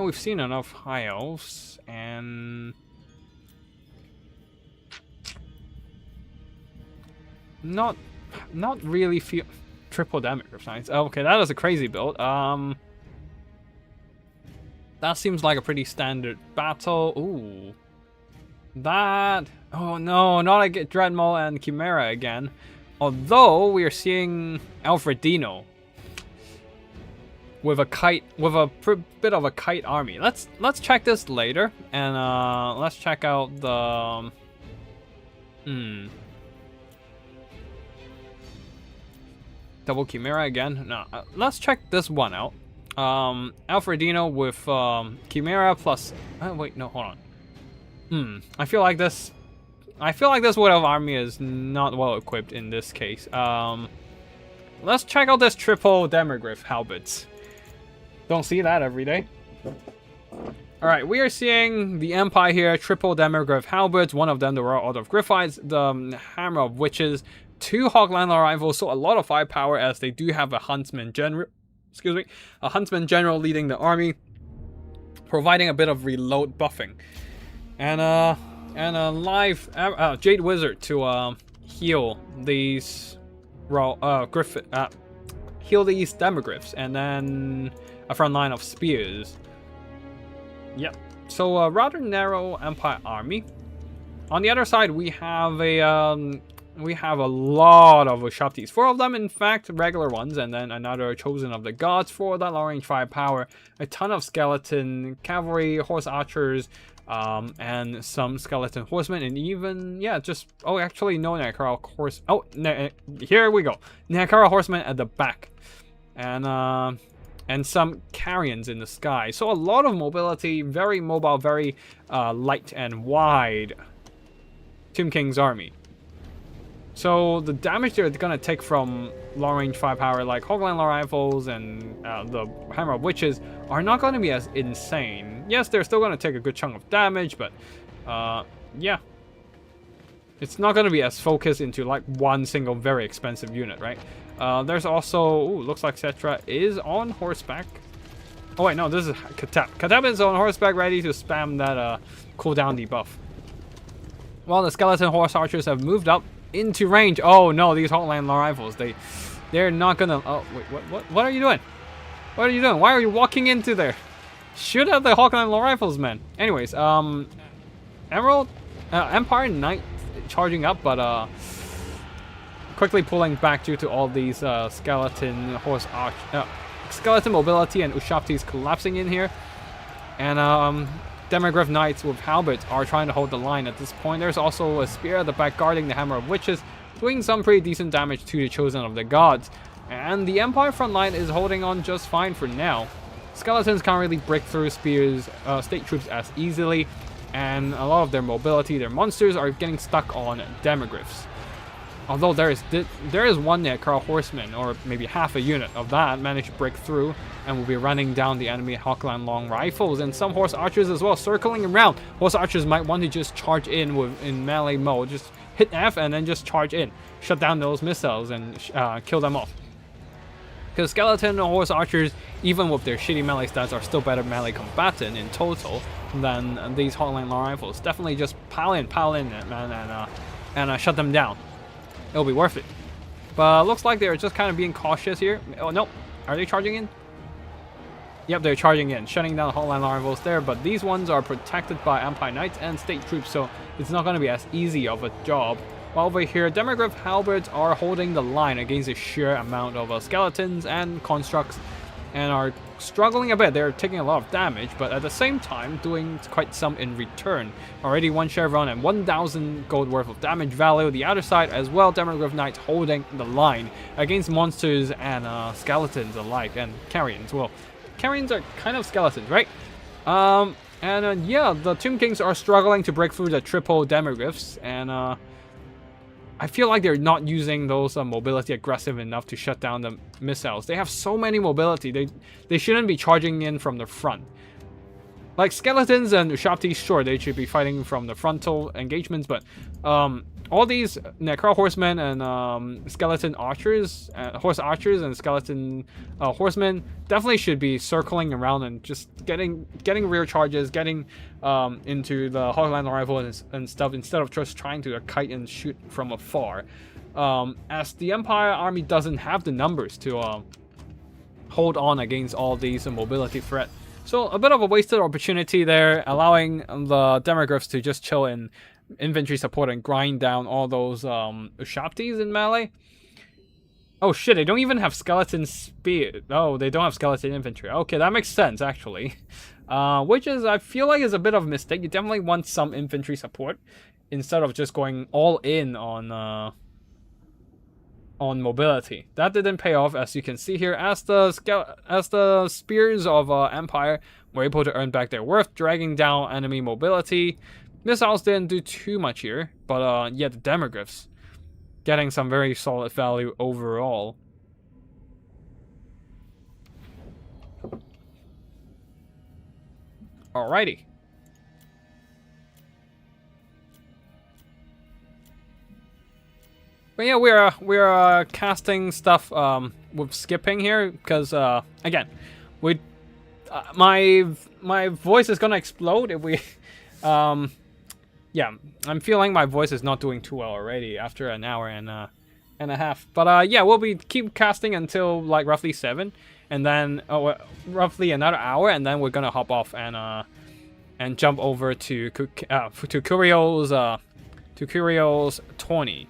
We've seen enough high elves, and not really feel triple damage of science. Okay, that is a crazy build. That seems like a pretty standard battle. Ooh, that. Oh no, not like Dreadmaul and Chimera again. Although we are seeing Alfredino with a kite, with a bit of a kite army. Let's check this later, and let's check out the. Double Chimera again. No, let's check this one out. Alfredino with Chimera plus. Wait, no, hold on. I feel like this Wood Elf army is not well equipped in this case. Let's check out this triple Demogryph halberds. Don't see that every day. Alright, we are seeing the Empire here, triple Demogryph Halberds, one of them the Royal Order of Griffites, the Hammer of Witches, 2 Hoglander rifles, so a lot of firepower as they do have a Huntsman General, a Huntsman General leading the army, providing a bit of reload buffing. And a live Jade Wizard to heal these heal these Demogryphs, and then a front line of spears. Yep. So a rather narrow Empire army. On the other side, we have a lot of Ushaptis. 4 of them, in fact, regular ones, and then another Chosen of the Gods for that long-range firepower. A ton of skeleton cavalry, horse archers, and some skeleton horsemen, and even actually no Nekara horse. Oh, here we go. Nekara horsemen at the back, and some carrions in the sky. So a lot of mobility, very mobile, very light and wide. Tomb King's army. So the damage they're gonna take from long-range firepower like Hoglander rifles and the Hammer of Witches are not gonna be as insane. Yes, they're still gonna take a good chunk of damage, but yeah. It's not gonna be as focused into like one single very expensive unit, right? There's also, looks like Cetra is on horseback. Oh wait, no, this is Katap. Katap is on horseback, ready to spam that cooldown debuff. Well, the skeleton horse archers have moved up into range. Oh no, these Hoglander rifles, they're not gonna. Oh wait, what are you doing? What are you doing? Why are you walking into there? Shoot at the Hoglander rifles, man. Anyways, Empire Knight charging up, but quickly pulling back due to all these skeleton horse arch, skeleton mobility and Ushaptis collapsing in here, and Demogryph Knights with halberds are trying to hold the line at this point. There's also a spear at the back guarding the Hammer of Witches, doing some pretty decent damage to the Chosen of the Gods. And the Empire front line is holding on just fine for now. Skeletons can't really break through spears, state troops as easily, and a lot of their mobility, their monsters are getting stuck on Demogryphs. Although there is one Nekara horseman, or maybe half a unit of that, managed to break through and will be running down the enemy Hoglander long rifles, and some horse archers as well circling around. Horse archers might want to just charge in melee mode, just hit F and then just charge in, shut down those missiles and kill them off. Because skeleton horse archers, even with their shitty melee stats, are still better melee combatant in total than these Hoglander long rifles. Definitely just pile in, man, and shut them down. It'll be worth it. But looks like they're just kind of being cautious here. Oh, no. Are they charging in? Yep, they're charging in, shutting down Hoglander rifles there. But these ones are protected by Empire Knights and state troops, so it's not going to be as easy of a job. While over here, Demogryph halberds are holding the line against a sheer amount of skeletons and constructs, and are struggling a bit. They're taking a lot of damage, but at the same time doing quite some in return. Already 1 chevron and 1,000 gold worth of damage value. The other side as well, Demogryph Knights holding the line against monsters and skeletons alike, and carrions. Well, carrions are kind of skeletons, right? Yeah, the Tomb Kings are struggling to break through the triple Demogryphs, and I feel like they're not using those mobility aggressive enough to shut down the missiles. They have so many mobility. They shouldn't be charging in from the front. Like skeletons and Ushaptis, sure, they should be fighting from the frontal engagements, but all these Nekara horsemen and skeleton archers, horse archers and skeleton horsemen definitely should be circling around and just getting rear charges, getting into the Hoglander rifle and stuff, instead of just trying to kite and shoot from afar. As the Empire army doesn't have the numbers to hold on against all these mobility threat. So a bit of a wasted opportunity there, allowing the Demogryphs to just chill in infantry support and grind down all those Ushaptis in melee. Oh shit, they don't even have skeleton spear. Oh, they don't have skeleton infantry. Okay, that makes sense actually. Which is, I feel like, is a bit of a mistake. You definitely want some infantry support instead of just going all in on mobility. That didn't pay off, as you can see here, as the spears of Empire were able to earn back their worth, dragging down enemy mobility. Missiles didn't do too much here, but yeah, the Demogryphs getting some very solid value overall. Alrighty. But yeah, we're casting stuff with skipping here because again, we my voice is gonna explode if we yeah, I'm feeling my voice is not doing too well already after an hour and a half. But yeah, we'll keep casting until like roughly 7, and then roughly another hour, and then we're gonna hop off and jump over to Curio's 20.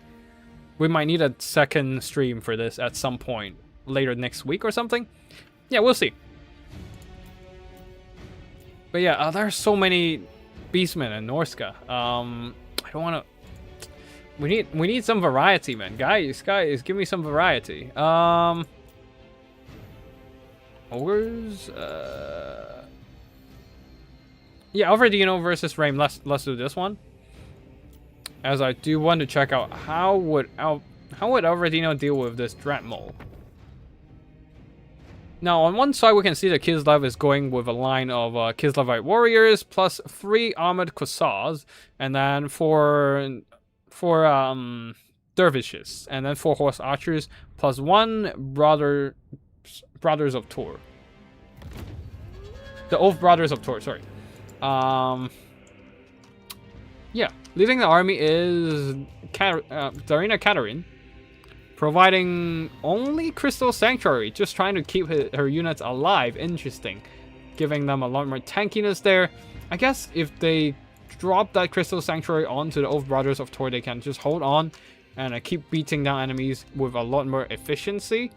We might need a second stream for this at some point later next week or something. Yeah, we'll see. But yeah, there's so many Beastmen and Norska. I don't want to. We need some variety, man. Guys, give me some variety. Ogres. Yeah, Alfredino versus Rame. Let's do this one. As I do want to check out how would Alfredino deal with this Dreadmole. Now, on one side, we can see that Kislev is going with a line of Kislevite warriors plus 3 armored Kossars, and then 4 dervishes, and then 4 horse archers plus 1 brothers of Tor. The Oath Brothers of Tor. Sorry. Yeah, leading the army is Darina Katarine, providing only Crystal Sanctuary, just trying to keep her units alive. Interesting. Giving them a lot more tankiness there. I guess if they drop that Crystal Sanctuary onto the Oath Brothers of Tor, they can just hold on and keep beating down enemies with a lot more efficiency.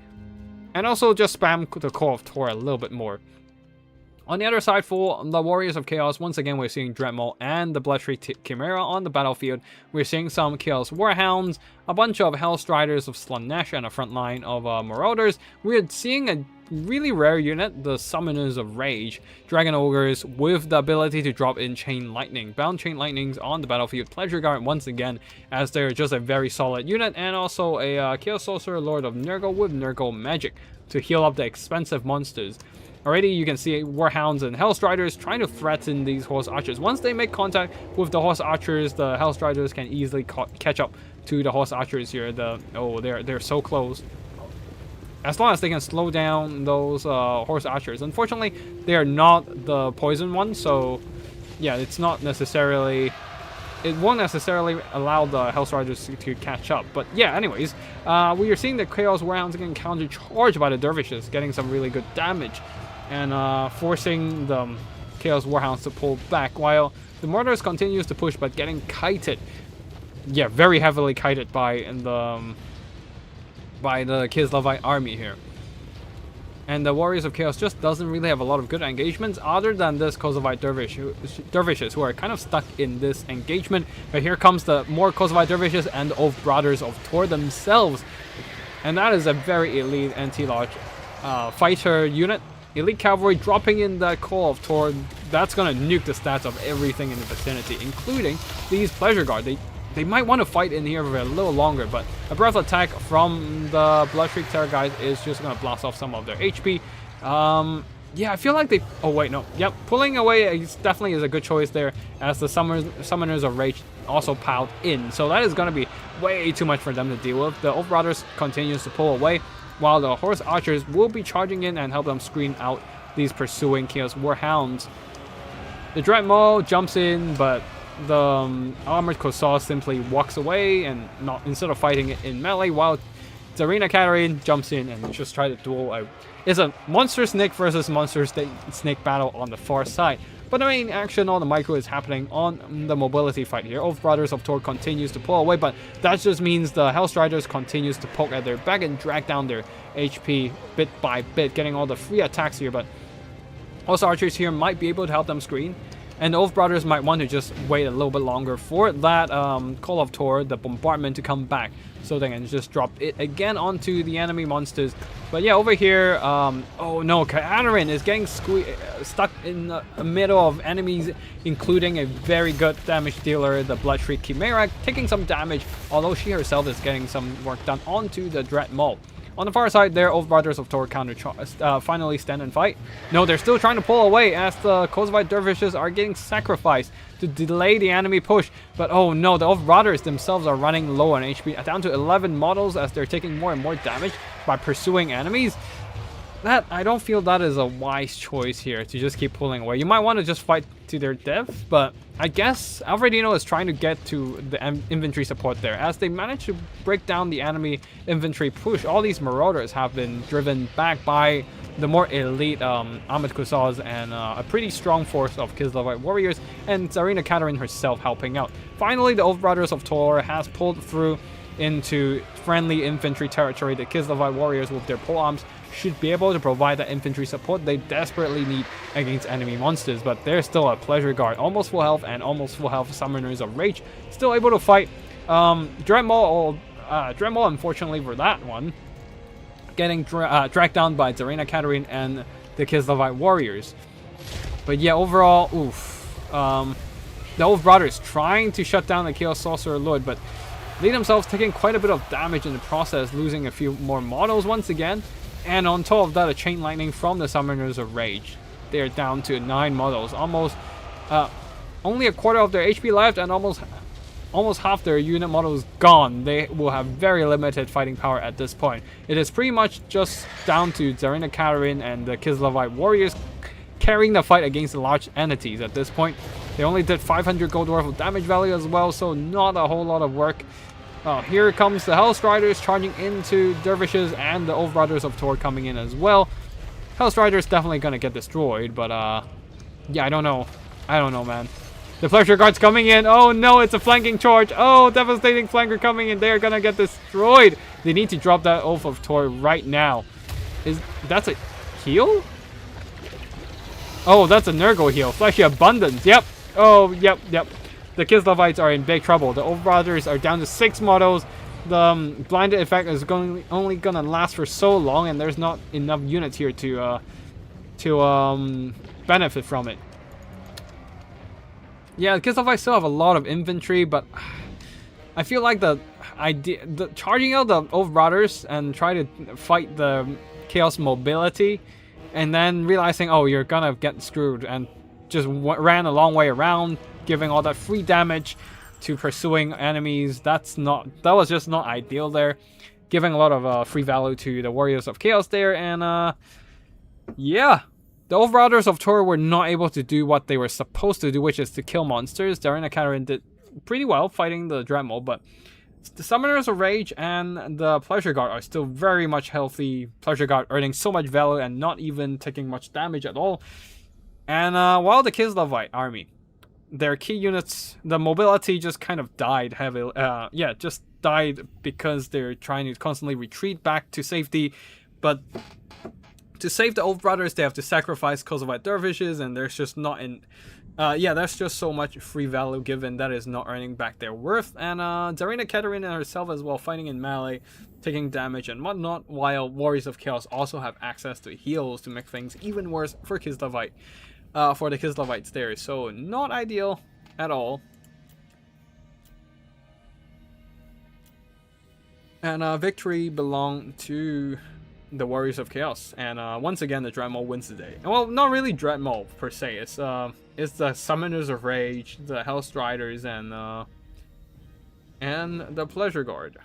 And also just spam the Core of Tor a little bit more. On the other side, for the Warriors of Chaos, once again we're seeing Dreadmole and the Bloodshriek Chimera on the battlefield. We're seeing some Chaos Warhounds, a bunch of Hellstriders of Slaanesh, and a front line of Marauders. We're seeing a really rare unit, the Summoners of Rage, Dragon Ogres with the ability to drop in Chain Lightning. Bound Chain Lightnings on the battlefield. Pleasure Guard once again, as they're just a very solid unit, and also a Chaos Sorcerer Lord of Nurgle with Nurgle Magic to heal up the expensive monsters. Already you can see Warhounds and Hellstriders trying to threaten these Horse Archers. Once they make contact with the Horse Archers, the Hellstriders can easily catch up to the Horse Archers here. They're so close. As long as they can slow down those Horse Archers. Unfortunately, they are not the poison ones, so yeah, it won't necessarily allow the Hellstriders to catch up. But yeah, anyways, we are seeing the Chaos Warhounds getting counter-charged by the Dervishes, getting some really good damage, and forcing the Chaos Warhounds to pull back, while the Marauders continues to push, but getting kited. Yeah, very heavily kited by the Kislevite army here. And the Warriors of Chaos just doesn't really have a lot of good engagements other than this Kossovite Dervishes who are kind of stuck in this engagement. But here comes the more Kossovite Dervishes and the Oath Brothers of Tor themselves. And that is a very elite anti-lodge fighter unit. Elite Cavalry dropping in that Core of Tor. That's going to nuke the stats of everything in the vicinity, including these Pleasure Guard. They might want to fight in here for a little longer, but a breath attack from the Bloodshriek Terror Guys is just going to blast off some of their HP. Yeah, I feel like they... Oh, wait, no. Yep, pulling away definitely is a good choice there, as the Summoners of Rage also piled in. So that is going to be way too much for them to deal with. The Oath Brothers continues to pull away, while the Horse Archers will be charging in and help them screen out these pursuing Chaos Warhounds. The Dreadmole jumps in, but the Armored Kossar simply walks away and instead of fighting it in melee, while Darina Katarine jumps in and just try to duel. It's a Monster Snake versus Monster Snake battle on the far side. But the main action on the micro is happening on the mobility fight here. Oath Brothers of Tor continues to pull away, but that just means the Hellstriders continues to poke at their back and drag down their HP bit by bit, getting all the free attacks here. But also Archers here might be able to help them screen. And the Oath Brothers might want to just wait a little bit longer for that Call of Tor, the bombardment, to come back, so they can just drop it again onto the enemy monsters. But yeah, over here, oh no, Katarine is getting stuck in the middle of enemies, including a very good damage dealer, the Bloodshriek Chimera, taking some damage, although she herself is getting some work done onto the Dreadmole. On the far side, there, Oath Brothers of Tor finally stand and fight. No, they're still trying to pull away as the Kozovite dervishes are getting sacrificed to delay the enemy push. But oh no, the Oath Brothers themselves are running low on HP, down to 11 models as they're taking more and more damage by pursuing enemies. That, I don't feel that is a wise choice here to just keep pulling away. You might want to just fight to their death, but I guess Alfredino is trying to get to the infantry support there. As they manage to break down the enemy infantry push, all these marauders have been driven back by the more elite Ahmed Kusaz and a pretty strong force of Kislavite warriors, and Tsarina Katerin herself helping out. Finally, the Oath Brothers of Tor has pulled through into friendly infantry territory. The Kislavite warriors with their polearms should be able to provide that infantry support they desperately need against enemy monsters, but there's still a Pleasure Guard, almost full health, and almost full health Summoners of Rage, still able to fight. Dreadmaw, unfortunately for that one, getting dragged down by Tsarina Katerin and the Kislavite warriors. But yeah, overall, oof. The Oath Brothers trying to shut down the Chaos Sorcerer Lord, but they themselves taking quite a bit of damage in the process, losing a few more models once again. And on top of that, a Chain Lightning from the Summoners of Rage. They're down to 9 models, almost only a quarter of their HP left, and almost half their unit models gone. They will have very limited fighting power at this point. It is pretty much just down to Tsarina Katerin and the Kislavite warriors carrying the fight against the large entities at this point. They only did 500 gold worth of damage value as well, so not a whole lot of work. Here comes the Hellstriders charging into Dervishes, and the Oath Brothers of Tor coming in as well. Hellstriders definitely gonna get destroyed, but yeah, I don't know, man. The Pleasure Guard's coming in. Oh no, it's a flanking charge. Oh, devastating flanker coming in. They're gonna get destroyed. They need to drop that Oath of Tor right now. That's a heal? Oh, that's a Nurgle heal. Fleshy Abundance. Yep. Oh, yep. The Kislavites are in big trouble. The Oath Brothers are down to 6 models. The blinded effect is only gonna last for so long, and there's not enough units here to benefit from it. Yeah, the Kislavites still have a lot of infantry, but I feel like the charging out the Oath Brothers and try to fight the Chaos Mobility, and then realizing, oh, you're gonna get screwed, and just ran a long way around, giving all that free damage to pursuing enemies. That was just not ideal there. Giving a lot of free value to the Warriors of Chaos there, and yeah. The Oath Brothers of Tor were not able to do what they were supposed to do, which is to kill monsters. Tsarina Katerin did pretty well fighting the Dreadmaw, but the Summoners of Rage and the Pleasure Guard are still very much healthy. Pleasure Guard earning so much value and not even taking much damage at all. And while the Kislavite army, their key units, the mobility just kind of died heavily. Yeah, just died because they're trying to constantly retreat back to safety. But to save the Oath Brothers, they have to sacrifice Kozovite dervishes, and there's just not yeah, there's just so much free value given that is not earning back their worth. And Tsarina Katerin herself as well, fighting in melee, taking damage and whatnot, while Warriors of Chaos also have access to heals to make things even worse for Kislavite. For the Kislavites there, so not ideal at all. And victory belonged to the Warriors of Chaos, and once again the Dreadmaw wins the day. Well, not really Dreadmaw per se. It's the Summoners of Rage, the Hellstriders, and the Pleasure Guard.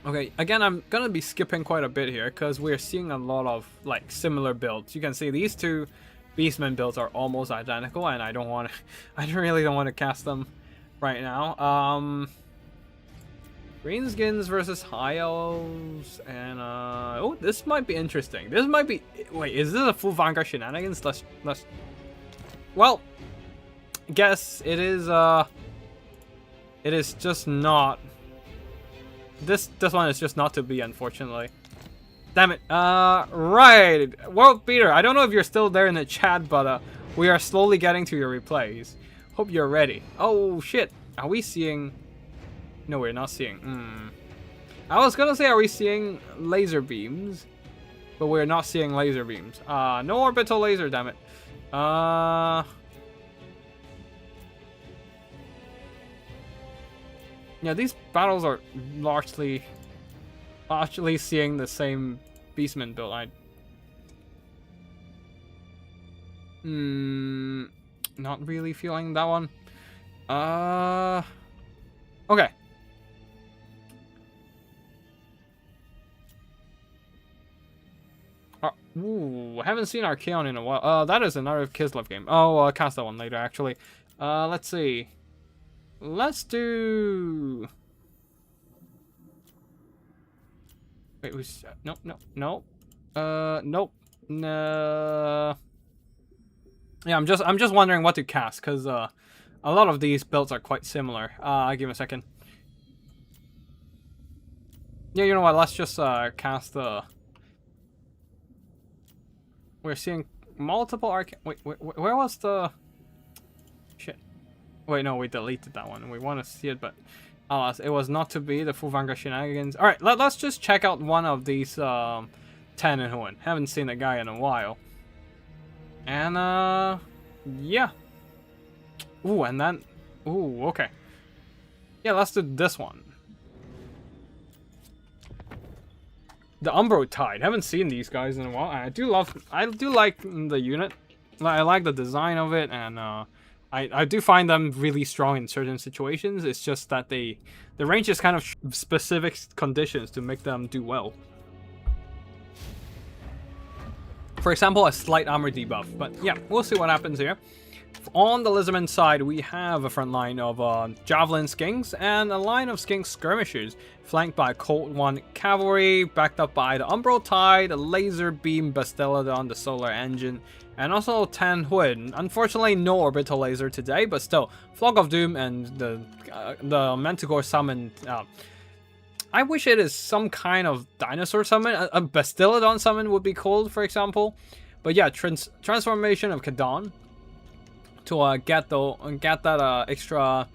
Okay, again, I'm gonna be skipping quite a bit here because we're seeing a lot of like similar builds. You can see these two Beastmen builds are almost identical, and I really don't want to cast them right now. Greenskins versus High Elves, and oh, this might be interesting. This might be. Wait, is this a full Vanguard shenanigans? Let's. Well, I guess it is. It is just not. This one is just not to be, unfortunately. Damn it. Right. World Beater, I don't know if you're still there in the chat, but we are slowly getting to your replays. Hope you're ready. Oh, shit. Are we seeing... No, we're not seeing. I was gonna say, are we seeing laser beams? But we're not seeing laser beams. No orbital laser, damn it. Yeah, these battles are largely seeing the same Beastman build. Not really feeling that one. Okay. Ooh, haven't seen Archaon in a while. That is another Kislev game. Oh, I'll cast that one later, actually. Let's see. Let's do... Wait, nope. Nope. No. Yeah, I'm just wondering what to cast, because a lot of these builds are quite similar. Give me a second. Yeah, you know what? Let's just cast the... We're seeing multiple Wait, where was the... Shit. Wait, no, we deleted that one. We want to see it, but... alas, it was not to be the full Vanguard shenanigans. Alright, let's just check out one of these 10 and Hoenn. Haven't seen the guy in a while. And, yeah. Ooh, and then... Ooh, okay. Yeah, let's do this one. The Umbro Tide. Haven't seen these guys in a while. I do like the unit. I like the design of it, and I do find them really strong in certain situations. It's just that the range is kind of specific conditions to make them do well. For example, a slight armor debuff. But yeah, we'll see what happens here. On the Lizardman side, we have a front line of Javelin Skinks and a line of Skink Skirmishers, flanked by Cold One Cavalry, backed up by the Umbro Tide, the Laser Beam Bastiladon, the Solar Engine, and also 10 Hoenn. Unfortunately, no Orbital Laser today, but still, Flock of Doom and the Manticore summon. I wish it is some kind of dinosaur summon. A Bastiladon summon would be cool, for example. But yeah, transformation of Kadon to get that extra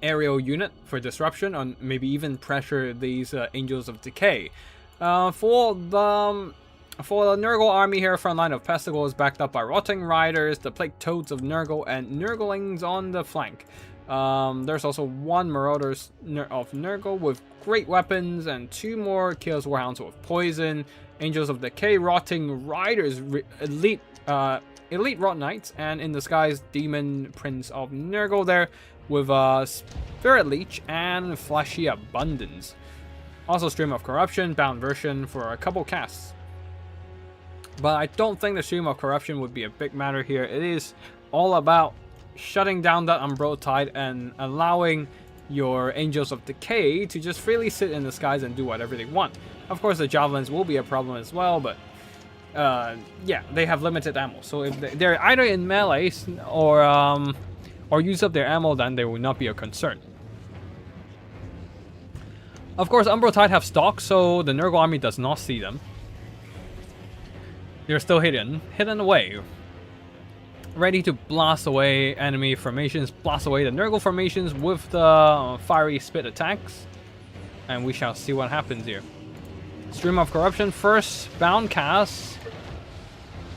aerial unit for disruption, and maybe even pressure these Angels of Decay. For the Nurgle army here, front line of Pestigor is backed up by Rotting Riders, the Plague Toads of Nurgle, and Nurglings on the flank. There's also one Marauders of Nurgle with great weapons, and two more Chaos Warhounds with poison, Angels of Decay, Rotting Riders, Elite Rot Knights, and in disguise Demon Prince of Nurgle there with Spirit Leech and Fleshy Abundance. Also Stream of Corruption, bound version for a couple casts. But I don't think the Stream of Corruption would be a big matter here. It is all about shutting down that Umbro Tide and allowing your Angels of Decay to just freely sit in the skies and do whatever they want. Of course, the Javelins will be a problem as well, but yeah, they have limited ammo. So if they're either in melee or use up their ammo, then they will not be a concern. Of course, Umbro Tide have stock, so the Nurgle army does not see them. They're still hidden away, ready to blast away enemy formations, blast away the Nurgle formations with the fiery spit attacks, and we shall see what happens here. Stream of Corruption first, bound cast,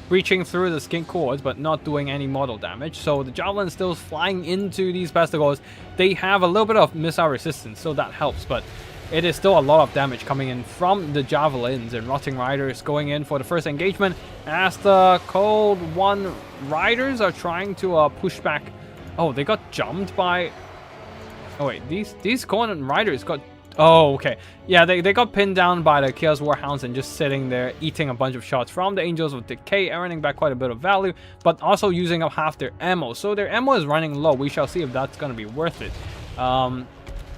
breaching through the skink cords, but not doing any mortal damage. So the Javelin still flying into these Pestigors. They have a little bit of missile resistance, so that helps, but it is still a lot of damage coming in from the Javelins, and Rotting Riders going in for the first engagement as the Cold One Riders are trying to push back. Oh, they got jumped by... Oh wait, these Cold One Riders got... Oh, okay. Yeah, they got pinned down by the Chaos Warhounds and just sitting there eating a bunch of shots from the Angels of Decay, earning back quite a bit of value, but also using up half their ammo. So their ammo is running low. We shall see if that's going to be worth it.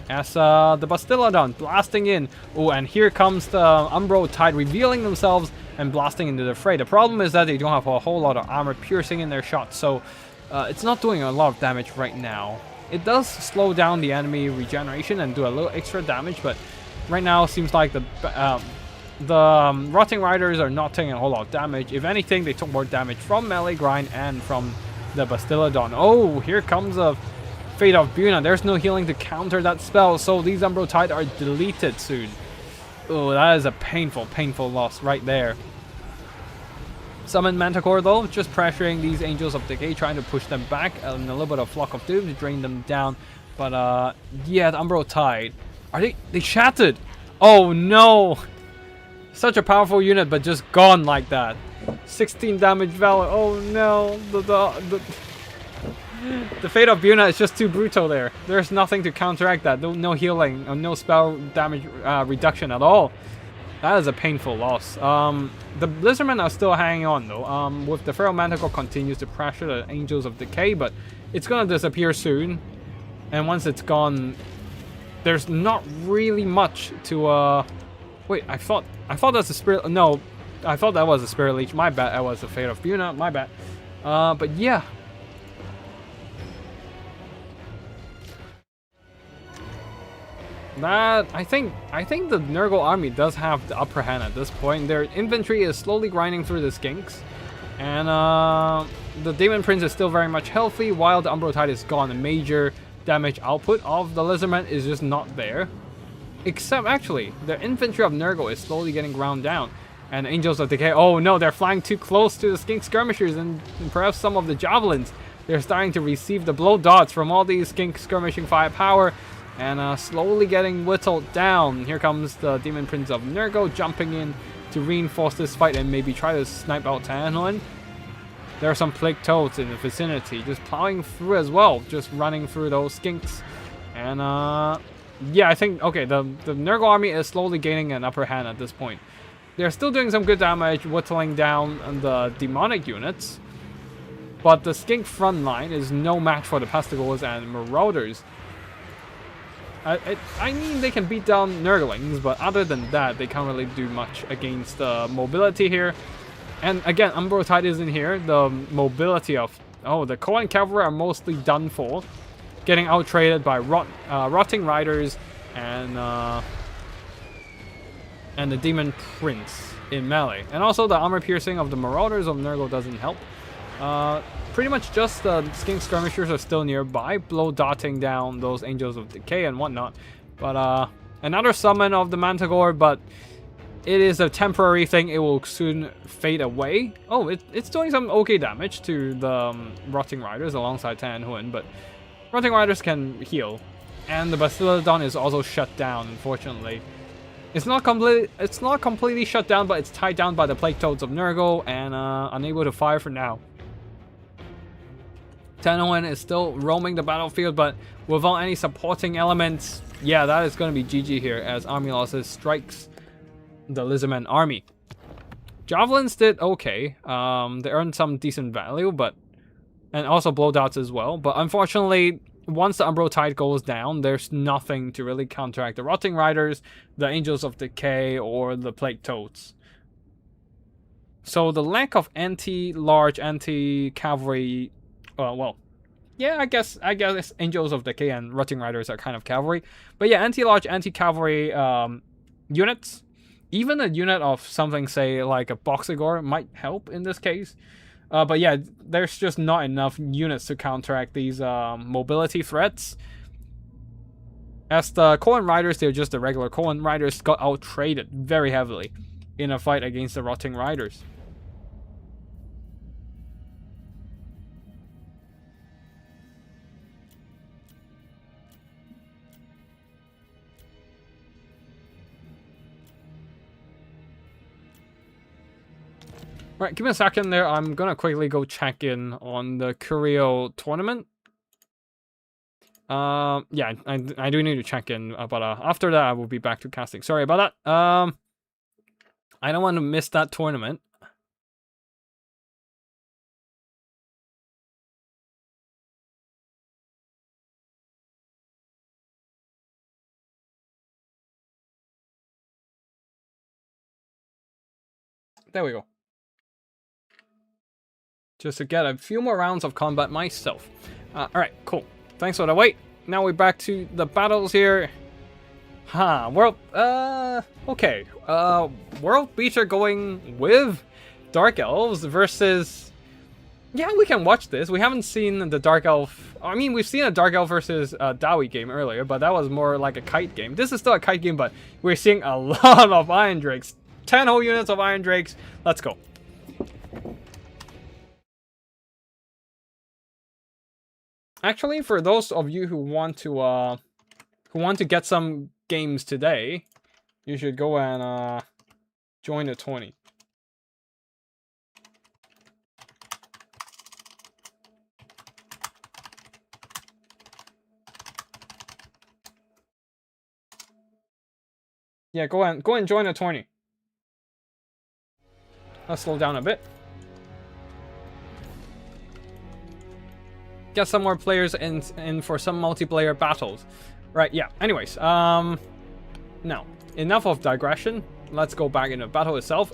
As the Bastiladon blasting in. Oh, and here comes the Umbro Tide revealing themselves and blasting into the fray. The problem is that they don't have a whole lot of armor piercing in their shots, so it's not doing a lot of damage right now. It does slow down the enemy regeneration and do a little extra damage, but right now it seems like the Rotting Riders are not taking a whole lot of damage. If anything, they took more damage from melee grind and from the Bastiladon. Oh, here comes a Fate of Buna. There's no healing to counter that spell, so these Umbro Tide are deleted soon. Oh, that is a painful, painful loss right there. Summon Manticore though, just pressuring these Angels of Decay, trying to push them back, and a little bit of Flock of Doom to drain them down. But yeah, the Umbral Tide. Are they shattered? Oh no! Such a powerful unit, but just gone like that. 16 damage valor. Oh no! The fate of Buna is just too brutal there. There's nothing to counteract that. No healing or no spell damage reduction at all. That is a painful loss. The Blizzardmen are still hanging on though. With the Feral Manticore continues to pressure the Angels of Decay, but it's gonna disappear soon. And once it's gone, there's not really much to wait, I thought that's a spirit. No, I thought that was a Spirit Leech. My bad. That was the Fate of Buna. My bad. But yeah. That I think the Nurgle army does have the upper hand at this point. Their infantry is slowly grinding through the skinks, and the Demon Prince is still very much healthy, while the Umbral Tide is gone. A major damage output of the Lizardmen is just not there. Except actually, the infantry of Nurgle is slowly getting ground down, and Angels of Decay. Oh no, they're flying too close to the skink skirmishers, and perhaps some of the javelins. They're starting to receive the blow dots from all these skink skirmishing firepower. And slowly getting whittled down. Here comes the Demon Prince of Nurgle jumping in to reinforce this fight and maybe try to snipe out Tanhuin. There are some Plague Toads in the vicinity, just plowing through as well, just running through those skinks. And yeah, I think, okay, the Nurgle army is slowly gaining an upper hand at this point. They're still doing some good damage, whittling down the demonic units. But the skink front line is no match for the Pestigors and Marauders. I mean, they can beat down Nurglings, but other than that, they can't really do much against the mobility here. And again, Umbral Tide is in here. The mobility of... Oh, the Cohen Cavalry are mostly done for. Getting outtraded by Rotting Riders and the Demon Prince in melee. And also the armor piercing of the Marauders of Nurgle doesn't help. Pretty much just the skink skirmishers are still nearby, blow dotting down those Angels of Decay and whatnot. But another summon of the Manticore, but it is a temporary thing. It will soon fade away. Oh, it's doing some okay damage to the Rotting Riders alongside Tanhuin, but Rotting Riders can heal. And the Bastiladon is also shut down, unfortunately. It's not completely shut down, but it's tied down by the Plague Toads of Nurgle and unable to fire for now. Tanhuin is still roaming the battlefield, but without any supporting elements, yeah, that is going to be GG here as Army Losses strikes the Lizardman army. Javelins did okay. They earned some decent value, and also blow dots as well. But unfortunately, once the Umbral Tide goes down, there's nothing to really counteract the Rotting Riders, the Angels of Decay, or the Plague Toads. So the lack of anti-large, anti-cavalry... well, yeah, I guess Angels of Decay and Rotting Riders are kind of cavalry. But yeah, anti-large, anti-cavalry units. Even a unit of something, say, like a Boxigor might help in this case. But yeah, there's just not enough units to counteract these mobility threats. As the Cohen Riders, they're just the regular Cohen Riders, got out-traded very heavily in a fight against the Rotting Riders. Right, give me a second there. I'm gonna quickly go check in on the Curio tournament. Yeah, I do need to check in, but after that I will be back to casting. Sorry about that. I don't want to miss that tournament. There we go. Just to get a few more rounds of combat myself. Alright, cool. Thanks for the wait. Now we're back to the battles here. World, okay. World Beater going with Dark Elves versus... Yeah, we can watch this. We haven't seen the Dark Elf... I mean, we've seen a Dark Elf versus Dowie game earlier, but that was more like a kite game. This is still a kite game, but we're seeing a lot of Iron Drakes. 10 whole units of Iron Drakes. Let's go. Actually, for those of you who want to get some games today, you should go and join the tourney. Yeah, go and join the tourney. Let's slow down a bit. Get some more players in for some multiplayer battles. Right, yeah. Anyways, now, enough of digression. Let's go back into the battle itself.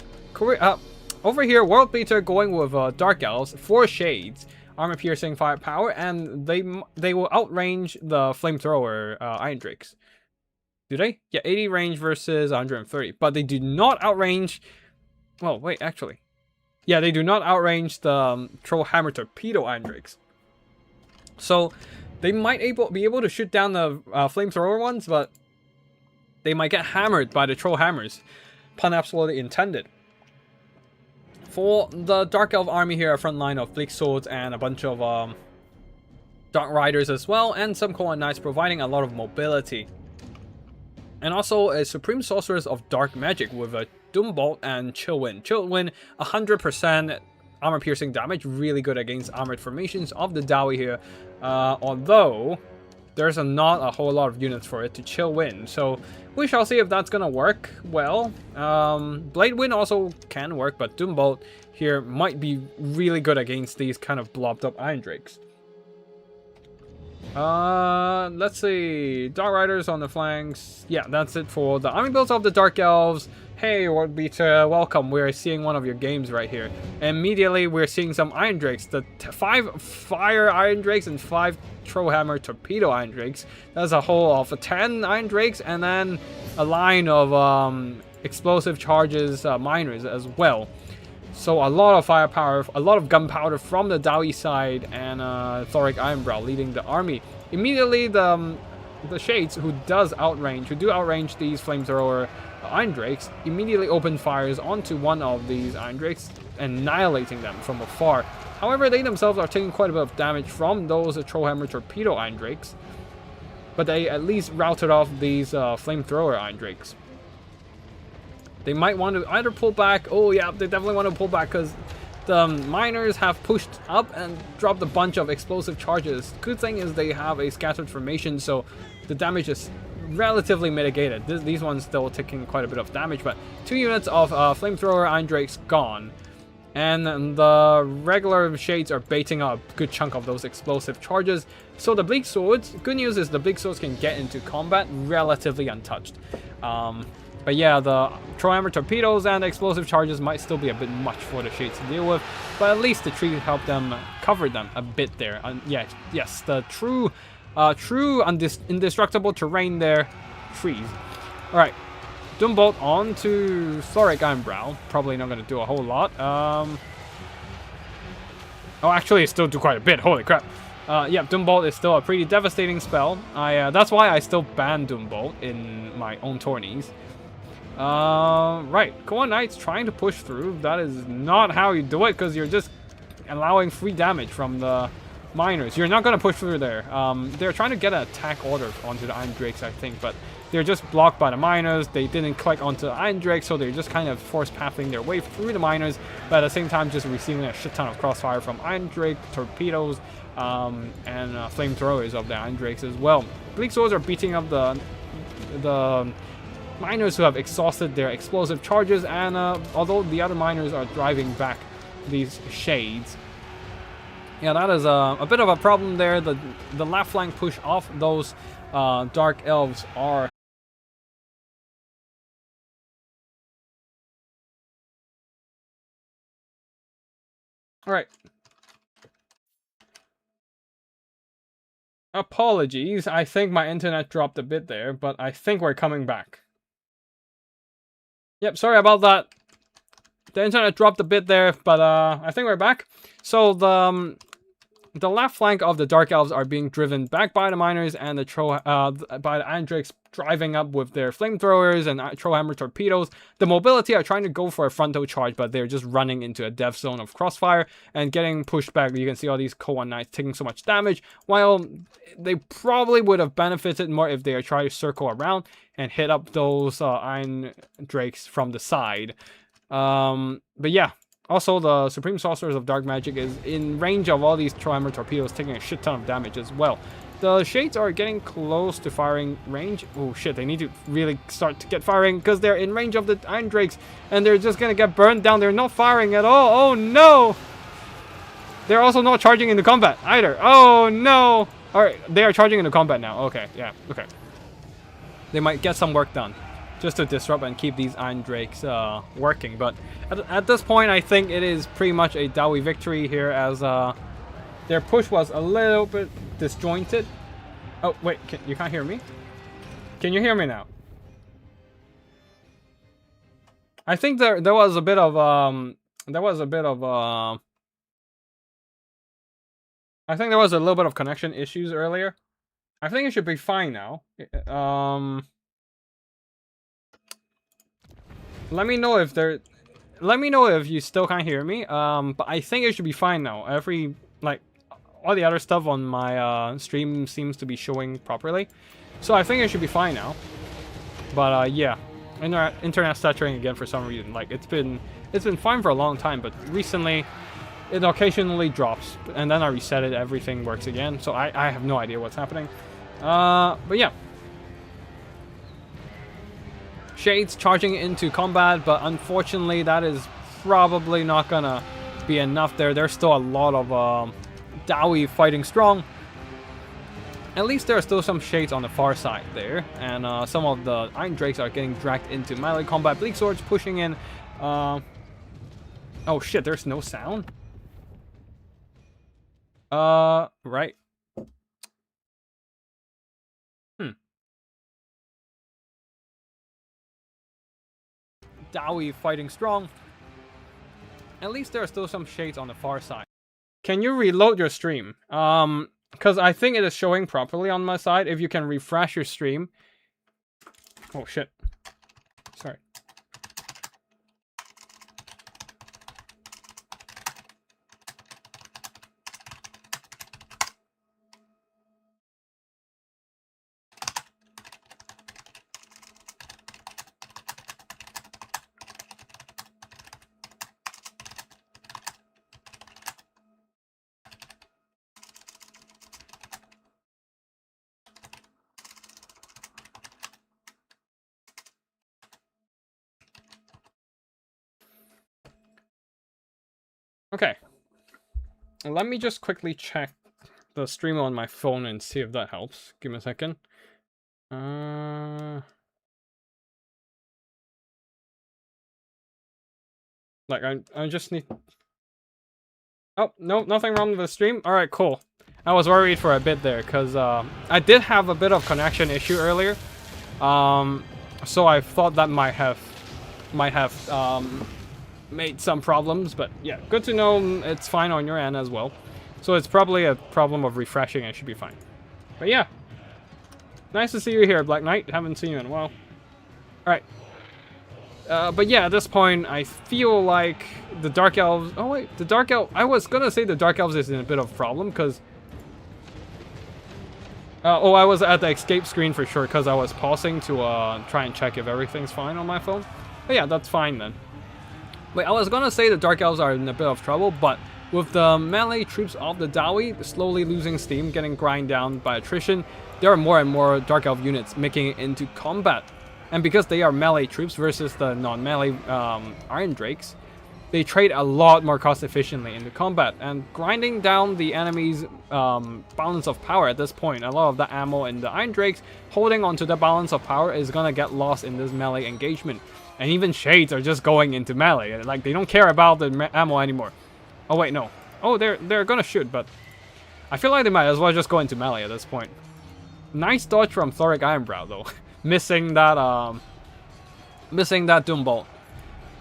Over here, World Beater going with Dark Elves, 4 shades, armor piercing, firepower, and they will outrange the flamethrower Iron Drakes. Do they? Yeah, 80 range versus 130. But they do not outrange... Well, wait, actually. Yeah, they do not outrange the Trollhammer Torpedo Iron Drakes. So, they might be able to shoot down the flamethrower ones, but they might get hammered by the Trollhammers. Pun absolutely intended. For the Dark Elf army here, a front line of Bleak Swords and a bunch of Dark Riders as well, and some Cold Knights providing a lot of mobility. And also a Supreme Sorceress of Dark Magic with a Doombolt and Chill Wind. Chill Wind, 100% armor piercing damage, really good against armored formations of the Dowie here. Although, there's not a whole lot of units for it to Chill Wind, so we shall see if that's gonna work well. Blade Wind also can work, but Doombolt here might be really good against these kind of blobbed up Iron Drakes. Let's see. Dark Riders on the flanks. Yeah, that's it for the army builds of the Dark Elves. Hey, World Beater, welcome. We're seeing one of your games right here. Immediately, we're seeing some Iron Drakes. The 5 Fire Iron Drakes and 5 Trollhammer Torpedo Iron Drakes. That's a whole of 10 Iron Drakes, and then a line of explosive charges miners as well. So a lot of firepower, a lot of gunpowder from the Dowie side, and Thoric Ironbrow leading the army. Immediately, the Shades, who do outrange these flamethrower Iron Drakes, immediately open fires onto one of these Iron Drakes, annihilating them from afar. However, they themselves are taking quite a bit of damage from those Trollhammer Torpedo Iron Drakes, but they at least routed off these flamethrower Iron Drakes. They might want to either pull back. Oh yeah, they definitely want to pull back because the miners have pushed up and dropped a bunch of explosive charges. Good thing is they have a scattered formation, so the damage is relatively mitigated. These ones still taking quite a bit of damage, but 2 units of flamethrower Iron Drakes gone. And the regular Shades are baiting up a good chunk of those explosive charges. So the Bleak Swords, good news is the Bleak Swords can get into combat relatively untouched. But yeah, the Trollhammer Torpedoes and explosive charges might still be a bit much for the Shades to deal with, but at least the tree helped them cover them a bit there. Yes, the true indestructible terrain there, trees. All right, Doombolt on to Thoric Ironbrow. Probably not going to do a whole lot. Oh, actually, it still do quite a bit. Holy crap. Yeah, Doombolt is still a pretty devastating spell. That's why I still ban Doombolt in my own tourneys. Right, Cold Knights trying to push through. That is not how you do it, because you're just allowing free damage from the miners. You're not going to push through there. They're trying to get an attack order onto the Iron Drakes, I think, but they're just blocked by the miners. They didn't click onto the Iron Drakes, so they're just kind of force pathing their way through the miners, but at the same time just receiving a shit ton of crossfire from Iron Drake, torpedoes, and flamethrowers of the Iron Drakes as well. Bleak Swords are beating up the miners who have exhausted their explosive charges, and although the other miners are driving back these Shades. Yeah, that is a bit of a problem there. The left flank push off those Dark Elves are... Alright. Apologies, I think my internet dropped a bit there, but I think we're coming back. Yep, sorry about that. The internet dropped a bit there, but I think we're back. So the the left flank of the Dark Elves are being driven back by the miners, and by the Iron Drakes driving up with their flamethrowers and Trollhammer torpedoes. The mobility are trying to go for a frontal charge, but they're just running into a death zone of crossfire and getting pushed back. You can see all these Koan Knights taking so much damage, while they probably would have benefited more if they are trying to circle around and hit up those Iron Drakes from the side. But yeah. Also, the Supreme Sorcerers of Dark Magic is in range of all these Trollhammer torpedoes, taking a shit ton of damage as well. The Shades are getting close to firing range. Oh shit, they need to really start to get firing because they're in range of the Iron Drakes and they're just gonna get burned down. They're not firing at all. Oh no! They're also not charging into combat either. Oh no! Alright, they are charging into combat now. Okay, yeah, okay. They might get some work done just to disrupt and keep these Iron Drakes working. But at this point, I think it is pretty much a Dowie victory here, as their push was a little bit disjointed. Oh, wait, you can't hear me? Can you hear me now? I think there was a bit of I think there was a little bit of connection issues earlier. I think it should be fine now. Let me know if you still can't hear me. But I think it should be fine now. All the other stuff on my stream seems to be showing properly, so I think it should be fine now. But yeah, internet stuttering again for some reason. Like it's been fine for a long time, but recently it occasionally drops, and then I reset it, everything works again. So I have no idea what's happening. But yeah. Shades charging into combat, but unfortunately that is probably not gonna be enough there. There's still a lot of Dowie fighting strong. At least there are still some Shades on the far side there, and some of the Iron Drakes are getting dragged into melee combat. Bleak Swords pushing in. Oh shit, there's no sound? Right. Dowie fighting strong. At least there are still some Shades on the far side. Can you reload your stream? Because I think it is showing properly on my side. If you can refresh your stream. Oh shit. Sorry. Okay. Let me just quickly check the stream on my phone and see if that helps. Give me a second. Like I just need. Oh no, nothing wrong with the stream. All right, cool. I was worried for a bit there because I did have a bit of connection issue earlier. So I thought that might have made some problems, but yeah, good to know it's fine on your end as well. So it's probably a problem of refreshing. It should be fine. But yeah, nice to see you here, Black Knight. Haven't seen you in a while. All right. But yeah, at this point, I feel like the Dark Elves. Oh wait, the Dark Elf. I was gonna say the Dark Elves is in a bit of a problem because. Oh, I was at the escape screen for sure because I was pausing to try and check if everything's fine on my phone. But yeah, that's fine then. Wait, I was gonna say the Dark Elves are in a bit of trouble, but with the melee troops of the Dowie slowly losing steam, getting grind down by attrition, there are more and more Dark Elf units making it into combat. And because they are melee troops versus the non-melee Iron Drakes, they trade a lot more cost efficiently into combat, and grinding down the enemy's balance of power at this point. A lot of the ammo in the Iron Drakes holding onto the balance of power is gonna get lost in this melee engagement. And even Shades are just going into melee. Like, they don't care about the ammo anymore. Oh, wait, no. Oh, they're gonna shoot, but I feel like they might as well just go into melee at this point. Nice dodge from Thoric Ironbrow, though. missing that Doom Bolt.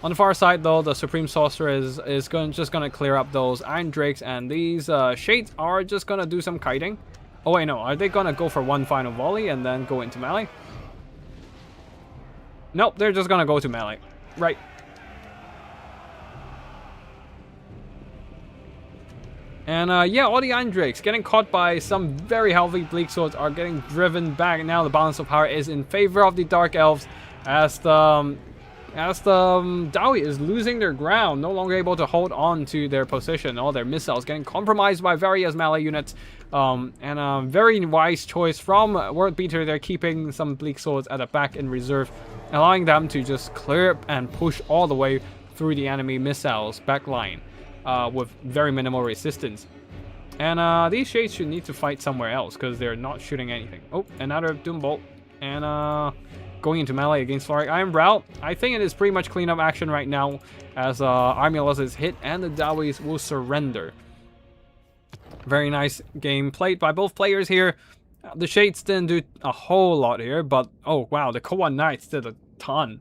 On the far side, though, the Supreme Sorcerer is just going to clear up those Iron Drakes, and these Shades are just going to do some kiting. Oh, wait, no. Are they going to go for one final volley and then go into melee? Nope, they're just going to go to melee. Right. And yeah, all the Iron Drakes getting caught by some very healthy Bleak Swords are getting driven back. Now the balance of power is in favor of the Dark Elves as the Dowie is losing their ground, no longer able to hold on to their position. All their missiles getting compromised by various melee units. And a very wise choice from World Beater. They're keeping some Bleak Swords at the back in reserve, allowing them to just clear and push all the way through the enemy missiles back line with very minimal resistance. And these Shades should need to fight somewhere else because they're not shooting anything. Oh, another Doom Bolt. And going into melee against Floric Iron Brow. I think it is pretty much cleanup action right now as Armulus is hit and the Dowies will surrender. Very nice game played by both players here. The Shades didn't do a whole lot here, but oh wow, the Koa Knights did a ton.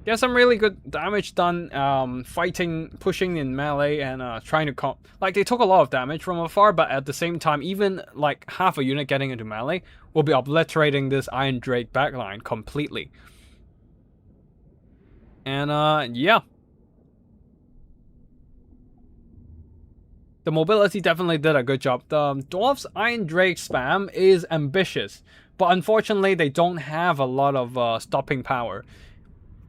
There's some really good damage done fighting, pushing in melee, and trying to like they took a lot of damage from afar, but at the same time, even like half a unit getting into melee will be obliterating this Iron Drake backline completely. And yeah. The mobility definitely did a good job. The Dwarf's Iron Drake spam is ambitious, but unfortunately they don't have a lot of stopping power.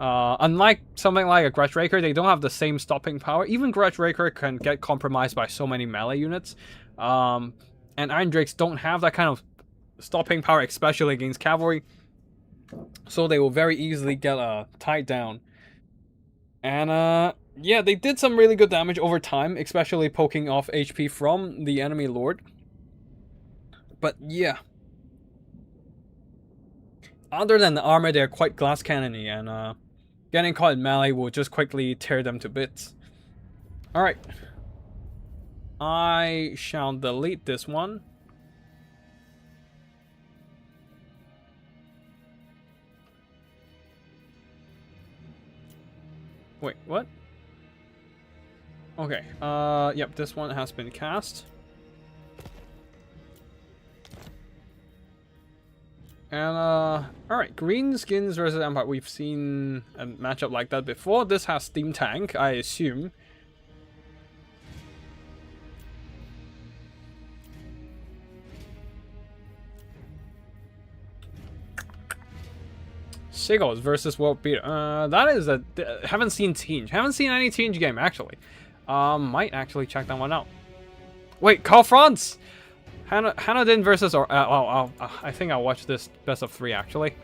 Unlike something like a Grudge Raker, they don't have the same stopping power. Even Grudge Raker can get compromised by so many melee units. And Iron Drakes don't have that kind of stopping power, especially against cavalry. So they will very easily get tied down. And yeah, they did some really good damage over time, especially poking off HP from the enemy lord. But yeah. Other than the armor, they're quite glass cannony, and getting caught in melee will just quickly tear them to bits. Alright. I shall delete this one. Wait, what? Okay, yep, this one has been cast. And, alright, Green Skins versus Empire. We've seen a matchup like that before. This has Steam Tank, I assume. Seagulls versus World Beater. That is a... haven't seen Tinge. Haven't seen any Tinge game, actually. Might actually check that one out. Wait, Carl Franz! Hanodin versus... or I think I'll watch this best of 3, actually.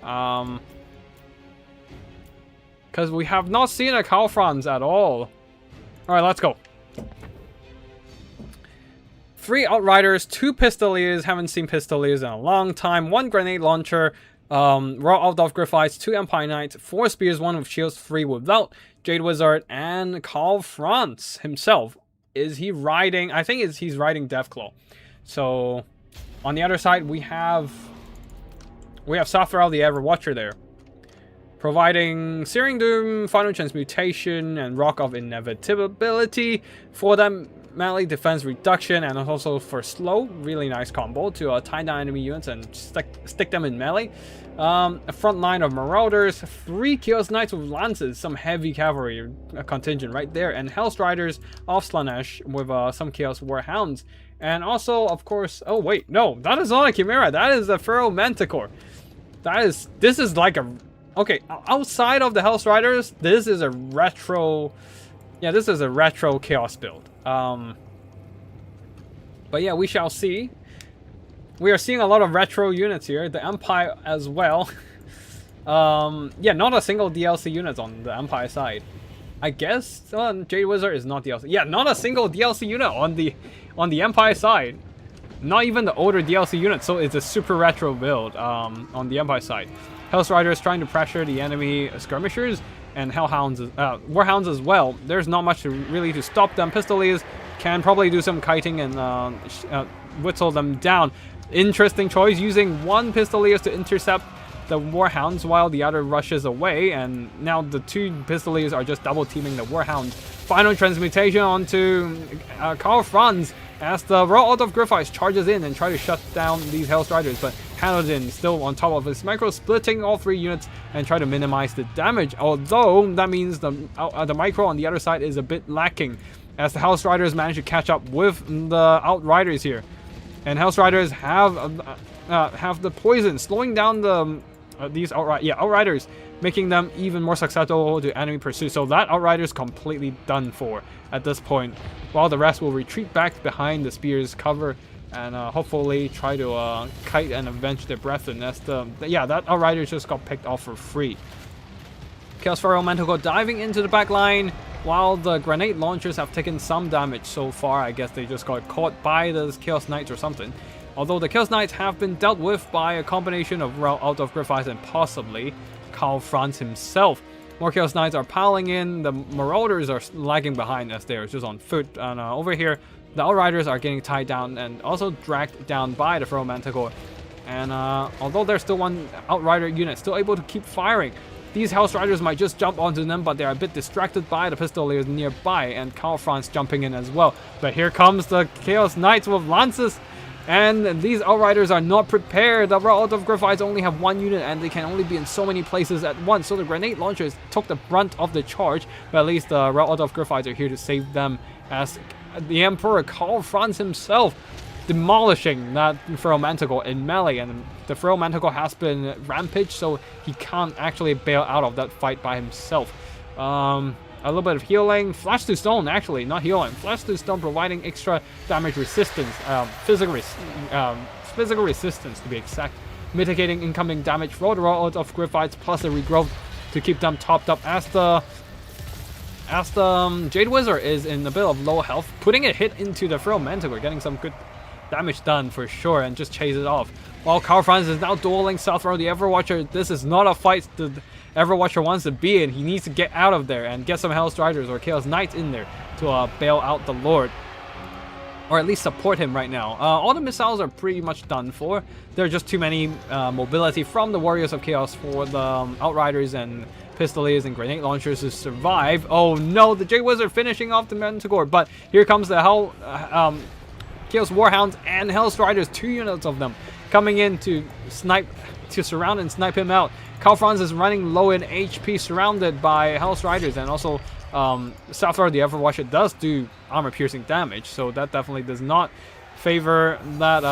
Because we have not seen a Carl Franz at all. Alright, let's go. 3 Outriders, 2 Pistoliers. Haven't seen Pistoliers in a long time. 1 Grenade Launcher. Raw Altdorf Griffites, 2 Empire Knights, 4 Spears, 1 with Shields, 3 without, Jade Wizard, and Carl Franz himself. Is he riding? I think he's riding Deathclaw. So, on the other side, we have Safrael the Everwatcher there. Providing Searing Doom, Final Transmutation, and Rock of Inevitability for them. Melee defense reduction, and also for slow, really nice combo to tie down enemy units and stick them in melee. A front line of Marauders, 3 Chaos Knights with Lances, some heavy cavalry contingent right there, and Hellstriders of Slanesh with some Chaos Warhounds. And also, of course, oh wait, no, that is not a Chimera, that is a Pharaoh Manticore. This is like a, okay, outside of the Hellstriders, this is a retro, yeah, this is a retro Chaos build. But yeah, we shall see. We are seeing a lot of retro units here. The Empire as well. Yeah, not a single DLC unit on the Empire side. I guess Jade Wizard is not DLC. Yeah, not a single DLC unit on the Empire side. Not even the older DLC unit, so it's a super retro build on the Empire side. Hellstrider is trying to pressure the enemy skirmishers, and Hellhounds, Warhounds as well. There's not much really to stop them. Pistoliers can probably do some kiting and whittle them down. Interesting choice, using 1 Pistoliers to intercept the Warhounds while the other rushes away, and now the two Pistoliers are just double teaming the Warhound. Final transmutation onto Karl Franz as the Royal Alt of Griffiths charges in and try to shut down these Hellstriders, but Hanodin still on top of his micro, splitting all 3 units and try to minimize the damage, although that means the micro on the other side is a bit lacking, as the Hellstriders manage to catch up with the Outriders here. And Hellstriders have the poison, slowing down the these Outriders, making them even more susceptible to enemy pursuit. So that Outrider's completely done for at this point, while the rest will retreat back behind the spear's cover and hopefully try to kite and avenge their brethren. That's that Outrider just got picked off for free. Chaos Pharaoh Manticore diving into the back line, while the grenade launchers have taken some damage so far. I guess they just got caught by the Chaos Knights or something. Although the Chaos Knights have been dealt with by a combination of Royal Alt of Griffiths and possibly Karl Franz himself. More Chaos Knights are piling in, the Marauders are lagging behind as they are just on foot, and over here the Outriders are getting tied down and also dragged down by the Pharaoh Manticore. And although there's still one Outrider unit still able to keep firing, these Hellstriders might just jump onto them, but they are a bit distracted by the Pistoliers nearby, and Karl Franz jumping in as well. But here comes the Chaos Knights with lances, and these Outriders are not prepared. The Royal Alt of Griffiths only have 1 unit, and they can only be in so many places at once, so the grenade launchers took the brunt of the charge, but at least the Royal Alt of Griffiths are here to save them, as the Emperor Karl Franz himself demolishing that Pharaoh Manticore in melee, and the Pharaoh Manticore has been rampaged, so he can't actually bail out of that fight by himself. A little bit of healing. Flash to Stone, actually, not healing. Flash to Stone providing extra damage resistance, physical resistance to be exact, mitigating incoming damage for the Royal Alt of Griffiths, plus the regrowth to keep them topped up, as the Jade Wizard is in a bit of low health, putting a hit into the Pharaoh Manticore, getting some good damage done for sure, and just chase it off. While Karl Franz is now dueling Southrow the Everwatcher. This is not a fight the Everwatcher wants to be in. He needs to get out of there and get some Hellstriders or Chaos Knights in there to bail out the Lord, or at least support him right now. All the missiles are pretty much done for. There are just too many mobility from the Warriors of Chaos for the Outriders and Pistoliers and grenade launchers to survive. Oh no, the Jade Wizard finishing off the Manticore, but here comes the Chaos Warhounds and Hellstriders, 2 units of them, coming in to surround and snipe him out. Karl Franz is running low in HP, surrounded by Hellstriders, and also Southrow the Everwatcher does do armor-piercing damage, so that definitely does not favor that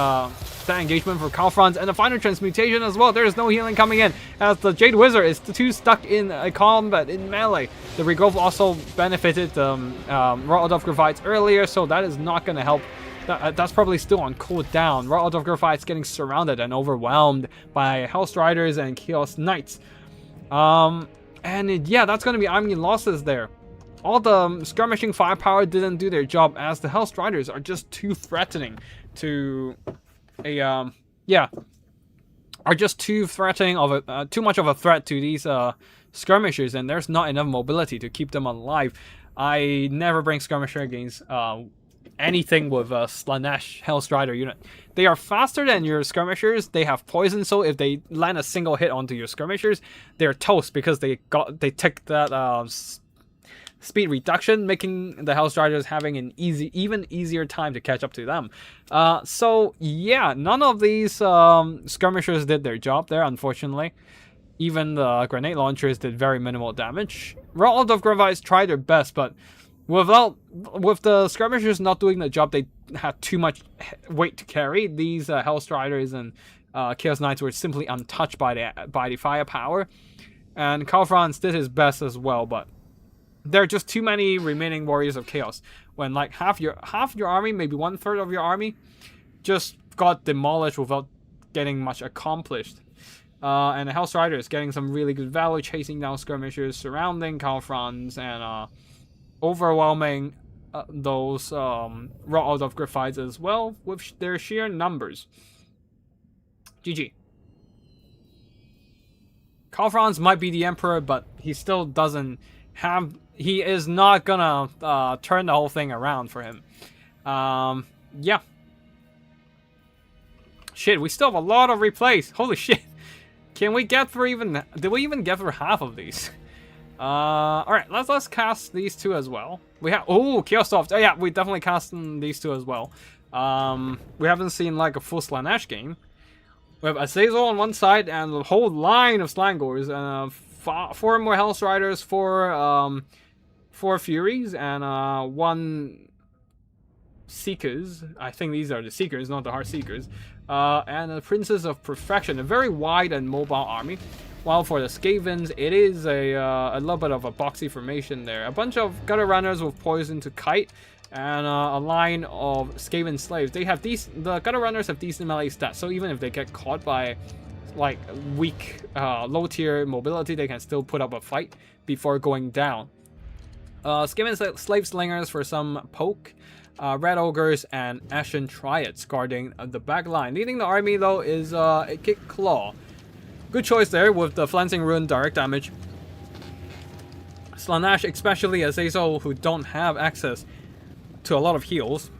engagement for Karl Franz. And the final transmutation as well. There is no healing coming in, as the Jade Wizard is too stuck in a combat in melee. The regrowth also benefited Royal Alt of Griffiths earlier, so that is not going to help. That's probably still on cooldown. Royal Alt of Griffiths getting surrounded and overwhelmed by Hellstriders and Chaos Knights. Yeah, that's going to be army losses there. All the skirmishing firepower didn't do their job, as the Hellstriders are just too threatening to too much of a threat to these skirmishers, and there's not enough mobility to keep them alive. I never bring skirmisher against anything with a Slanesh Hellstrider unit. They are faster than your skirmishers. They have poison, so if they land a single hit onto your skirmishers, they're toast, because they take that speed reduction, making the Hellstriders having an even easier time to catch up to them. So yeah, none of these skirmishers did their job there, unfortunately. Even the grenade launchers did very minimal damage. Royal Alt of Griffiths tried their best, but with the skirmishers not doing the job, they had too much weight to carry. These Hellstriders and Chaos Knights were simply untouched by the firepower, and Karl Franz did his best as well, but there are just too many remaining Warriors of Chaos. When like half your army, maybe 1/3 of your army, just got demolished without getting much accomplished. And the Hellstrider is getting some really good value, chasing down skirmishers, surrounding Karl Franz, and overwhelming those Royal Alt of Griffiths as well with their sheer numbers. GG. Karl Franz might be the Emperor, but he still doesn't have... He is not gonna turn the whole thing around for him. Yeah. Shit, we still have a lot of replays. Holy shit. Can we get through even... Did we even get through half of these? Alright, let's cast these two as well. We have... Oh, Chaos. Oh yeah, we definitely cast these two as well. We haven't seen like a full Slanesh game. We have Azazel on one side and a whole line of Slangors. And 4 more Hell's Riders, 4 Furies, and 1... Seekers. I think these are the Seekers, not the Heart Seekers. And the Princes of Perfection, a very wide and mobile army. While for the Skavens, it is a little bit of a boxy formation there. A bunch of Gutter Runners with Poison to Kite, and a line of Skaven Slaves. They have the Gutter Runners have decent melee stats, so even if they get caught by like weak, low tier mobility, they can still put up a fight before going down. Skaven Slave Slingers for some poke. Red Ogres and Ashen Triads guarding the back line. Leading the army though is a Kick Claw. Good choice there with the Flensing Rune direct damage. Slanesh, especially Azazel, who don't have access to a lot of heals.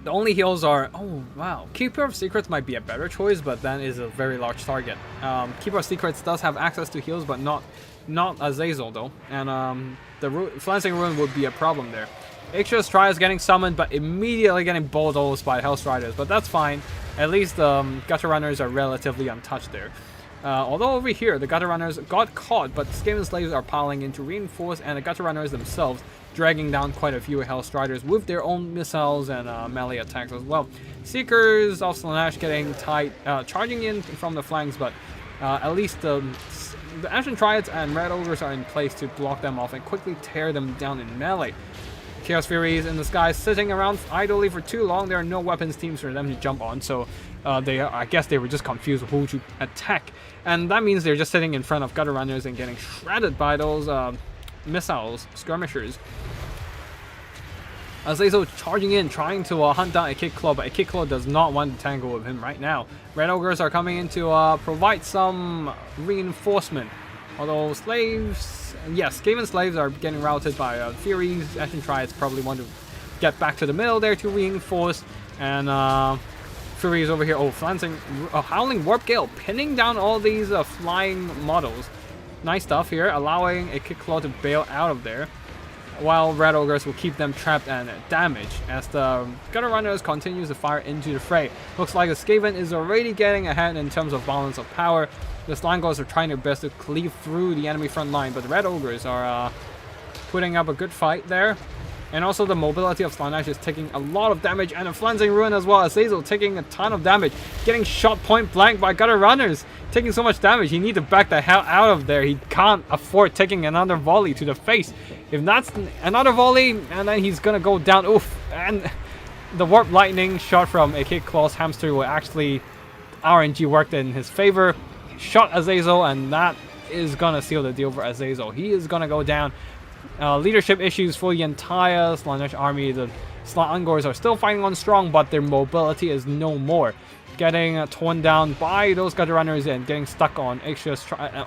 The only heals are... Oh, wow. Keeper of Secrets might be a better choice, but then is a very large target. Keeper of Secrets does have access to heals, but not Azazel though. And the Flensing Rune would be a problem there. Ixchia's Trials getting summoned, but immediately getting bulldozed by Hell's Riders, but that's fine. At least Gutter Runners are relatively untouched there. Although over here, the Gutter Runners got caught, but Skaven Slaves are piling in to reinforce, and the Gutter Runners themselves dragging down quite a few Hell's Riders with their own missiles and melee attacks as well. Seekers of Slanesh getting tight, charging in from the flanks, but at least the Ashen Triads and Red Ogres are in place to block them off and quickly tear them down in melee. Chaos Furies in the sky sitting around idly for too long. There are no weapons teams for them to jump on, so I guess they were just confused who to attack. And that means they're just sitting in front of Gutter Runners and getting shredded by those missiles, skirmishers. Azazel charging in, trying to hunt down a Kick Claw, but a Kick Claw does not want to tangle with him right now. Red Ogres are coming in to provide some reinforcement. Although slaves, yes, Skaven Slaves are getting routed by Furies. Ashen Triads probably want to get back to the middle there to reinforce. And Furies over here, Howling Warp Gale, pinning down all these flying models. Nice stuff here, allowing a Kick Claw to bail out of there. While Red Ogres will keep them trapped and damaged as the Gutter Runners continues to fire into the fray. Looks like the Skaven is already getting ahead in terms of balance of power. The Slangors are trying their best to cleave through the enemy front line, but the Red Ogres are putting up a good fight there. And also the mobility of Slanesh is taking a lot of damage, and a Flensing Ruin as well. Azazel taking a ton of damage, getting shot point blank by Gutter Runners, taking so much damage. He needs to back the hell out of there. He can't afford taking another volley to the face. If that's another volley, and then he's gonna go down. Oof! And the Warp Lightning shot from a Kick Claw's hamster will actually RNG worked in his favor. Shot Azazel, and that is gonna seal the deal for Azazel. He is gonna go down. Leadership issues for the entire Slanesh army. The Slangors are still fighting on strong, but their mobility is no more. Getting torn down by those Gutter Runners and getting stuck on Ixchia's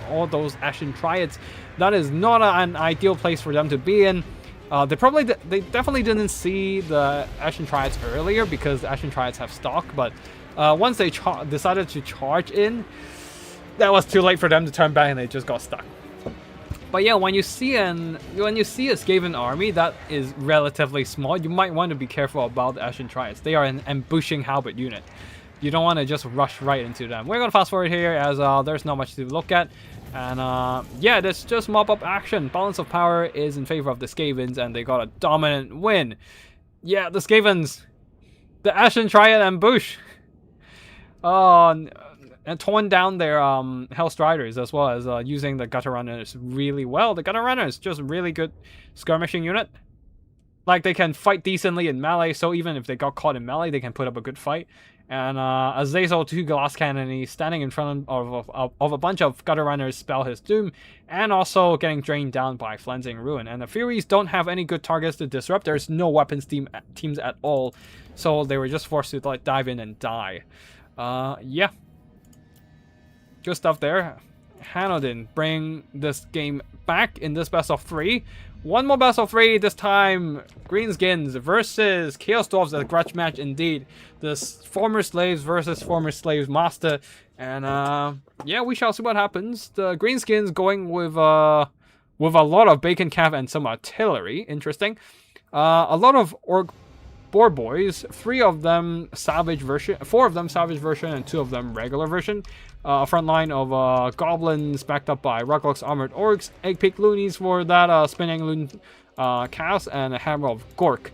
all those Ashen Triads. That is not an ideal place for them to be in. They definitely didn't see the Ashen Triads earlier because the Ashen Triads have stock, but once they decided to charge in, that was too late for them to turn back and they just got stuck. But yeah, when you see a Skaven army that is relatively small, you might want to be careful about the Ashen Triads. They are an ambushing halberd unit. You don't want to just rush right into them. We're going to fast forward here as there's not much to look at. And yeah, there's just mop-up action. Balance of power is in favor of the Skavens, and they got a dominant win. Yeah, the Skavens. The Ashen Triad ambush. And torn down their Hell's Riders, as well as using the Gutter Runners really well. The Gutter Runners, just really good skirmishing unit. Like, they can fight decently in melee, so even if they got caught in melee, they can put up a good fight. And Azazel, 2 glass cannon, he's standing in front of a bunch of Gutter Runners, spell his doom, and also getting drained down by Flensing Ruin. And the Furies don't have any good targets to disrupt. There's no weapons teams at all, so they were just forced to like dive in and die. Yeah. Good stuff there. Hanodin bring this game back in this best of 3. One more best of 3, this time Greenskins versus Chaos Dwarves, a grudge match indeed. This former slaves versus former slaves master. And yeah, we shall see what happens. The Greenskins going with a lot of bacon calf and some artillery. Interesting. A lot of orc boar boys. 3 of them salvage version, 4 of them salvage version, and 2 of them regular version. A front line of goblins backed up by Ruglocks armored orcs, egg peak loonies for that spinning loon cast, and a hammer of Gork.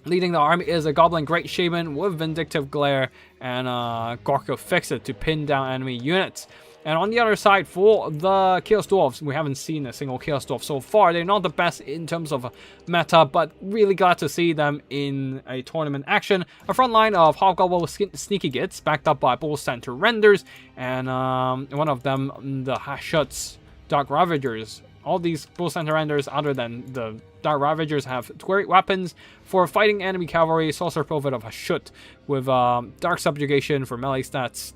Leading the army is a goblin great shaman with vindictive glare and Gorko Fix-It to pin down enemy units. And on the other side, for the Chaos Dwarves, we haven't seen a single Chaos Dwarf so far. They're not the best in terms of meta, but really glad to see them in a tournament action. A front line of Hobgoblin Sneaky Gits, backed up by Bull Center Renders, and one of them, the Hashut's Dark Ravagers. All these Bull Center Renders, other than the Dark Ravagers, have great weapons for fighting enemy cavalry. Sorcerer Prophet of Hashut with Dark Subjugation for melee stats.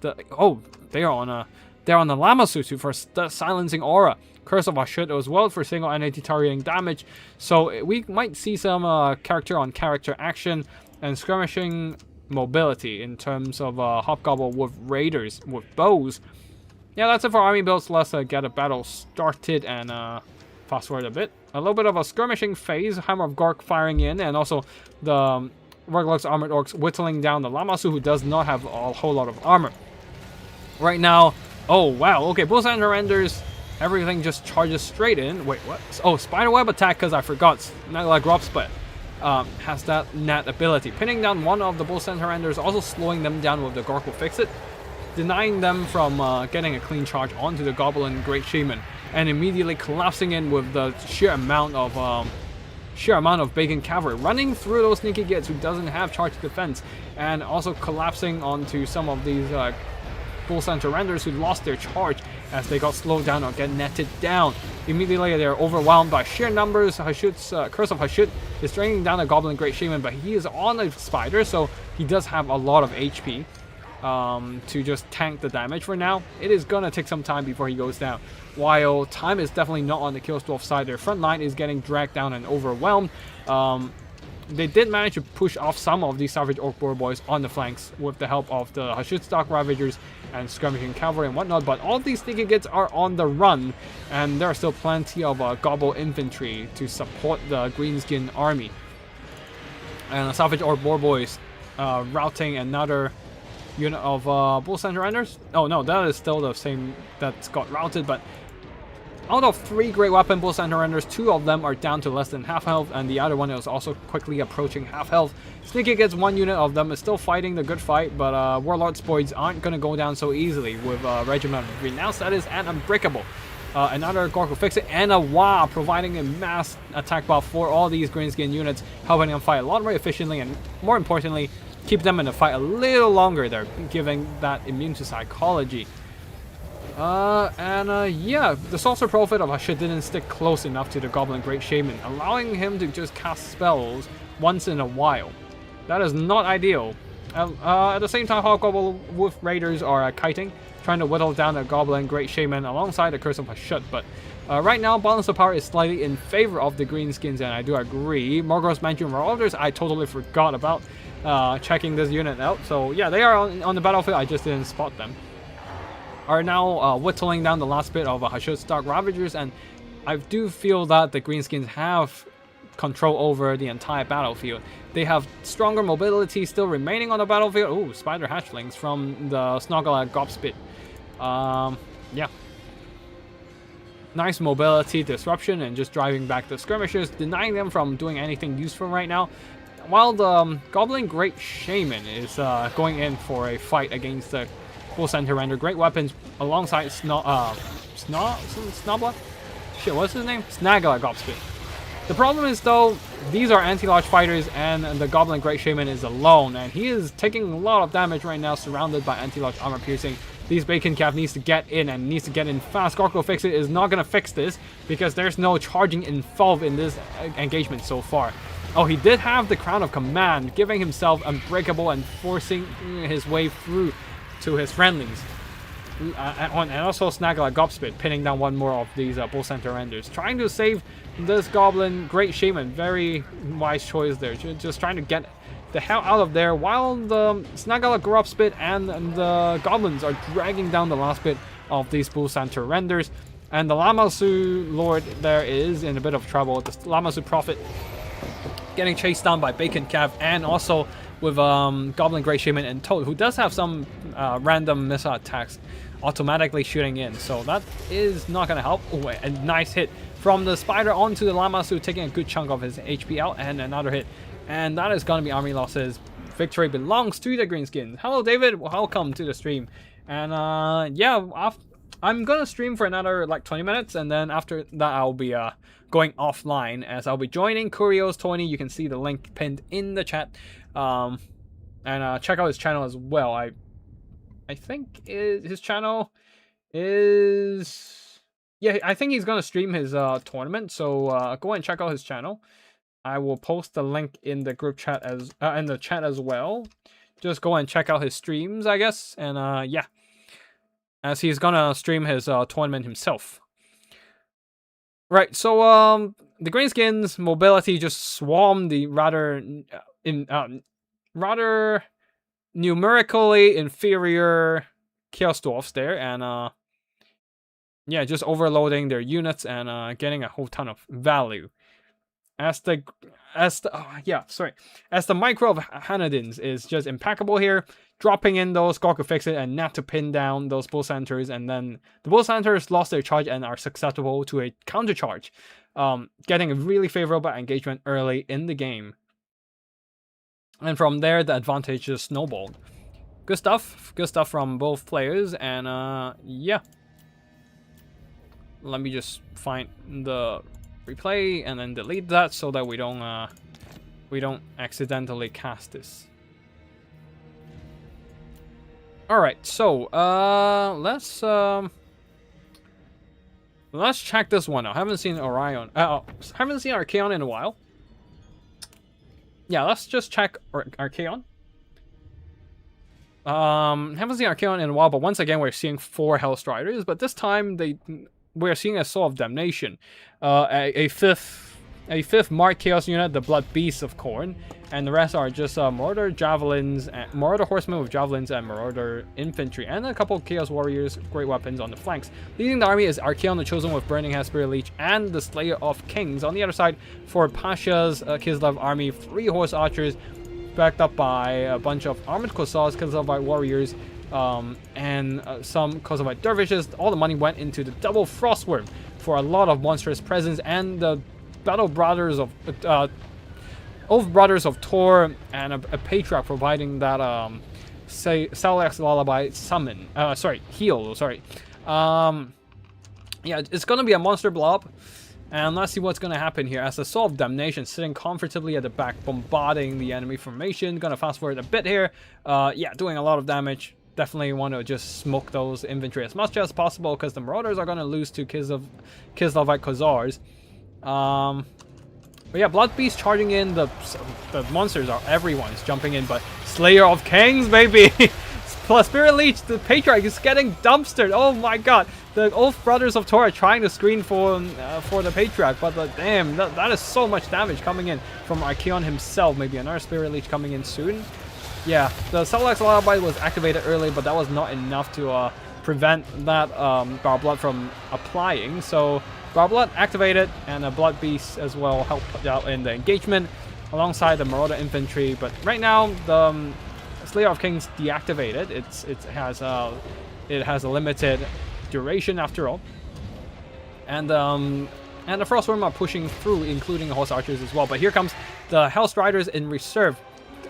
They're on the Lamasutu for silencing aura. Curse of Hashut as well for single entity targeting damage. So we might see some character-on-character action and skirmishing mobility in terms of Hobgoblin with raiders with bows. Yeah, that's it for army builds. Let's get a battle started and fast forward a bit. A little bit of a skirmishing phase. Hammer of Gork firing in, and also the Ruglocks armored orcs whittling down the Lamasu, who does not have a whole lot of armor. Right now, oh wow, okay, Bull Center Renders, everything just charges straight in. Wait, what? Oh, Spiderweb attack, because I forgot. Not like Robspit has that net ability. Pinning down one of the Bull Center Renders, also slowing them down with the Gork will fix it. Denying them from getting a clean charge onto the Goblin Great Shaman, and immediately collapsing in with the sheer amount of bacon cavalry running through those Sneaky Gits who doesn't have charge defense, and also collapsing onto some of these Bull Center Renders who lost their charge as they got slowed down or get netted down. Immediately they're overwhelmed by sheer numbers. Hashut's Curse of Hashut is draining down the Goblin Great Shaman, but he is on a spider, so he does have a lot of HP. To just tank the damage for now. It is gonna take some time before he goes down. While time is definitely not on the Chaos Dwarf side, their front line is getting dragged down and overwhelmed. They did manage to push off some of these Savage Orc Boar Boys on the flanks with the help of the Hashut Dark Ravagers and skirmishing cavalry and whatnot, but all these Sneaky Gits are on the run, and there are still plenty of Gobble infantry to support the Greenskin army. And the Savage Orc Boar Boys routing another unit of Bull Center Renders. Oh no, that is still the same that's got routed, but out of 3 great weapon Bull Center Renders, 2 of them are down to less than half health, and the other one is also quickly approaching half health. Sneaky Gets 1 unit of them is still fighting the good fight, but Warlord's Boys aren't going to go down so easily with Regiment of Renounced, that is, and Unbreakable. Another Gork will fix it, and a Wah providing a mass attack buff for all these Greenskin units, helping them fight a lot more efficiently, and more importantly, keep them in the fight a little longer. They're giving that immune to psychology. Yeah, the Sorcerer Prophet of Hashut didn't stick close enough to the Goblin Great Shaman, allowing him to just cast spells once in a while. That is not ideal. At the same time, Hobgoblin Wolf Raiders are kiting, trying to whittle down the Goblin Great Shaman alongside the Curse of Hashut, but right now, balance of power is slightly in favor of the Greenskins, and I do agree. Morgoth's Mansion Marauders, I totally forgot about checking this unit out. So yeah, they are on the battlefield, I just didn't spot them. Are now whittling down the last bit of Hashut's Dark Ravagers, and I do feel that the Greenskins have control over the entire battlefield. They have stronger mobility still remaining on the battlefield. Ooh, Spider Hatchlings from the Snoggle Gobspit. Yeah. Nice mobility disruption and just driving back the skirmishers, denying them from doing anything useful right now. While the Goblin Great Shaman is going in for a fight against the Bull Center Render. Great weapons alongside Snobla? Shit, what's his name? Snagla Gobspit. The problem is though, these are anti-large fighters and the Goblin Great Shaman is alone, and he is taking a lot of damage right now, surrounded by anti-large armor piercing. These Bacon Calf needs to get in and needs to get in fast. Gorko Fix It is not going to fix this because there's no charging involved in this engagement so far. Oh, he did have the Crown of Command, giving himself Unbreakable and forcing his way through to his friendlies. And also Snaggle Gobspit, pinning down one more of these Bull Center Renders. Trying to save this Goblin Great Shaman. Very wise choice there. Just trying to get the hell out of there, while the Snagala Grubspit and the Goblins are dragging down the last bit of these Bull Center renders. And the Lamasu Lord there is in a bit of trouble. The Lamasu Prophet getting chased down by Bacon Cav, and also with Goblin Grey Shaman and Toad, who does have some random missile attacks automatically shooting in. So that is not going to help. Oh, a nice hit from the Spider onto the Lamasu, taking a good chunk of his HP out, and another hit. And that is going to be army losses. Victory belongs to the Greenskins. Hello, David. Welcome to the stream. And yeah, I'm going to stream for another like 20 minutes, and then after that I'll be going offline, as I'll be joining Curios 20. You can see the link pinned in the chat. And check out his channel as well. I think his channel is... Yeah, I think he's going to stream his tournament, so go and check out his channel. I will post the link in the group chat in the chat as well. Just go and check out his streams, I guess. And yeah, as he's gonna stream his tournament himself. Right, so the Greenskins mobility just swarmed the rather numerically inferior Chaos Dwarfs there, and yeah, just overloading their units and getting a whole ton of value. As the micro of Hanadins is just impeccable here, dropping in those Gorka Fix It and Nap to pin down those Bull Centers, and then the Bull Centers lost their charge and are susceptible to a counter charge, getting a really favorable engagement early in the game. And from there, the advantage just snowballed. Good stuff from both players, and yeah. Let me just find the replay and then delete that so that we don't accidentally cast this. All right, so let's check this one out. Haven't seen Orion. Haven't seen Archaon in a while. Yeah, let's just check Archaon. Haven't seen Archaon in a while, but once again we're seeing 4 Hellstriders, but this time we're seeing a Soul of Damnation, a fifth Mark Chaos unit, the Blood Beasts of Khorne, and the rest are just Marauder Javelins, Marauder Horsemen with Javelins, and Marauder Infantry, and a couple of Chaos Warriors, great weapons on the flanks. Leading the army is Archaon the Chosen with Burning Hand, Spirit Leech, and the Slayer of Kings. On the other side, for Pasha's Kislev army, 3 Horse Archers, backed up by a bunch of Armored Kossars, Kislevite Warriors, and some Kossovite Dervishes. All the money went into the double Frostworm for a lot of monstrous presence, and the Battle Brothers of Oath Brothers of Tor, and a Patriarch providing that Salax Lullaby summon. Heal. Yeah, it's gonna be a monster blob, and let's see what's gonna happen here. As the Soul of Damnation sitting comfortably at the back, bombarding the enemy formation. Gonna fast forward a bit here. Yeah, doing a lot of damage. Definitely want to just smoke those infantry as much as possible, because the Marauders are going to lose to Kislevite Khazars. But yeah, Blood Beast charging in. The monsters are... Everyone is jumping in, but Slayer of Kings, baby! Plus Spirit Leech, the Patriarch is getting dumpstered. Oh my god. The Oath Brothers of Tor are trying to screen for the Patriarch, but damn, that is so much damage coming in from Archaon himself. Maybe another Spirit Leech coming in soon. Yeah, the Salax Lullaby was activated early, but that was not enough to prevent that Bar Blood from applying. So Bar Blood activated, and a Blood Beast as well helped out in the engagement alongside the Marauder Infantry. But right now, the Slayer of Kings deactivated. It has a limited duration after all, and the Frostworm are pushing through, including the Horse Archers as well. But here comes the Hellstriders in reserve,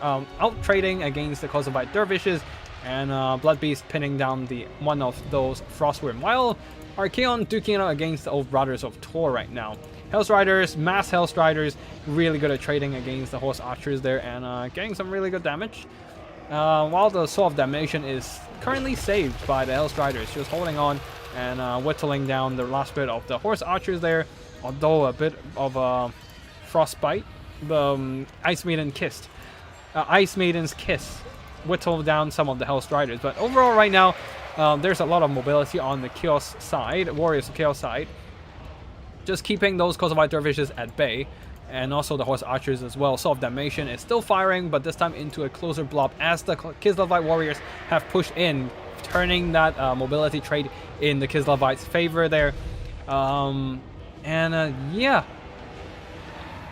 out trading against the Kossovite Dervishes, and Blood Beast pinning down one of those Frostworm, while Archaon duking it out against the Old Brothers of Tor right now. Hellstriders, mass Hellstriders, really good at trading against the Horse Archers there, and getting some really good damage. While the Soul of Damnation is currently saved by the Hellstriders, just holding on and whittling down the last bit of the Horse Archers there, although a bit of frostbite. The Ice Maiden's Kiss whittled down some of the Hellstriders, but overall right now there's a lot of mobility on the Chaos side, Warriors of Chaos side, just keeping those Kossovite Dervishes at bay. and also the horse archers as well. Sword of Damnation is still firing, but this time into a closer blob as the Kislevite warriors have pushed in, turning that mobility trade in the Kislevites' favor there. Yeah.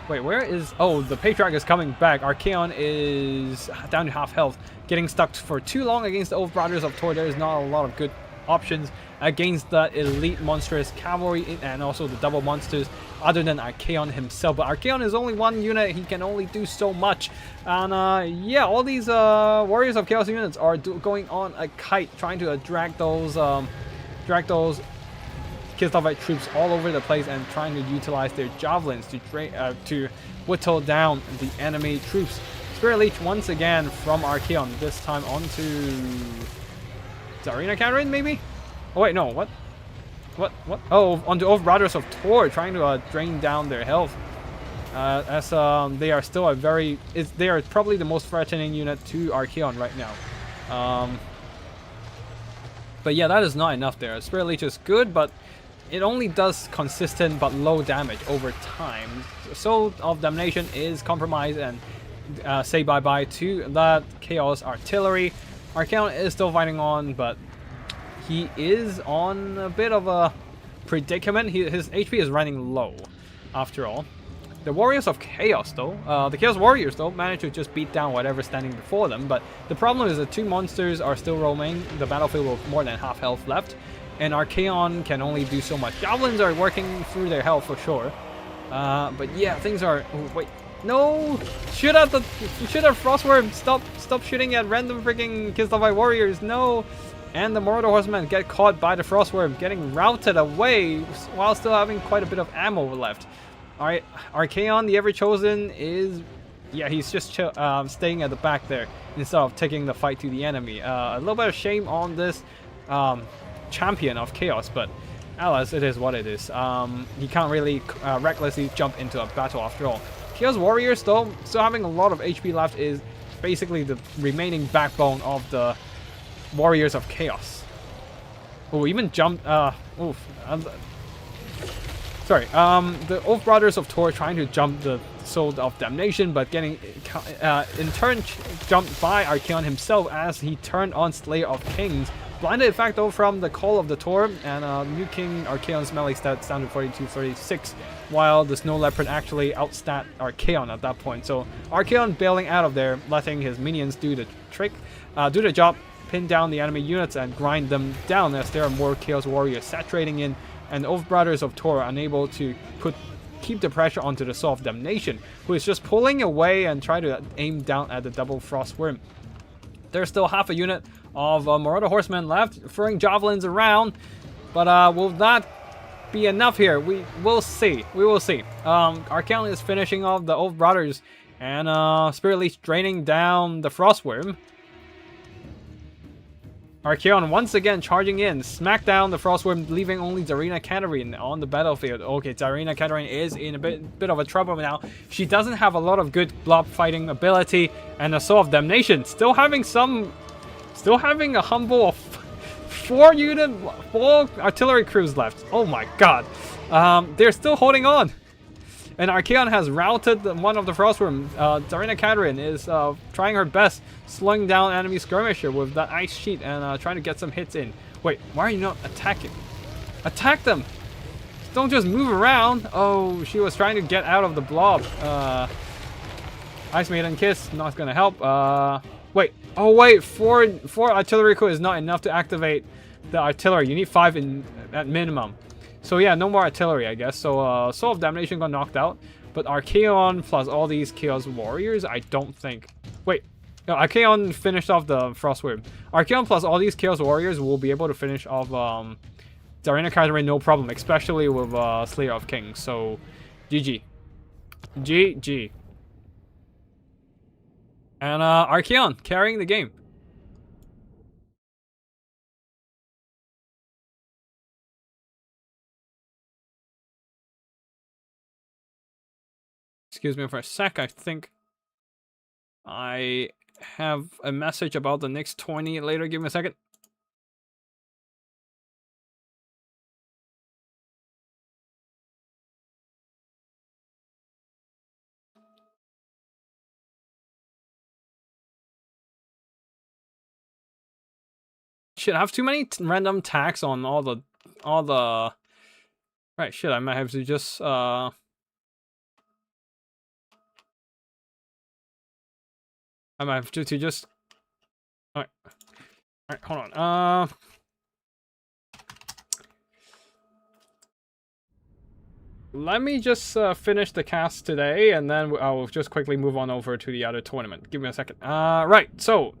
Wait, where is... Oh, the Patriarch is coming back. Archaon is down to half health. Getting stuck for too long against the Oath Brothers of Tor. There's not a lot of good options against the elite monstrous cavalry and also the double monsters other than Archaon himself. But Archaon is only one unit. He can only do so much. And yeah, all these Warriors of Chaos units are going on a kite, trying to drag those Kislevite troops all over the place and trying to utilize their javelins to whittle down the enemy troops. Spirit Leech once again from Archaon, this time onto Tsarina Katerin maybe? Oh wait, no, what? Oh, onto Oath Brothers of Tor, trying to drain down their health. As they are still they are probably the most threatening unit to Archaon right now. But yeah, that is not enough there. Spirit Leech is good, but it only does consistent but low damage over time. Sword of Damnation is compromised and say bye-bye to that Chaos Artillery. Archaon is still fighting on, but he is on a bit of a predicament. His HP is running low, after all. The Warriors of Chaos, though, the Chaos Warriors, though, managed to just beat down whatever's standing before them. But the problem is the two monsters are still roaming the battlefield with more than half health left. And Archaon can only do so much. Javelins are working through their health for sure. But yeah, things are... Oh, wait. No! Shoot at Frostworm! Stop shooting at random freaking Kislevite warriors! No! And the Mordor horsemen get caught by the Frostworm, getting routed away while still having quite a bit of ammo left. Alright, Archaon, the Ever-Chosen, is... Yeah, he's just staying at the back there instead of taking the fight to the enemy. A little bit of shame on this champion of Chaos, but alas, it is what it is. He can't really recklessly jump into a battle after all. Chaos Warriors, though, still having a lot of HP left, is basically the remaining backbone of the Warriors of Chaos. Oh, even jumped... Sorry, the Oath Brothers of Tor trying to jump the Sword of Damnation, but getting in turn jumped by Archaon himself as he turned on Slayer of Kings. Blinded effect though from the Call of the Tor, and New King Archaon's melee stats down to 42-36, while the Snow Leopard actually outstat Archaon at that point. So Archaon bailing out of there, letting his minions do the trick, do the job, pin down the enemy units and grind them down as there are more Chaos Warriors saturating in, and the Oath Brothers of Tor are unable to keep the pressure onto the Sword of Damnation, who is just pulling away and trying to aim down at the double Frostworm. There's still half a unit of Mordor horsemen left, throwing javelins around, but will that be enough here? We will see. We will see. Archaon is finishing off the Oath Brothers, and Spirit Leech draining down the Frostworm. Archaon once again charging in, smack down the Frostworm, leaving only Tsarina Katerin on the battlefield. Okay, Tsarina Katerin is in a bit of a trouble now. She doesn't have a lot of good blob fighting ability, and the Sword of Damnation still having a humble 4 artillery crews left. Oh my god. They're still holding on. And Archaon has routed one of the Frostworms. Tsarina Katerin is trying her best, slowing down enemy skirmisher with that ice sheet and trying to get some hits in. Wait, why are you not attacking? Attack them! Don't just move around. Oh, she was trying to get out of the blob. Ice Maiden Kiss, not gonna help. Wait. Oh wait, 4 artillery crew is not enough to activate the artillery. You need 5 at minimum. So yeah, no more artillery, I guess. So Soul of Damnation got knocked out. But Archaon plus all these Chaos Warriors, I don't think... Wait, no, Archaon finished off the Frostworm. Archaon plus all these Chaos Warriors will be able to finish off Tsarina Katerin no problem, especially with Slayer of Kings. So, GG. GG. And Archaon carrying the game. Excuse me for a sec, I think I have a message about the next 20 later. Give me a second. Shit, I have too many random attacks on all the... Right, shit, I might have to just, I might have to just... Alright. Alright, hold on. Let me just finish the cast today, and then I'll just quickly move on over to the other tournament. Give me a second. Right, so...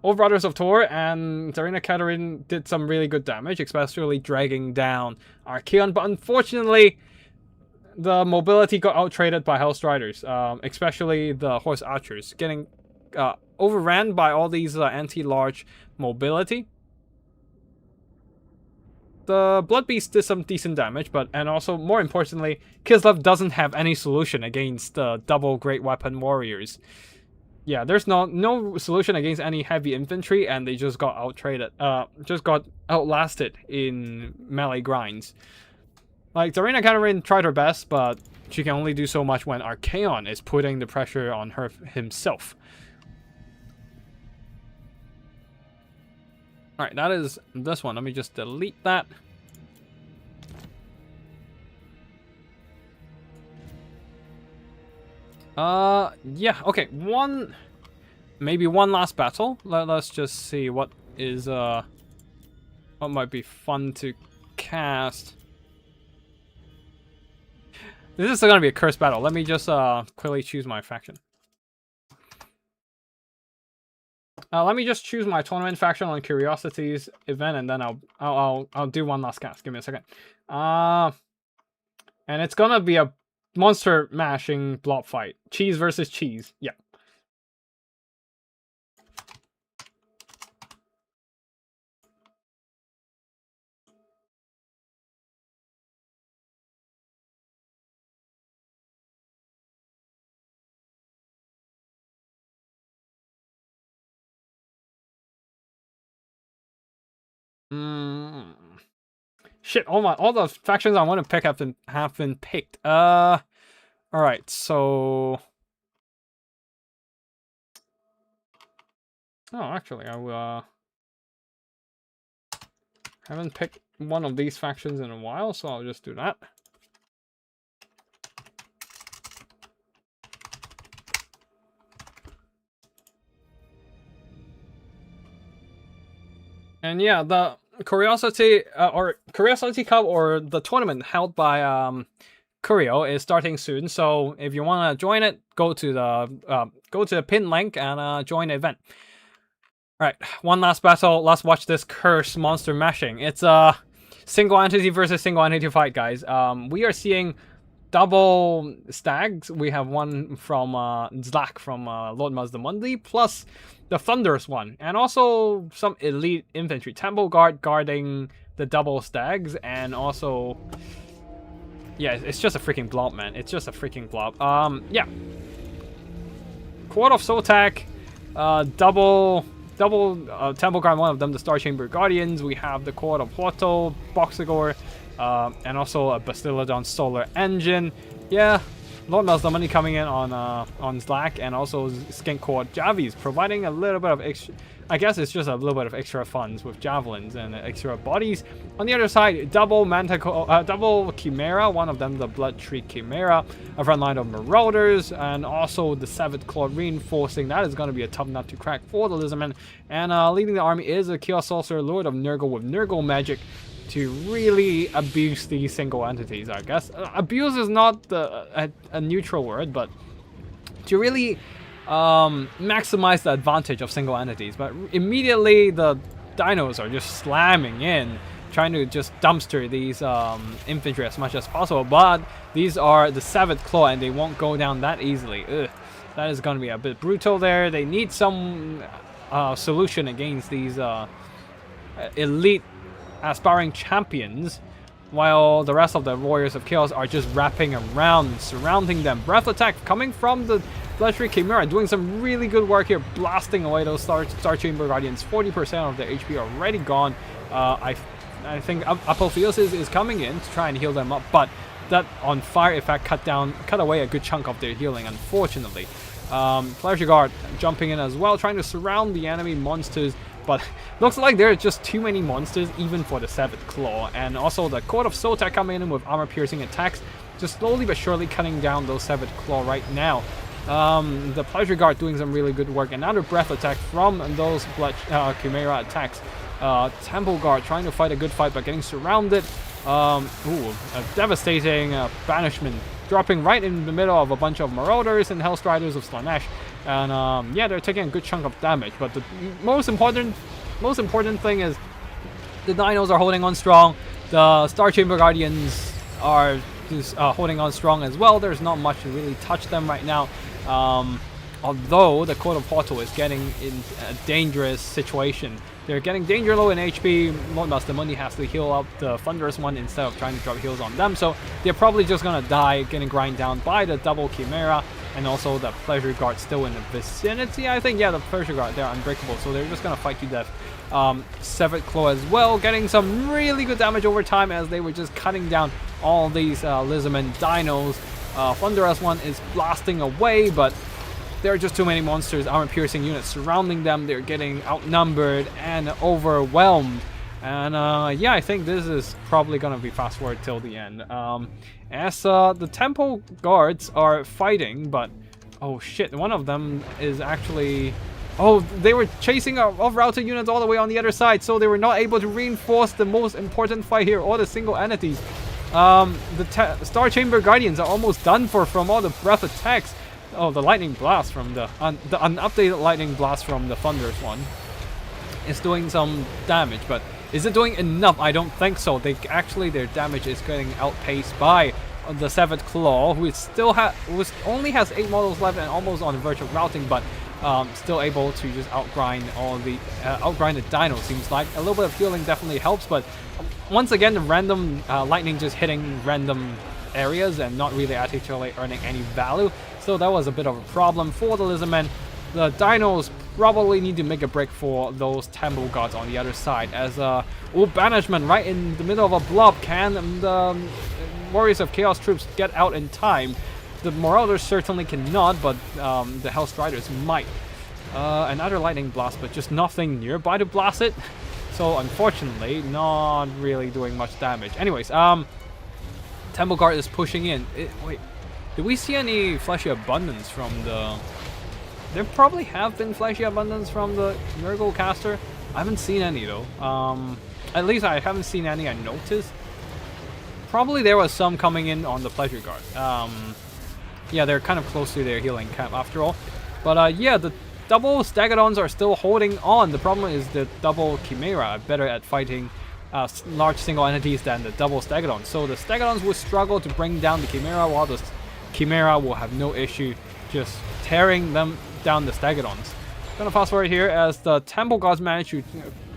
Old Brothers of Tor and Tsarina Katerin did some really good damage, especially dragging down Archaeon, but unfortunately, the mobility got out-traded by Hellstriders, especially the Horse Archers, getting overran by all these anti-large mobility. The Blood Beast did some decent damage, and also, more importantly, Kislev doesn't have any solution against the double Great Weapon Warriors. Yeah, there's no solution against any heavy infantry, and they just got out-traded, just got outlasted in melee grinds. Like, Tsarina Katerin tried her best, but she can only do so much when Archaeon is putting the pressure on her himself. Alright, that is this one. Let me just delete that. Yeah, okay, maybe one last battle. Let's just see what is, what might be fun to cast. This is gonna be a cursed battle. Let me just, quickly choose my faction. Let me just choose my tournament faction on Curiosity's event, and then I'll do one last cast. Give me a second. And it's gonna be a monster mashing blob fight. Cheese versus cheese. Yeah. Shit, all the factions I want to pick have been picked. Alright, so... Oh, actually, I haven't picked one of these factions in a while, so I'll just do that. And yeah, the Curiosity Cup or the tournament held by Curio is starting soon. So if you want to join it, go to the pin link and join the event. All right, one last battle. Let's watch this cursed monster mashing. It's a single entity versus single entity fight, guys. We are seeing double stags. We have one from Zlak from Lord Mazdamundi, plus the Thunderous one, and also some elite infantry. Temple Guard guarding the double stags, and also... Yeah, it's just a freaking blob, man. It's just a freaking blob. Yeah. Quad of Sotak, double Temple Guard, one of them, the Star Chamber Guardians. We have the Quad of Huoto, Boxigor, and also a Bastiladon Solar Engine. Yeah, Lord Mazdamundi coming in on Slack, and also Skink Quad Javis, providing a little bit of extra. I guess it's just a little bit of extra funds with javelins and extra bodies. On the other side, double Chimera, one of them the Blood Tree Chimera, a front line of Marauders, and also the Seventh Claw reinforcing. That is going to be a tough nut to crack for the Lizardmen. And leading the army is a Chaos Sorcerer, Lord of Nurgle with Nurgle Magic, to really abuse these single entities, I guess. Abuse is not a neutral word, but to really maximize the advantage of single entities. But immediately the dinos are just slamming in, trying to just dumpster these infantry as much as possible. But these are the Seventh Claw, and they won't go down that easily. Ugh, that is going to be a bit brutal there. They need some solution against these elite aspiring champions, while the rest of the Warriors of Chaos are just wrapping around, surrounding them. Breath attack coming from the Blood Tree Chimera, doing some really good work here, blasting away those Star Chamber Guardians. 40% of their HP already gone. I think Apotheosis is coming in to try and heal them up, but that on fire effect cut away a good chunk of their healing, unfortunately. Pleasure Guard jumping in as well, trying to surround the enemy monsters. But looks like there are just too many monsters even for the 7th Claw. And also the Court of Sotek coming in with armor-piercing attacks, just slowly but surely cutting down those 7th Claw right now. The Pleasure Guard doing some really good work. Another breath attack from those Chimera attacks. Temple Guard trying to fight a good fight but getting surrounded. A devastating banishment dropping right in the middle of a bunch of Marauders and Hellstriders of Slanesh. And yeah, they're taking a good chunk of damage. But the most important thing is the Dinos are holding on strong. The Star Chamber Guardians are just holding on strong as well. There's not much to really touch them right now. Although the Court of Portal is getting in a dangerous situation. They're getting danger low in HP. Lordmaster Money has to heal up the Thunderous one instead of trying to drop heals on them. So they're probably just gonna die, getting grind down by the double Chimera. And also the Pleasure Guard still in the vicinity, I think. Yeah, the Pleasure Guard, they're unbreakable. So they're just gonna fight to death. 7th Claw as well, getting some really good damage over time as they were just cutting down all these Lizardmen Dinos. Thunderous one is blasting away, but there are just too many monsters, armor-piercing units surrounding them. They're getting outnumbered and overwhelmed. And yeah, I think this is probably going to be fast-forward till the end. As the Temple Guards are fighting, but... oh shit, one of them is actually... oh, they were chasing off-routed units all the way on the other side, so they were not able to reinforce the most important fight here, or the single entities. The Star Chamber Guardians are almost done for from all the breath attacks. Oh, the lightning blast from the unupdated lightning blast from the Thunderous one is doing some damage, but is it doing enough? I don't think so. Their damage is getting outpaced by the 7th Claw, who only has 8 models left and almost on the verge of routing, but still able to just outgrind the Dino. Seems like a little bit of healing definitely helps, but once again the random lightning just hitting random areas and not really actually earning any value. So that was a bit of a problem for the Lizardmen. The Dinos probably need to make a break for those Temple Guards on the other side, as banishment right in the middle of a blob. Can the Warriors of Chaos troops get out in time? The Marauders certainly cannot, but the Hellstriders might. Another lightning blast, but just nothing nearby to blast it. So unfortunately, not really doing much damage. Anyways, Temple Guard is pushing in. Wait, did we see any fleshy abundance from the... there probably have been fleshy abundance from the Nurgle caster. I haven't seen any though. At least I haven't seen any I noticed. Probably there was some coming in on the Pleasure Guard. Yeah, they're kind of close to their healing camp after all. But yeah, the double Stegodons are still holding on. The problem is the double Chimera are better at fighting large single entities than the double Stegodons. So the Stegodons will struggle to bring down the Chimera, while the Chimera will have no issue just tearing them down the Stegodons. Gonna fast forward here as the Temple Gods manage to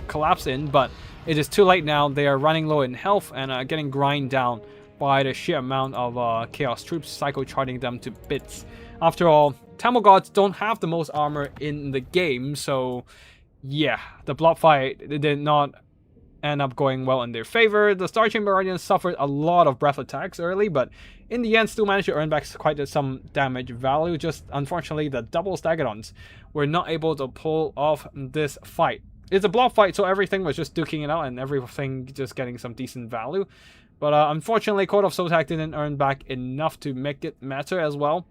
collapse in, but it is too late now. They are running low in health and getting grind down by the sheer amount of Chaos troops psycho-charging them to bits. After all, Temple Gods don't have the most armor in the game, so yeah, the blob fight did not end up going well in their favor. The Star Chamber Guardians suffered a lot of breath attacks early, but in the end still managed to earn back quite some damage value. Just unfortunately, the double Stegodons were not able to pull off this fight. It's a blob fight, so everything was just duking it out and everything just getting some decent value. But unfortunately, Court of Sotek didn't earn back enough to make it matter as well.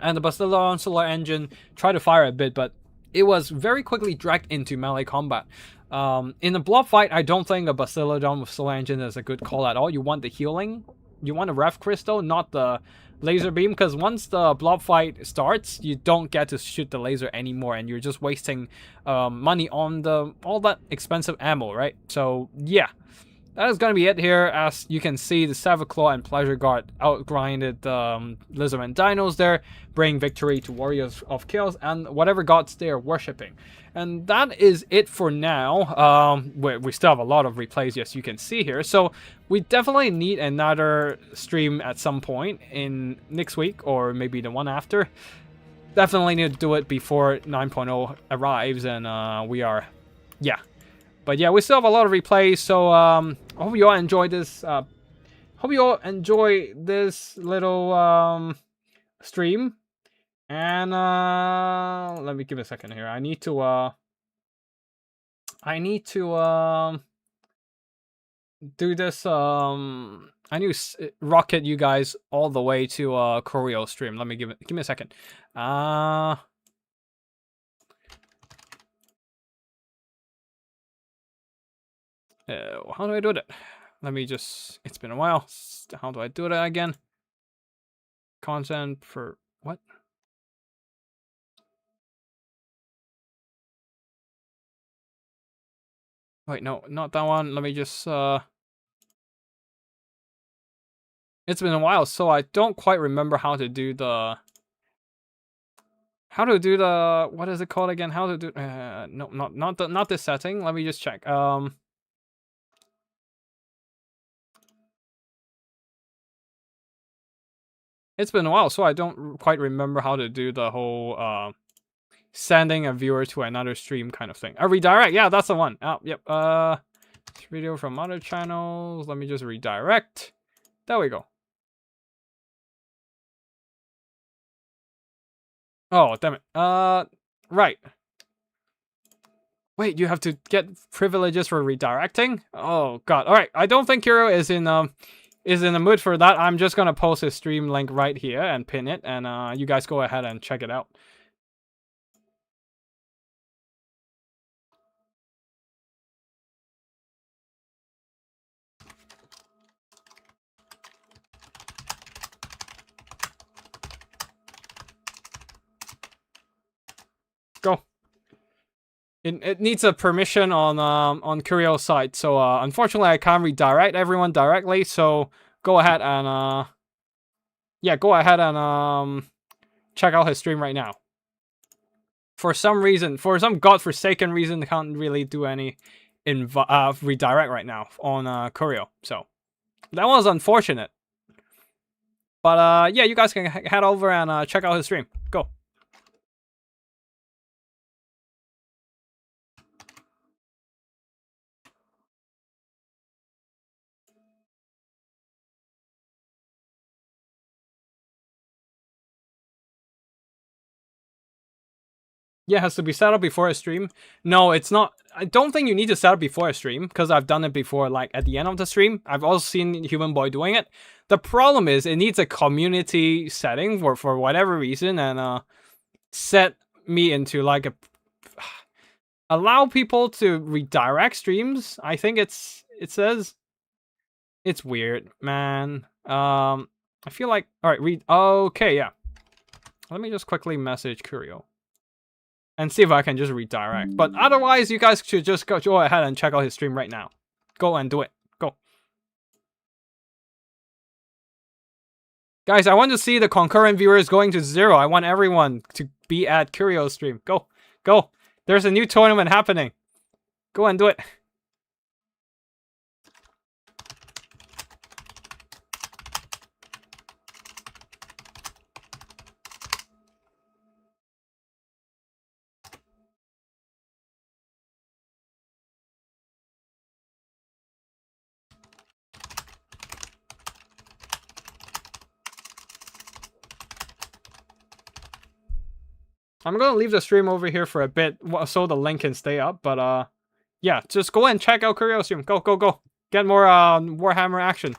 And the Bastillon Solar Engine tried to fire a bit, but it was very quickly dragged into melee combat. In the blob fight, I don't think a Bastillodon with Solar Engine is a good call at all. You want the healing, you want a Rev Crystal, not the laser beam, because once the blob fight starts, you don't get to shoot the laser anymore, and you're just wasting money on all that expensive ammo, right? So yeah, that is going to be it here. As you can see, the 7th Claw and Pleasure Guard outgrinded Lizardmen Dinos there, bringing victory to Warriors of Chaos and whatever gods they are worshipping. And that is it for now. We still have a lot of replays, yes, you can see here. So we definitely need another stream at some point in next week, or maybe the one after. Definitely need to do it before 9.0 arrives, and we are, yeah. But yeah, we still have a lot of replays, so I hope you all enjoyed this. Hope you all enjoy this little stream. And let me give it a second here. I need to I need to do this. I need to rocket you guys all the way to Choreo stream. Let me give me a second. How do I do it? Let me just. It's been a while. How do I do that again? Content for what? Wait, no, not that one. Let me just. It's been a while, so I don't quite remember how to do the. How to do the. What is it called again? How to do? No, not this setting. Let me just check. It's been a while, so I don't quite remember how to do the whole sending a viewer to another stream kind of thing. A redirect, yeah, that's the one. Oh, yep. Video from other channels. Let me just redirect. There we go. Oh, damn it. Right. Wait, you have to get privileges for redirecting? Oh god. All right. I don't think Hero is in the mood for that. I'm just gonna post his stream link right here and pin it, and you guys go ahead and check it out. Go. It needs a permission on Curio's side, so unfortunately I can't redirect everyone directly. So go ahead and yeah, go ahead and check out his stream right now. For some reason, for some godforsaken reason, I can't really do any redirect right now on Curio. So that was unfortunate. But yeah, you guys can head over and check out his stream. Go. Yeah, it has to be set up before a stream. No, it's not. I don't think you need to set up before a stream, because I've done it before, like at the end of the stream. I've also seen Human Boy doing it. The problem is it needs a community setting for whatever reason, and set me into like a allow people to redirect streams. I think it says it's weird, man. I feel like all right, okay, yeah. Let me just quickly message Curio and see if I can just redirect. But otherwise, you guys should just go ahead and check out his stream right now. Go and do it. Go. Guys, I want to see the concurrent viewers going to 0. I want everyone to be at Curio's stream. Go. Go. There's a new tournament happening. Go and do it. I'm gonna leave the stream over here for a bit so the link can stay up, but yeah, just go and check out Curio's stream. Go, go, go. Get more Warhammer action.